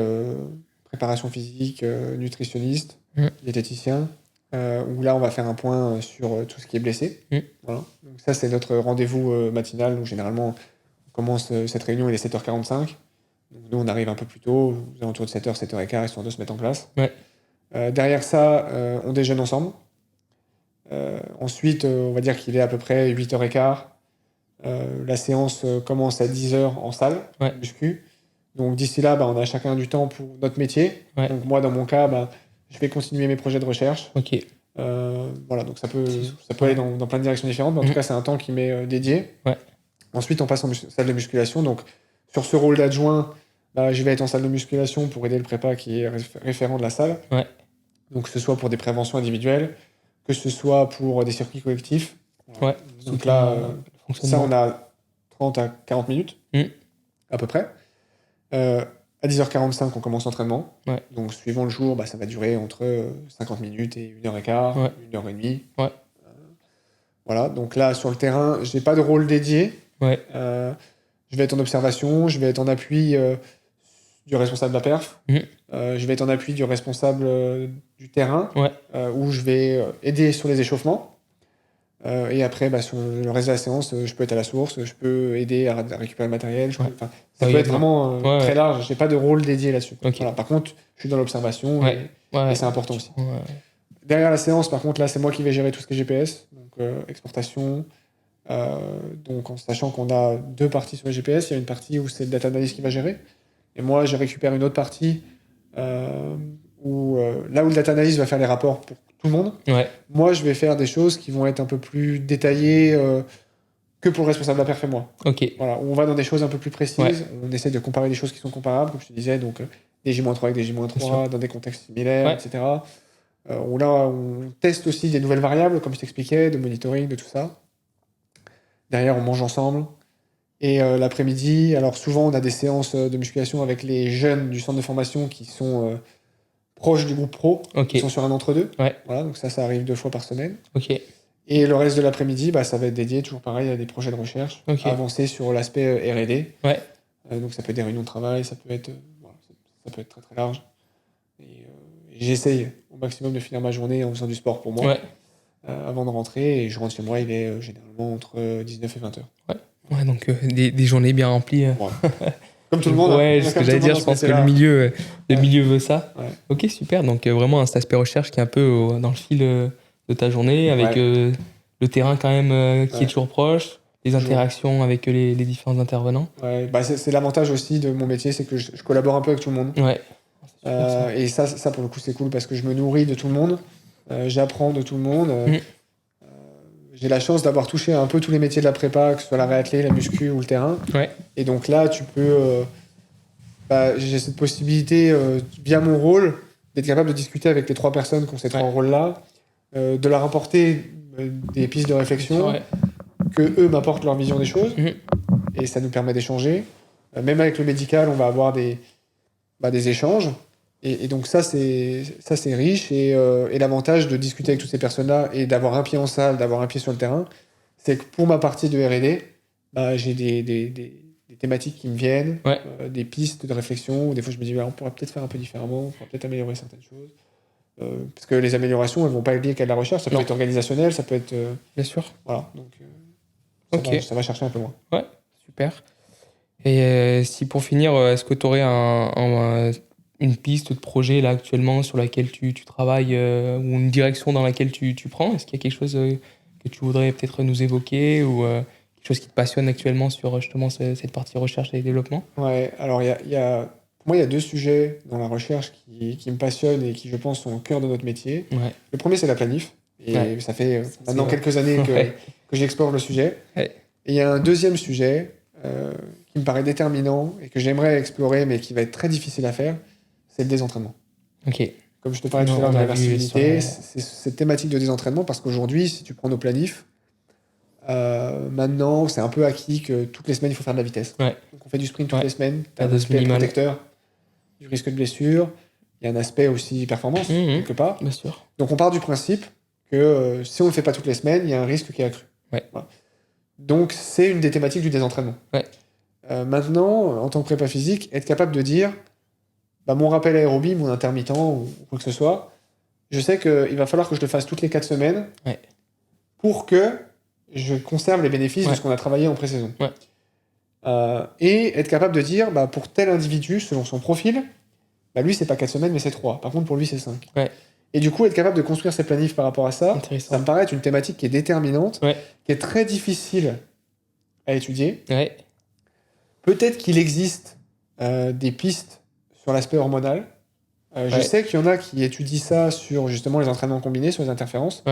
S2: préparation physique, nutritionniste, diététicien. Où là, on va faire un point sur tout ce qui est blessé. Voilà. Donc ça, c'est notre rendez-vous matinal. Donc, généralement, on commence cette réunion, il est 7h45. Donc, nous, on arrive un peu plus tôt, aux alentours de 7h, 7h15, histoire de se mettre en place. Derrière ça, on déjeune ensemble. Ensuite, on va dire qu'il est à peu près 8h15. La séance commence à 10h en salle, muscu. Donc d'ici là, on a chacun du temps pour notre métier. Donc moi, dans mon cas, je vais continuer mes projets de recherche. Voilà, donc ça peut aller dans plein de directions différentes, mais en tout cas, c'est un temps qui m'est dédié. Ensuite, on passe en salle de musculation. Donc sur ce rôle d'adjoint, je vais être en salle de musculation pour aider le prépa qui est référent de la salle. Donc que ce soit pour des préventions individuelles, que ce soit pour des circuits collectifs. Donc là, ça, on a 30 à 40 minutes, à peu près. À 10h45, on commence l'entraînement. Donc, suivant le jour, ça va durer entre 50 minutes et 1h15, 1h30. Voilà, donc là, sur le terrain, je n'ai pas de rôle dédié. Je vais être en observation, je vais être en appui du responsable de la perf. Je vais être en appui du responsable du terrain, où je vais aider sur les échauffements. Et après, sur le reste de la séance, je peux être à la source, je peux aider à récupérer le matériel. Ça peut être vraiment très large. Je n'ai pas de rôle dédié là-dessus. Voilà. Par contre, je suis dans l'observation et c'est important aussi. Derrière la séance, par contre, là, c'est moi qui vais gérer tout ce qui est GPS, donc exportation. Donc en sachant qu'on a deux parties sur le GPS, il y a une partie où c'est le data analyst qui va gérer. Et moi, je récupère une autre partie où là où le data analyst va faire les rapports pour tout le monde, moi je vais faire des choses qui vont être un peu plus détaillées que pour le responsable de la perf et moi. Voilà, où on va dans des choses un peu plus précises, on essaie de comparer des choses qui sont comparables, comme je te disais, donc des J-3 avec des J-3 dans des contextes similaires, etc. Où là on teste aussi des nouvelles variables, comme je t'expliquais, de monitoring, de tout ça. Derrière on mange ensemble. Et l'après-midi, alors souvent on a des séances de musculation avec les jeunes du centre de formation qui sont proches du groupe pro,
S1: Ok.
S2: qui sont sur un entre-deux.
S1: Ouais.
S2: Voilà, donc ça arrive 2 fois par semaine.
S1: Ok.
S2: Et le reste de l'après-midi, ça va être dédié, toujours pareil, à des projets de recherche,
S1: Ok.
S2: à avancer sur l'aspect R&D.
S1: Ouais.
S2: Donc ça peut être des réunions de travail, ça peut être, ça peut être très très large. Et j'essaye au maximum de finir ma journée en faisant du sport pour moi,
S1: Ouais.
S2: avant de rentrer. Et je rentre chez moi, il est généralement entre 19 et 20 heures.
S1: Ouais, donc des journées bien remplies.
S2: Ouais. Comme tout le monde.
S1: Ouais,
S2: hein.
S1: c'est ce
S2: Comme
S1: que
S2: tout
S1: j'allais
S2: le monde
S1: dire,
S2: dans
S1: je
S2: ce
S1: pense que
S2: métier-là.
S1: le
S2: Ouais.
S1: milieu veut ça.
S2: Ouais.
S1: Ok, super. Donc vraiment cet aspect recherche qui est un peu dans le fil de ta journée, avec
S2: Ouais.
S1: le terrain quand même qui est
S2: Ouais.
S1: toujours proche, les
S2: Toujours.
S1: interactions avec les différents intervenants.
S2: Ouais. C'est l'avantage aussi de mon métier, c'est que je collabore un peu avec tout le monde.
S1: Ouais. C'est super, ça.
S2: Et ça, pour le coup, c'est cool parce que je me nourris de tout le monde, j'apprends de tout le monde. J'ai la chance d'avoir touché un peu tous les métiers de la prépa, que ce soit la réathlée, la muscu ou le terrain.
S1: Ouais.
S2: Et donc là, tu peux. J'ai cette possibilité, via mon rôle, d'être capable de discuter avec les 3 personnes qui ont ces 3 rôles-là, de leur apporter des pistes de réflexion,
S1: Ouais.
S2: que eux m'apportent leur vision des choses, et ça nous permet d'échanger. Même avec le médical, on va avoir des échanges. Et donc ça c'est riche. Et l'avantage de discuter avec toutes ces personnes-là et d'avoir un pied en salle, d'avoir un pied sur le terrain, c'est que pour ma partie de R&D, j'ai des thématiques qui me viennent,
S1: Ouais.
S2: des pistes de réflexion, où des fois je me dis on pourrait peut-être faire un peu différemment, on pourrait peut-être améliorer certaines choses. Parce que les améliorations, elles vont pas être liées qu'à de la recherche, ça peut
S1: Non.
S2: être organisationnel, ça peut être...
S1: Bien sûr.
S2: voilà, donc
S1: Ok.
S2: ça va chercher un peu loin.
S1: Ouais, super. Et si pour finir, est-ce que tu aurais une piste de projet là actuellement sur laquelle tu travailles ou une direction dans laquelle tu prends? Est-ce qu'il y a quelque chose que tu voudrais peut-être nous évoquer ou quelque chose qui te passionne actuellement sur justement cette partie recherche et développement?
S2: Ouais, alors pour moi, il y a 2 sujets dans la recherche qui me passionnent et qui, je pense, sont au cœur de notre métier.
S1: Ouais.
S2: Le premier, c'est la planif. Et ça fait maintenant quelques années que j'explore le sujet.
S1: Ouais.
S2: Et il y a un deuxième sujet qui me paraît déterminant et que j'aimerais explorer, mais qui va être très difficile à faire, c'est le désentraînement.
S1: Ok.
S2: Comme je te parlais tout à l'heure de réversibilité, c'est cette thématique de désentraînement, parce qu'aujourd'hui, si tu prends nos planifs, maintenant, c'est un peu acquis que toutes les semaines, il faut faire de la vitesse.
S1: Ouais.
S2: Donc on fait du sprint toutes les semaines, tu as
S1: La
S2: un
S1: dose
S2: aspect
S1: minimale.
S2: protecteur du risque de blessure, il y a un aspect aussi performance, quelque part.
S1: Bien sûr.
S2: Donc on part du principe que si on ne le fait pas toutes les semaines, il y a un risque qui est accru.
S1: Ouais.
S2: Voilà. Donc c'est une des thématiques du désentraînement.
S1: Ouais.
S2: Maintenant, en tant que prépa physique, être capable de dire mon rappel aérobie, mon intermittent ou quoi que ce soit, je sais qu'il va falloir que je le fasse toutes les 4 semaines pour que je conserve les bénéfices de ce qu'on a travaillé en pré-saison.
S1: Ouais.
S2: Et être capable de dire, pour tel individu, selon son profil, lui, c'est pas 4 semaines, mais c'est 3. Par contre, pour lui, c'est 5.
S1: Ouais.
S2: Et du coup, être capable de construire ses planifs par rapport à ça, ça me paraît être une thématique qui est déterminante, qui est très difficile à étudier.
S1: Ouais.
S2: Peut-être qu'il existe des pistes sur l'aspect hormonal. Je sais qu'il y en a qui étudient ça sur justement les entraînements combinés, sur les interférences,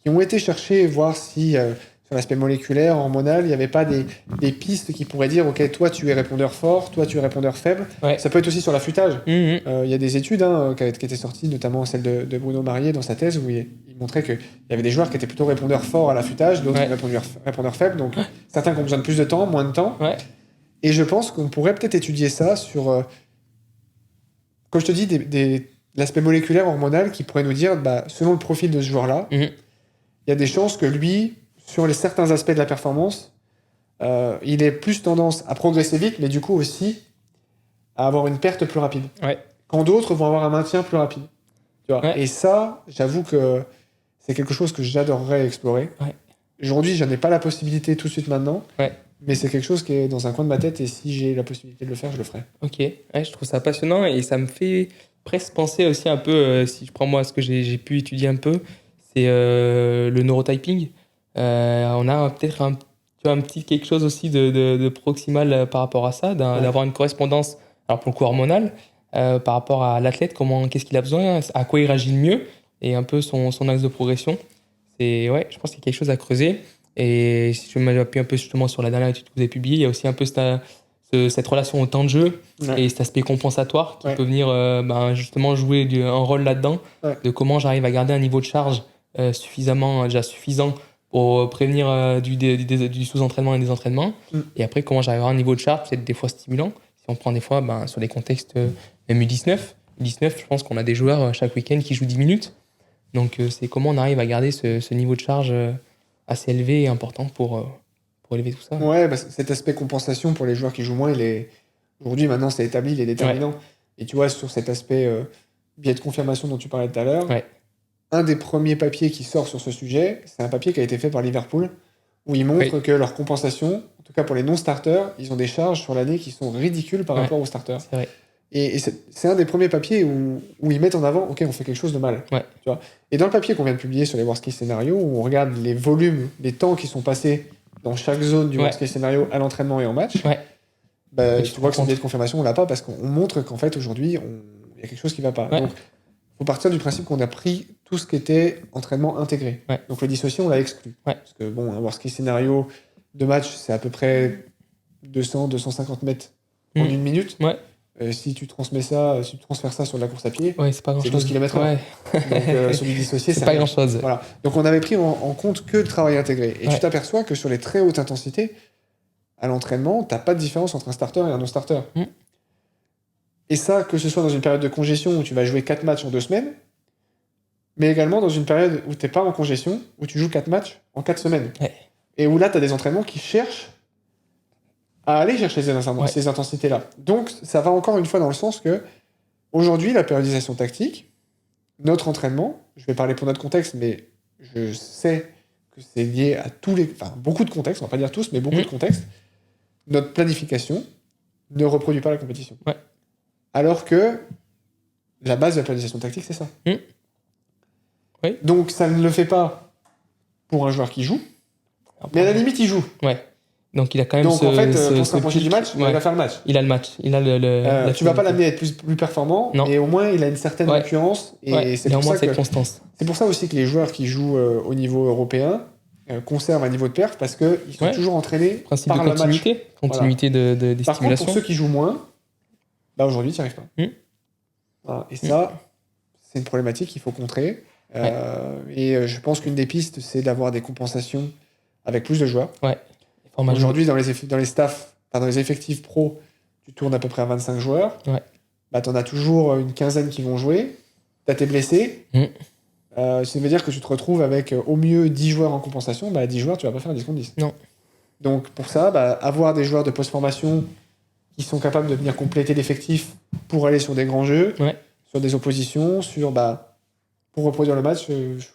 S2: qui ont été chercher, voir si sur l'aspect moléculaire, hormonal, il n'y avait pas des pistes qui pourraient dire ok, toi tu es répondeur fort, toi tu es répondeur faible. Ça peut être aussi sur l'affûtage. Il y a des études qui étaient sorties, notamment celle de Bruno Marié dans sa thèse, où il montrait qu'il y avait des joueurs qui étaient plutôt répondeurs forts à l'affûtage, d'autres répondeurs faibles, donc certains qui ont besoin de plus de temps, moins de temps. Et je pense qu'on pourrait peut-être étudier ça sur, comme je te dis, l'aspect moléculaire, hormonal, qui pourrait nous dire, selon le profil de ce joueur-là, il y a des chances que lui, sur certains aspects de la performance, il ait plus tendance à progresser vite, mais du coup aussi à avoir une perte plus rapide. Quand d'autres vont avoir un maintien plus rapide. Tu vois. Et ça, j'avoue que c'est quelque chose que j'adorerais explorer. Aujourd'hui, je n'ai pas la possibilité tout de suite maintenant, mais c'est quelque chose qui est dans un coin de ma tête, et si j'ai la possibilité de le faire, je le ferai.
S1: Ok, je trouve ça passionnant, et ça me fait presque penser aussi un peu, si je prends moi ce que j'ai pu étudier un peu, c'est le neurotyping. On a peut-être un petit quelque chose aussi de proximal par rapport à ça, d'avoir une correspondance, alors pour le coup hormonal, par rapport à l'athlète, qu'est-ce qu'il a besoin, à quoi il réagit le mieux, et un peu son axe de progression. Je pense qu'il y a quelque chose à creuser. Et si je m'appuie un peu justement sur la dernière étude que vous avez publiée, il y a aussi un peu cette relation au temps de jeu et cet aspect compensatoire qui peut venir justement jouer un rôle là-dedans, de comment j'arrive à garder un niveau de charge déjà suffisant pour prévenir du sous-entraînement et des entraînements. Et après, comment j'arrive à avoir un niveau de charge peut-être des fois stimulant. Si on prend des fois sur des contextes même U19, U19, je pense qu'on a des joueurs chaque week-end qui jouent 10 minutes. Donc, c'est comment on arrive à garder ce niveau de charge assez élevé et important pour élever tout ça.
S2: Ouais, bah, cet aspect compensation pour les joueurs qui jouent moins, aujourd'hui, maintenant, c'est établi, il est déterminant. Et tu vois, sur cet aspect biais de confirmation dont tu parlais tout à l'heure, un des premiers papiers qui sort sur ce sujet, c'est un papier qui a été fait par Liverpool, où ils montrent que leur compensation, en tout cas pour les non-starters, ils ont des charges sur l'année qui sont ridicules par rapport aux starters.
S1: C'est vrai.
S2: Et c'est un des premiers papiers où ils mettent en avant, ok, on fait quelque chose de mal. Tu vois. Et dans le papier qu'on vient de publier sur les worst case scénarios, où on regarde les volumes, les temps qui sont passés dans chaque zone du worst case scénario à l'entraînement et en match, bah, tu vois que son biais de confirmation, on l'a pas parce qu'on montre qu'en fait, aujourd'hui, il y a quelque chose qui va pas. Donc, il faut partir du principe qu'on a pris tout ce qui était entraînement intégré. Donc, le dissocié, on l'a exclu. Parce que, bon, un worst case scénario de match, c'est à peu près 200-250 mètres en une minute. Si tu transfères ça sur de la course à pied, c'est 12 km/h. Donc, sur du dissocié,
S1: c'est pas grand-chose.
S2: Voilà. Donc, on avait pris en compte que le travail intégré. Et tu t'aperçois que sur les très hautes intensités, à l'entraînement, t'as pas de différence entre un starter et un non-starter. Et ça, que ce soit dans une période de congestion où tu vas jouer 4 matchs en 2 semaines, mais également dans une période où t'es pas en congestion, où tu joues 4 matchs en 4 semaines. Et où là, t'as des entraînements qui cherchent à aller chercher ces intensités-là. Donc, ça va encore une fois dans le sens que, aujourd'hui, la périodisation tactique, notre entraînement, je vais parler pour notre contexte, mais je sais que c'est lié à beaucoup de contextes, on va pas dire tous, mais beaucoup de contextes, notre planification ne reproduit pas la compétition. Alors que la base de la planification tactique, c'est ça. Donc, ça ne le fait pas pour un joueur qui joue, mais à la limite, il joue.
S1: Donc, il a quand même
S2: Donc, en fait, pour se rapprocher du match, il va faire le match.
S1: Il a le match. Il a
S2: tu vas pas l'amener à être plus performant, mais au moins, il a une certaine concurrence. Et c'est
S1: il a au
S2: pour
S1: moins
S2: ça
S1: cette constance.
S2: C'est pour ça aussi que les joueurs qui jouent au niveau européen conservent un niveau de perf parce qu'ils sont toujours entraînés
S1: principe
S2: par
S1: de continuité.
S2: le match.
S1: Continuité de
S2: Par contre,
S1: stimulation.
S2: pour ceux qui jouent moins, bah aujourd'hui, tu n'y arrives pas. Voilà. Et ça, c'est une problématique qu'il faut contrer. Et je pense qu'une des pistes, c'est d'avoir des compensations avec plus de joueurs. Aujourd'hui, dans les staffs, dans les effectifs pro, tu tournes à peu près à 25 joueurs. Bah, tu en as toujours une quinzaine qui vont jouer. Tu as tes blessés. Ça veut dire que tu te retrouves avec au mieux 10 joueurs en compensation. Bah, 10 joueurs, tu vas pas faire un 10 contre 10.
S1: Non.
S2: Donc, pour ça, avoir des joueurs de post-formation qui sont capables de venir compléter l'effectif pour aller sur des grands jeux, sur des oppositions, pour reproduire le match, je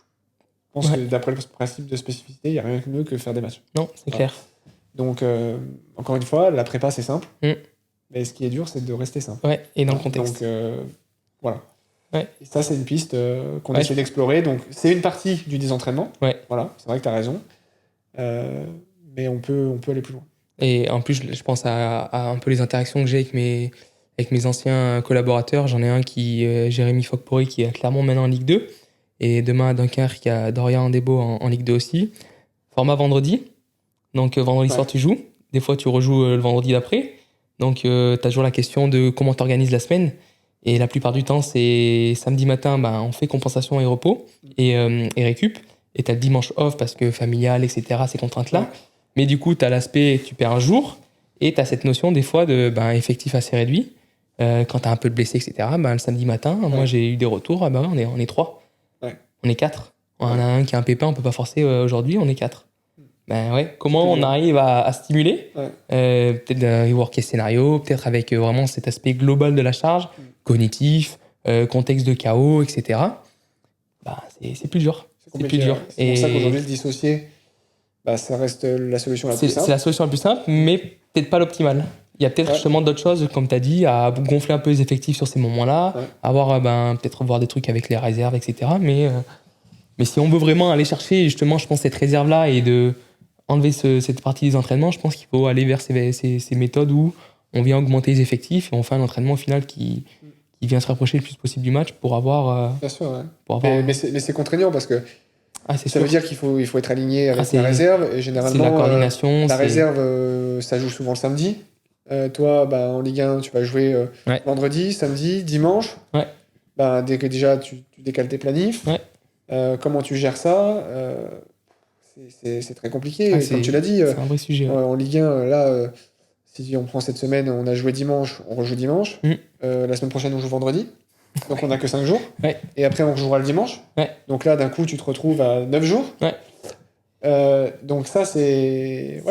S2: pense que d'après le principe de spécificité, il n'y a rien de mieux que faire des matchs.
S1: Non, c'est clair.
S2: Donc, encore une fois, la prépa, c'est simple. Mais ce qui est dur, c'est de rester simple.
S1: Et dans le contexte.
S2: Donc, voilà. Et ça, c'est une piste qu'on essaie d'explorer. Donc, c'est une partie du désentraînement. Voilà, c'est vrai que tu as raison. Mais on peut aller plus loin.
S1: Et en plus, je pense à un peu les interactions que j'ai avec mes anciens collaborateurs. J'en ai un Jérémy Fogpori, qui est clairement maintenant en Ligue 2. Et demain à Dunkerque, il y a Dorian Debo en Ligue 2 aussi. Format vendredi. Donc, vendredi soir, tu joues. Des fois, tu rejoues le vendredi d'après. Donc, tu as toujours la question de comment tu organises la semaine. Et la plupart du temps, c'est samedi matin, on fait compensation et repos et récup. Et tu as le dimanche off parce que familial, etc., ces contraintes-là. Mais du coup, tu as l'aspect, tu perds un jour. Et tu as cette notion, des fois, de effectif assez réduit. Quand tu as un peu de blessé, etc., le samedi matin, moi, j'ai eu des retours. On est 3. On est 4. On en a un qui a un pépin, on peut pas forcer aujourd'hui, on est 4. Comment on arrive à stimuler peut-être un rework et scénario, peut-être avec vraiment cet aspect global de la charge, cognitif, contexte de chaos, etc. C'est plus dur.
S2: C'est plus dur. C'est pour ça qu'aujourd'hui, le dissocié, ça reste la solution la plus simple.
S1: C'est la solution la plus simple, mais peut-être pas l'optimale. Il y a peut-être justement d'autres choses, comme tu as dit, à gonfler un peu les effectifs sur ces moments-là, avoir peut-être voir des trucs avec les réserves, etc. Mais si on veut vraiment aller chercher, justement, je pense, cette réserve-là et de enlever cette partie des entraînements, je pense qu'il faut aller vers ces méthodes où on vient augmenter les effectifs et on fait un entraînement au final qui vient se rapprocher le plus possible du match pour avoir...
S2: Bien sûr, mais c'est contraignant parce que ça veut dire qu'il faut être aligné avec la réserve. Et généralement,
S1: c'est la coordination.
S2: La réserve, ça joue souvent le samedi. Toi, en Ligue 1, tu vas jouer vendredi, samedi, dimanche. Dès que déjà tu décales tes planifs. Comment tu gères ça c'est très compliqué. Comme tu l'as dit,
S1: c'est un vrai sujet.
S2: En Ligue 1, là, si on prend cette semaine, on a joué dimanche, on rejoue dimanche. La semaine prochaine, on joue vendredi. Donc, on n'a que 5 jours.
S1: Ouais.
S2: Et après, on rejouera le dimanche.
S1: Ouais.
S2: Donc là, d'un coup, tu te retrouves à 9 jours.
S1: Ouais.
S2: Donc ça, c'est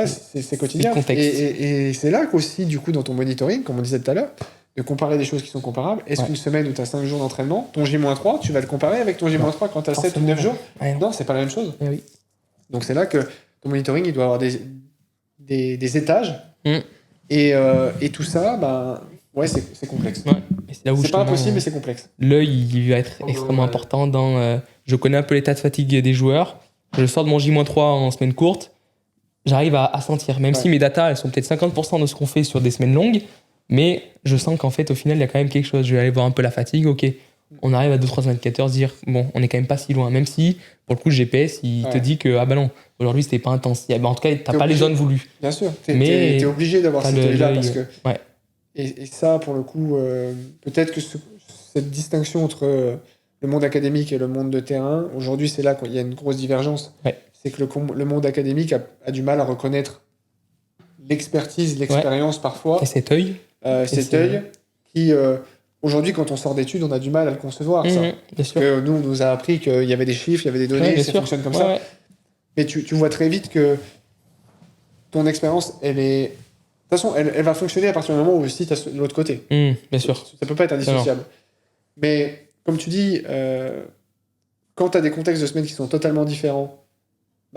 S2: quotidien.
S1: C'est le contexte.
S2: Et c'est là qu'aussi, du coup, dans ton monitoring, comme on disait tout à l'heure, de comparer des choses qui sont comparables. Est-ce qu'une semaine où tu as 5 jours d'entraînement, ton J-3, tu vas le comparer avec ton J-3 quand tu as 7 ou 9 jours? Non, c'est pas la même chose.
S1: Oui.
S2: Donc c'est là que ton monitoring, il doit avoir des étages. Et tout ça, c'est complexe.
S1: Ouais. C'est là où
S2: c'est pas impossible, mais c'est complexe.
S1: L'œil, il va être extrêmement important dans... je connais un peu l'état de fatigue des joueurs. Je sors de mon J-3 en semaine courte. J'arrive à sentir. Même si mes datas, elles sont peut-être 50% de ce qu'on fait sur des semaines longues, mais je sens qu'en fait, au final, il y a quand même quelque chose. Je vais aller voir un peu la fatigue. Ok, on arrive à 2-3 indicateurs, se dire, bon, on est quand même pas si loin. Même si, pour le coup, le GPS, il te dit que, ah bah non, aujourd'hui, c'était pas intense. En tout cas, t'as pas les zones voulues.
S2: Bien sûr. T'es obligé d'avoir cet œil-là parce que...
S1: Ouais.
S2: Et ça, pour le coup, peut-être que cette distinction entre le monde académique et le monde de terrain, aujourd'hui, c'est là qu'il y a une grosse divergence.
S1: Ouais.
S2: C'est que le monde académique a du mal à reconnaître l'expertise, l'expérience parfois.
S1: Et cet œil.
S2: Cet œil qui, aujourd'hui, quand on sort d'études, on a du mal à le concevoir. Ça. Parce que nous, on nous a appris qu'il y avait des chiffres, il y avait des données, et ça fonctionne comme ça. Ouais. Mais tu vois très vite que ton expérience, elle est... De toute façon, elle va fonctionner à partir du moment où aussi tu as l'autre côté.
S1: Bien sûr.
S2: Ça peut pas être indissociable. Mais comme tu dis, quand tu as des contextes de semaine qui sont totalement différents,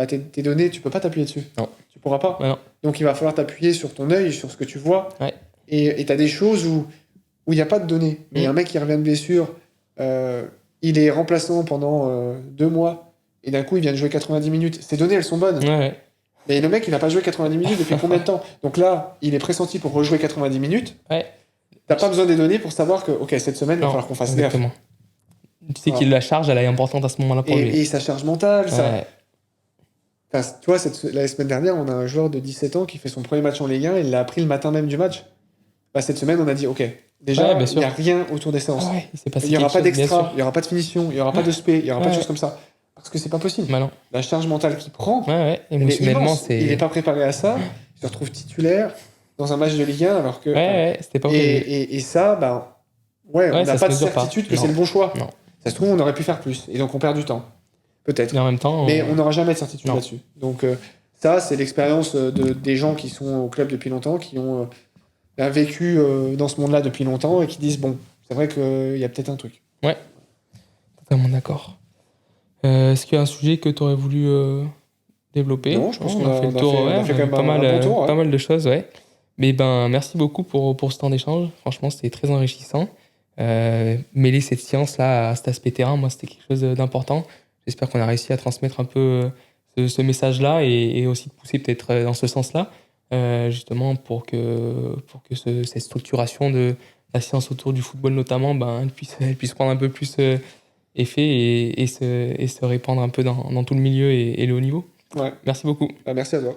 S2: tes données, tu peux pas t'appuyer dessus.
S1: Non.
S2: Tu pourras pas.
S1: Ouais, non.
S2: Donc il va falloir t'appuyer sur ton œil, sur ce que tu vois.
S1: Ouais.
S2: Et tu as des choses où il n'y a pas de données. Mais un mec qui revient de blessure, il est remplaçant pendant 2 mois, et d'un coup il vient de jouer 90 minutes. Ces données, elles sont bonnes.
S1: Ouais.
S2: Mais le mec, il n'a pas joué 90 minutes depuis combien de temps? Donc là, il est pressenti pour rejouer 90 minutes.
S1: Ouais.
S2: T'as pas besoin des données pour savoir que, ok, cette semaine, il va falloir qu'on fasse gaffe.
S1: Tu sais que la charge, elle est importante à ce moment-là pour lui.
S2: Et sa charge mentale, ça... Enfin, tu vois, la semaine dernière, on a un joueur de 17 ans qui fait son premier match en Ligue 1 et il l'a appris le matin même du match. Cette semaine, on a dit, ok, déjà, il n'y a rien autour des séances. Il n'y aura pas d'extra, il n'y aura pas de finition, il n'y aura pas de spé, il n'y aura pas de choses comme ça. Parce que c'est pas possible.
S1: Bah non.
S2: La charge mentale qu'il prend,
S1: émotionnellement,
S2: il n'est pas préparé à ça. Il se retrouve titulaire dans un match de Ligue 1 alors que...
S1: c'était pas
S2: et ça, on n'a pas de certitude que c'est le bon choix.
S1: Non.
S2: Ça se trouve, on aurait pu faire plus. Et donc, on perd du temps. Peut-être.
S1: Et en même temps...
S2: Mais on n'aura jamais de certitude là-dessus. Donc, ça, c'est l'expérience des gens qui sont au club depuis longtemps, qui ont vécu dans ce monde-là depuis longtemps et qui disent, bon, c'est vrai qu'il y a peut-être un truc.
S1: Ouais. Totalement d'accord. Est-ce qu'il y a un sujet que tu aurais voulu développer?
S2: Non, je pense qu'on a fait le
S1: tour.
S2: On a fait quand même un bon tour.
S1: Pas mal de choses, ouais. Mais merci beaucoup pour ce temps d'échange. Franchement, c'était très enrichissant. Mêler cette science-là à cet aspect terrain, moi, c'était quelque chose d'important. J'espère qu'on a réussi à transmettre un peu ce message-là et aussi de pousser peut-être dans ce sens-là, justement pour que cette structuration de la science autour du football notamment, elle puisse prendre un peu plus effet et se répandre un peu dans tout le milieu et le haut niveau.
S2: Ouais.
S1: Merci beaucoup.
S2: Merci à toi.